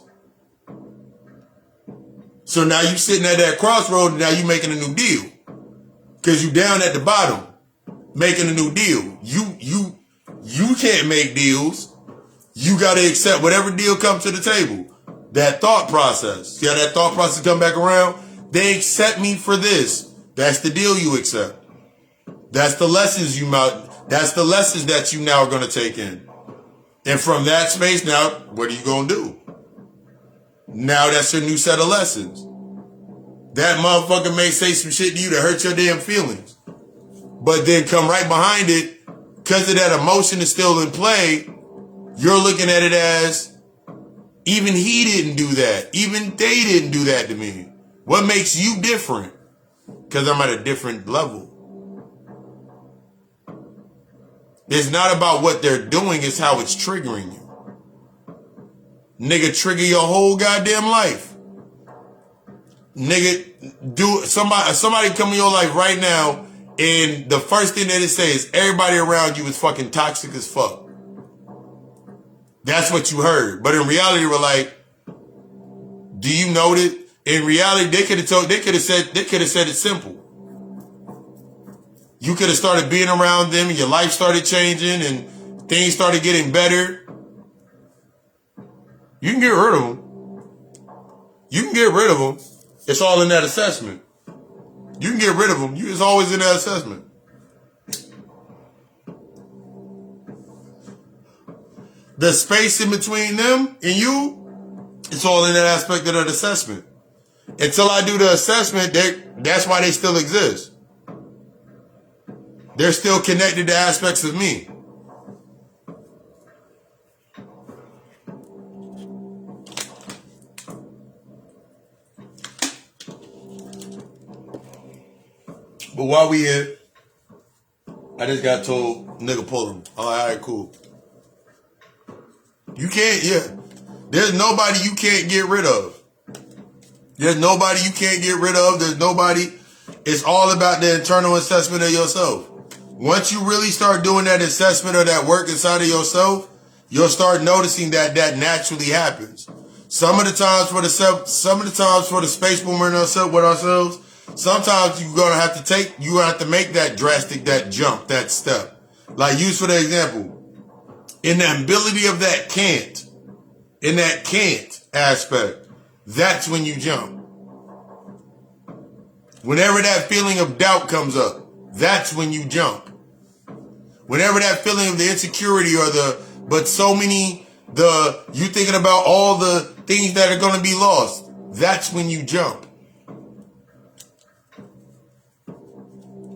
So now you sitting at that crossroad and now you making a new deal. Cause you down at the bottom, making a new deal. You can't make deals. You gotta accept whatever deal comes to the table. That thought process. See how that thought process come back around? They accept me for this. That's the deal you accept. That's the lessons that's the lessons that you now are gonna take in. And from that space now, what are you gonna do? Now that's your new set of lessons. That motherfucker may say some shit to you to hurt your damn feelings. But then come right behind it, because of that emotion is still in play, you're looking at it as, even he didn't do that. Even they didn't do that to me. What makes you different? Because I'm at a different level. It's not about what they're doing, it's how it's triggering you. Nigga, trigger your whole goddamn life. Nigga, somebody come in your life right now, and the first thing that it says is everybody around you is fucking toxic as fuck. That's what you heard. But in reality, we're like, do you know that? In reality, they could have said it simple. You could have started being around them and your life started changing and things started getting better. You can get rid of them. You can get rid of them. It's all in that assessment. You can get rid of them. It's always in that assessment. The space in between them and you, it's all in that aspect of that assessment. Until I do the assessment, that's why they still exist. They're still connected to aspects of me. But while we here, I just got told, nigga, pull him. All right, cool. You can't, yeah. There's nobody you can't get rid of. There's nobody you can't get rid of. There's nobody. It's all about the internal assessment of yourself. Once you really start doing that assessment or that work inside of yourself, you'll start noticing that naturally happens. Some of the times for the space when we're with ourselves, sometimes you're gonna have to make that drastic, that jump, that step. Like use for the example, in the ability of that can't, in that can't aspect, that's when you jump. Whenever that feeling of doubt comes up, that's when you jump. Whenever that feeling of the insecurity or you thinking about all the things that are going to be lost, that's when you jump.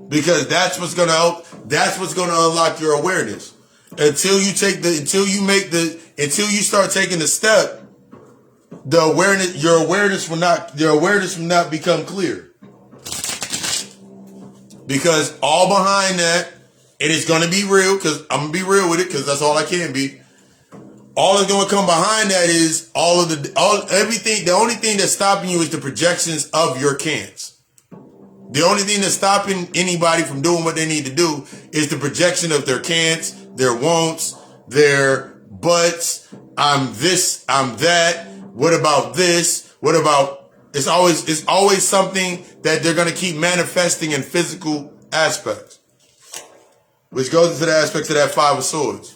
Because that's what's going to help. That's what's going to unlock your awareness. Until you start taking the step, your awareness will not become clear. Because all behind that, and it's going to be real, because I'm going to be real with it, because that's all I can be. All that's going to come behind that is everything. The only thing that's stopping you is the projections of your can'ts. The only thing that's stopping anybody from doing what they need to do is the projection of their can'ts, their wants, their buts. I'm this, I'm that. What about this? What about, it's always something that they're going to keep manifesting in physical aspects. Which goes into the aspects of that Five of Swords.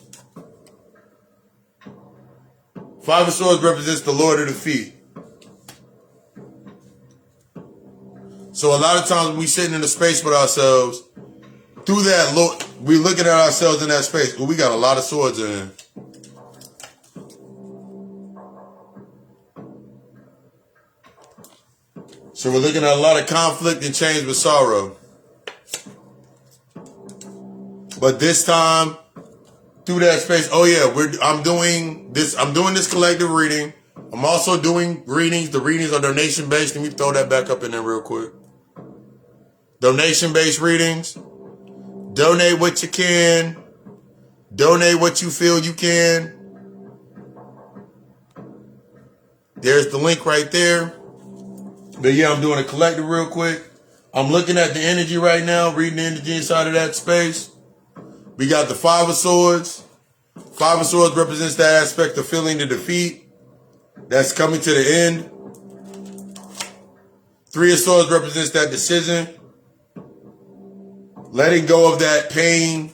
Five of Swords represents the Lord of the feet. So a lot of times when we sitting in a space with ourselves, through that look, we looking at ourselves in that space. Well, we got a lot of swords in. So we're looking at a lot of conflict and change with sorrow. But this time, through that space, oh yeah, I'm doing this collective reading. I'm also doing readings. The readings are donation based. Let me throw that back up in there real quick. Donation based readings. Donate what you can. Donate what you feel you can. There's the link right there. But yeah, I'm doing a collective real quick. I'm looking at the energy right now, reading the energy inside of that space. We got the Five of Swords. Five of Swords represents that aspect of feeling the defeat that's coming to the end. Three of Swords represents that decision. Letting go of that pain.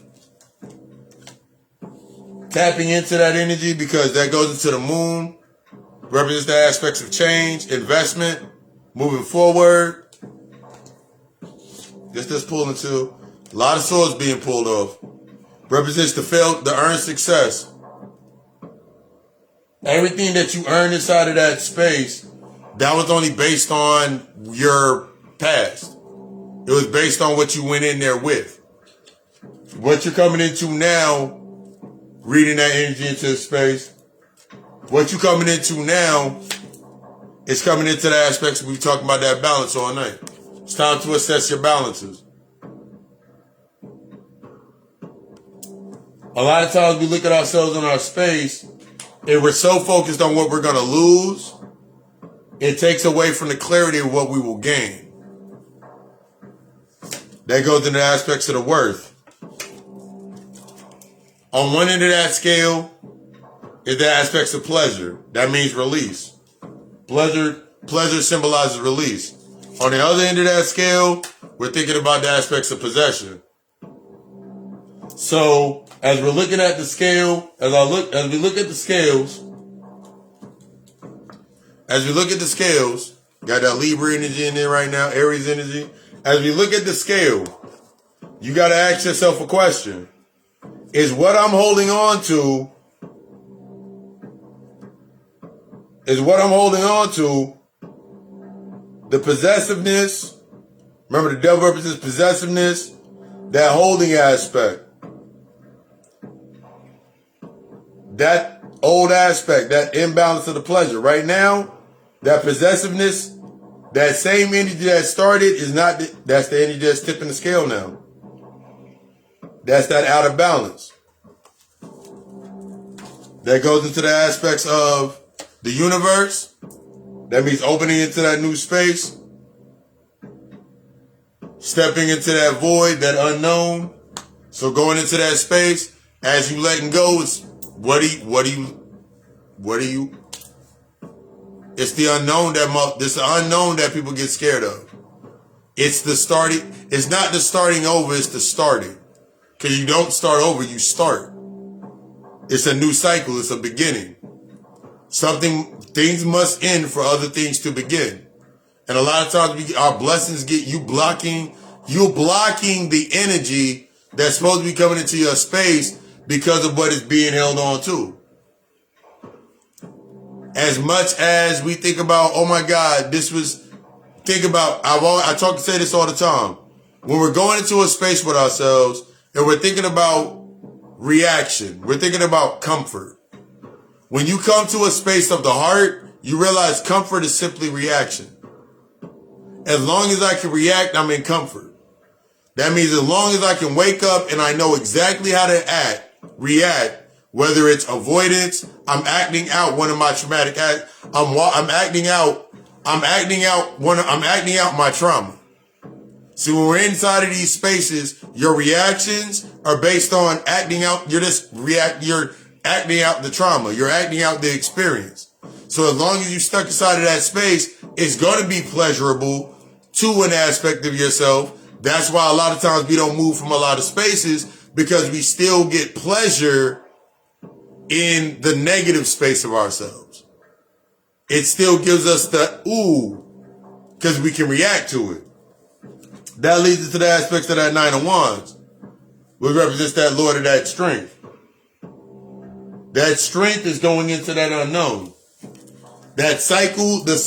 Tapping into that energy because that goes into the moon. Represents the aspects of change, investment, moving forward. This pulling too. A lot of swords being pulled off. Represents the earned success. Everything that you earned inside of that space, that was only based on your past. It was based on what you went in there with. What you're coming into now, reading that energy into space. What you're coming into now is coming into the aspects we talking about that balance all night. It's time to assess your balances. A lot of times we look at ourselves in our space and we're so focused on what we're going to lose, it takes away from the clarity of what we will gain. That goes into the aspects of the worth. On one end of that scale is the aspects of pleasure. That means release. Pleasure symbolizes release. On the other end of that scale, we're thinking about the aspects of possession. So, as we're looking at the scale, as we look at the scales, got that Libra energy in there right now, Aries energy. As we look at the scale, you got to ask yourself a question. Is what I'm holding on to, the possessiveness? Remember, the devil represents possessiveness, that holding aspect. That old aspect, that imbalance of the pleasure. Right now, that possessiveness, that same energy that started that's the energy that's tipping the scale now. That's that out of balance. That goes into the aspects of the universe. That means opening into that new space. Stepping into that void, that unknown. So going into that space, as you letting go, it's what do you? It's the unknown that people get scared of. It's the starting. It's not the starting over. It's the starting. Because you don't start over. You start. It's a new cycle. It's a beginning. Things must end for other things to begin. And a lot of times our blessings get you blocking the energy that's supposed to be coming into your space because of what is being held on to. As much as we think about, oh my God, I say this all the time. When we're going into a space with ourselves and we're thinking about reaction, we're thinking about comfort. When you come to a space of the heart, you realize comfort is simply reaction. As long as I can react, I'm in comfort. That means as long as I can wake up and I know exactly how to react, whether it's avoidance, I'm acting out one of my traumatic acts, I'm acting out my trauma. See, when we're inside of these spaces, your reactions are based on acting out. You're acting out the trauma. You're acting out the experience. So as long as you're stuck inside of that space, it's going to be pleasurable to an aspect of yourself. That's why a lot of times we don't move from a lot of spaces, because we still get pleasure in the negative space of ourselves. It still gives us the ooh, because we can react to it. That leads into the aspects of that Nine of Wands, which represents that Lord of that strength. That strength is going into that unknown. That cycle, the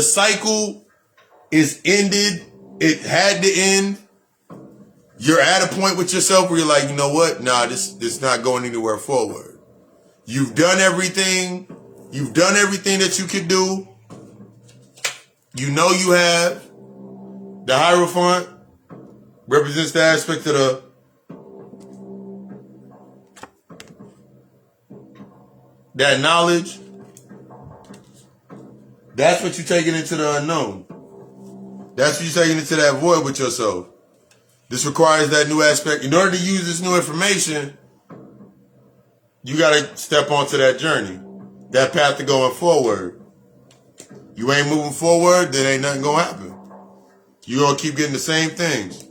cycle is ended. It had to end. You're at a point with yourself where you're like, you know what? Nah, this not going anywhere forward. You've done everything. You've done everything that you could do. You know you have. The Hierophant represents the aspect of that knowledge. That's what you're taking into the unknown. That's what you're taking into that void with yourself. This requires that new aspect. In order to use this new information, you got to step onto that journey, that path to going forward. You ain't moving forward, then ain't nothing going to happen. You're going to keep getting the same things.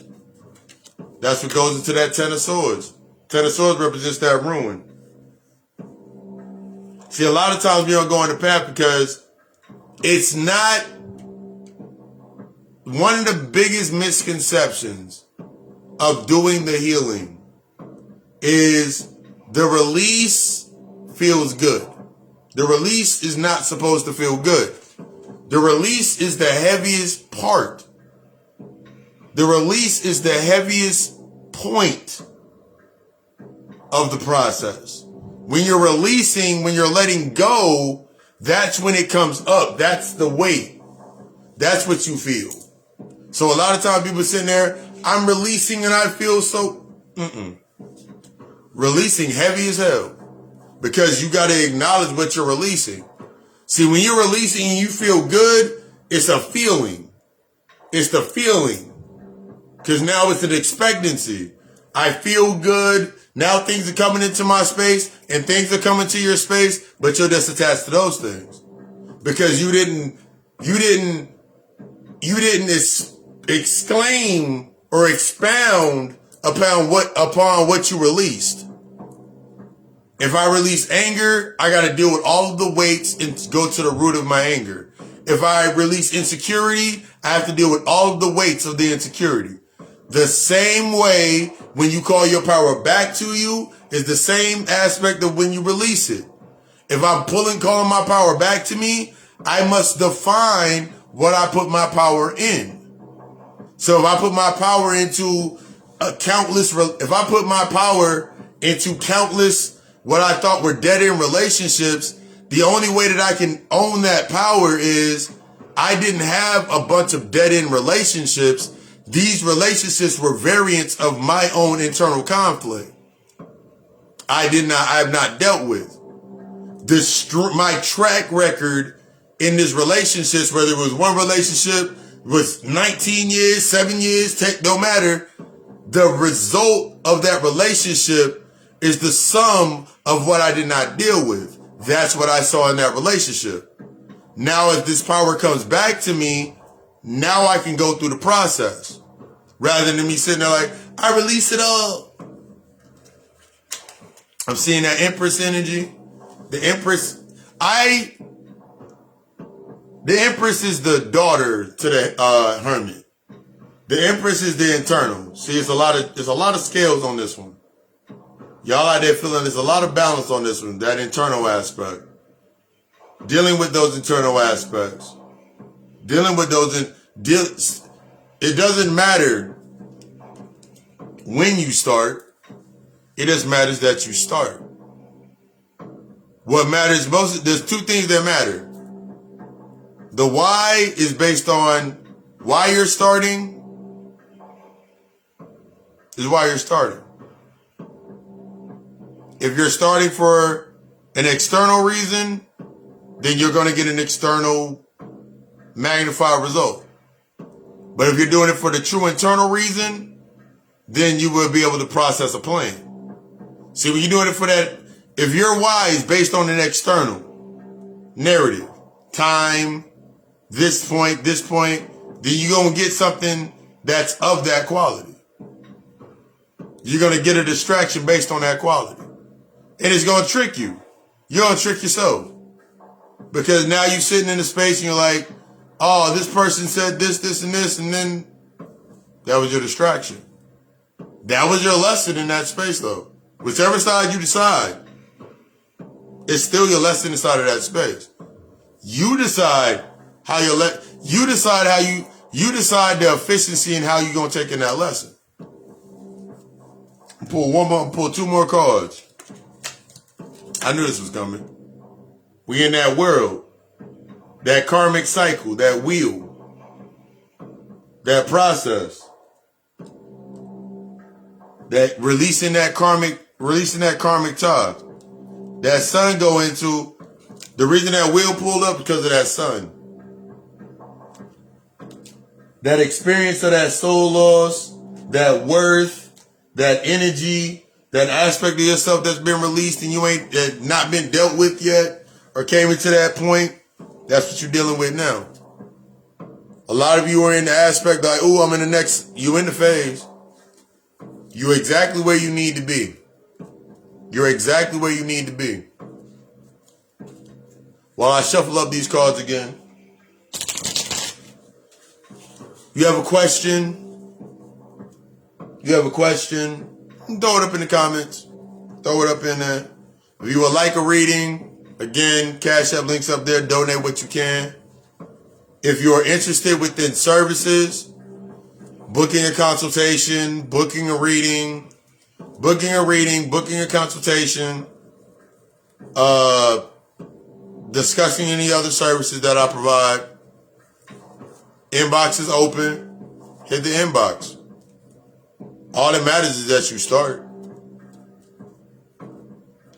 That's what goes into that Ten of Swords. Ten of Swords represents that ruin. See, a lot of times we don't go on the path because it's not. One of the biggest misconceptions of doing the healing is the release feels good. The release is not supposed to feel good. The release is the heaviest part. The release is the heaviest point of the process. When you're releasing, when you're letting go, that's when it comes up. That's the weight. That's what you feel. So a lot of times people sitting there, I'm releasing and I feel so, Releasing heavy as hell. Because you got to acknowledge what you're releasing. See, when you're releasing and you feel good, it's a feeling. It's the feeling. Because now it's an expectancy. I feel good. Now things are coming into my space and things are coming to your space, but you're just attached to those things. Because you didn't exclaim or expound upon what you released. If I release anger, I got to deal with all of the weights and go to the root of my anger. If I release insecurity, I have to deal with all of the weights of the insecurity. The same way when you call your power back to you is the same aspect of when you release it. If I'm calling my power back to me, I must define what I put my power in. So if I put my power into countless what I thought were dead-end relationships, the only way that I can own that power is I didn't have a bunch of dead-end relationships. These relationships were variants of my own internal conflict. I have not dealt with. My track record in this relationships, whether it was one relationship, was 19 years, 7 years, no matter, the result of that relationship is the sum of what I did not deal with. That's what I saw in that relationship. Now, if this power comes back to me, now I can go through the process. Rather than me sitting there like, I release it all. I'm seeing that Empress energy. The Empress is the daughter to the Hermit. The Empress is the internal. See, there's a lot of scales on this one. Y'all out there feeling there's a lot of balance on this one, that internal aspect. Dealing with those internal aspects. Dealing with those, it doesn't matter when you start. It just matters that you start. What matters most, there's two things that matter. The why is based on why you're starting, is why you're starting. If you're starting for an external reason, then you're going to get an external magnified result. But if you're doing it for the true internal reason, then you will be able to process a plan. See, when you're doing it for that, if your why is based on an external narrative, time, this point, then you're going to get something that's of that quality. You're going to get a distraction based on that quality. And it's going to trick you. You're going to trick yourself. Because now you're sitting in a space and you're like, oh, this person said this, this, and this, and then that was your distraction. That was your lesson in that space, though. Whichever side you decide, it's still your lesson inside of that space. You decide how you decide the efficiency and how you're gonna take in that lesson. Pull two more cards. I knew this was coming. We in that world, that karmic cycle, that wheel, that process, that releasing that karmic tie. That sun go into, the reason that wheel pulled up because of that sun. That experience of that soul loss, that worth, that energy, that aspect of yourself that's been released and you ain't not been dealt with yet or came into that point, that's what you're dealing with now. A lot of you are in the aspect like, oh, I'm in the next, you in the phase. You're exactly where you need to be. You're exactly where you need to be. While I shuffle up these cards again, you have a question? Throw it up in the comments. Throw it up in there. If you would like a reading, again, Cash App links up there. Donate what you can. If you're interested within services, booking a consultation, booking a reading, booking a consultation, discussing any other services that I provide, inbox is open. Hit the inbox. All that matters is that you start.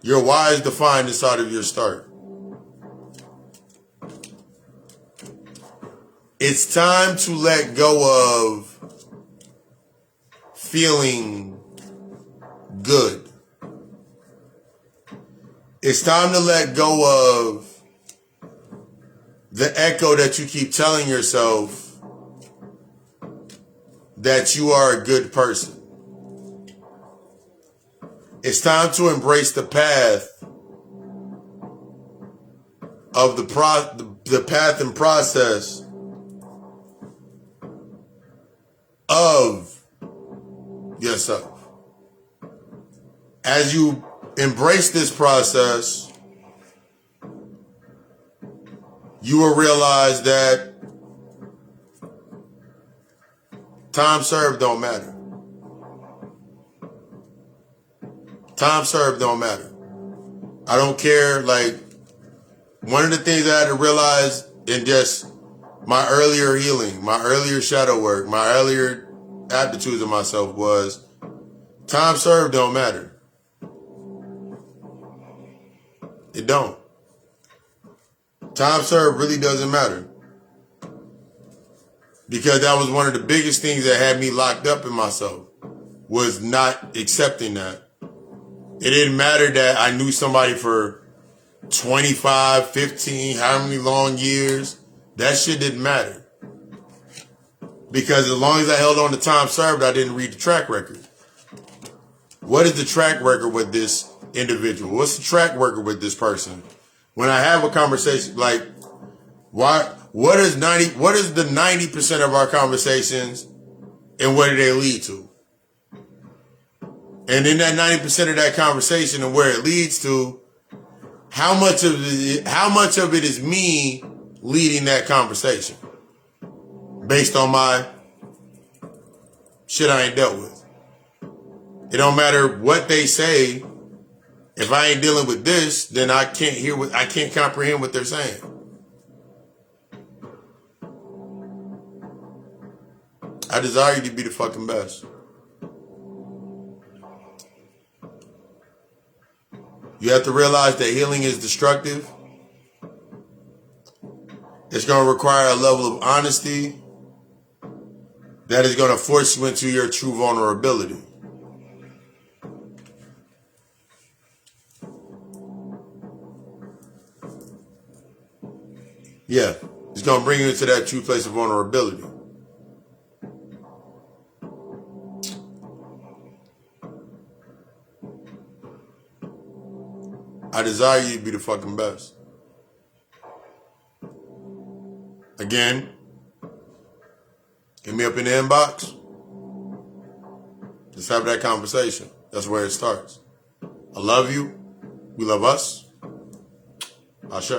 Your why is defined inside of your start. It's time to let go of feeling good. It's time to let go of the echo that you keep telling yourself that you are a good person. It's time to embrace the path of the path and process of yourself. As you embrace this process, you will realize that time served don't matter. Time served don't matter. I don't care. Like, one of the things I had to realize in just my earlier healing, my earlier shadow work, my earlier aptitudes of myself was time served don't matter. It don't. Time served really doesn't matter. Because that was one of the biggest things that had me locked up in myself, was not accepting that. It didn't matter that I knew somebody for 25, 15, how many long years. That shit didn't matter. Because as long as I held on to time served, I didn't read the track record. What is the track record with this individual? What's the track record with this person? When I have a conversation, like, what is the 90% of our conversations and what do they lead to? And in that 90% of that conversation and where it leads to, how much of it is me leading that conversation based on my shit I ain't dealt with? It don't matter what they say. If I ain't dealing with this, then I can't comprehend what they're saying. I desire you to be the fucking best. You have to realize that healing is destructive. It's going to require a level of honesty that is going to force you into your true vulnerability. Yeah, it's going to bring you into that true place of vulnerability. I desire you to be the fucking best. Again, hit me up in the inbox. Just have that conversation. That's where it starts. I love you. We love us. Ashe.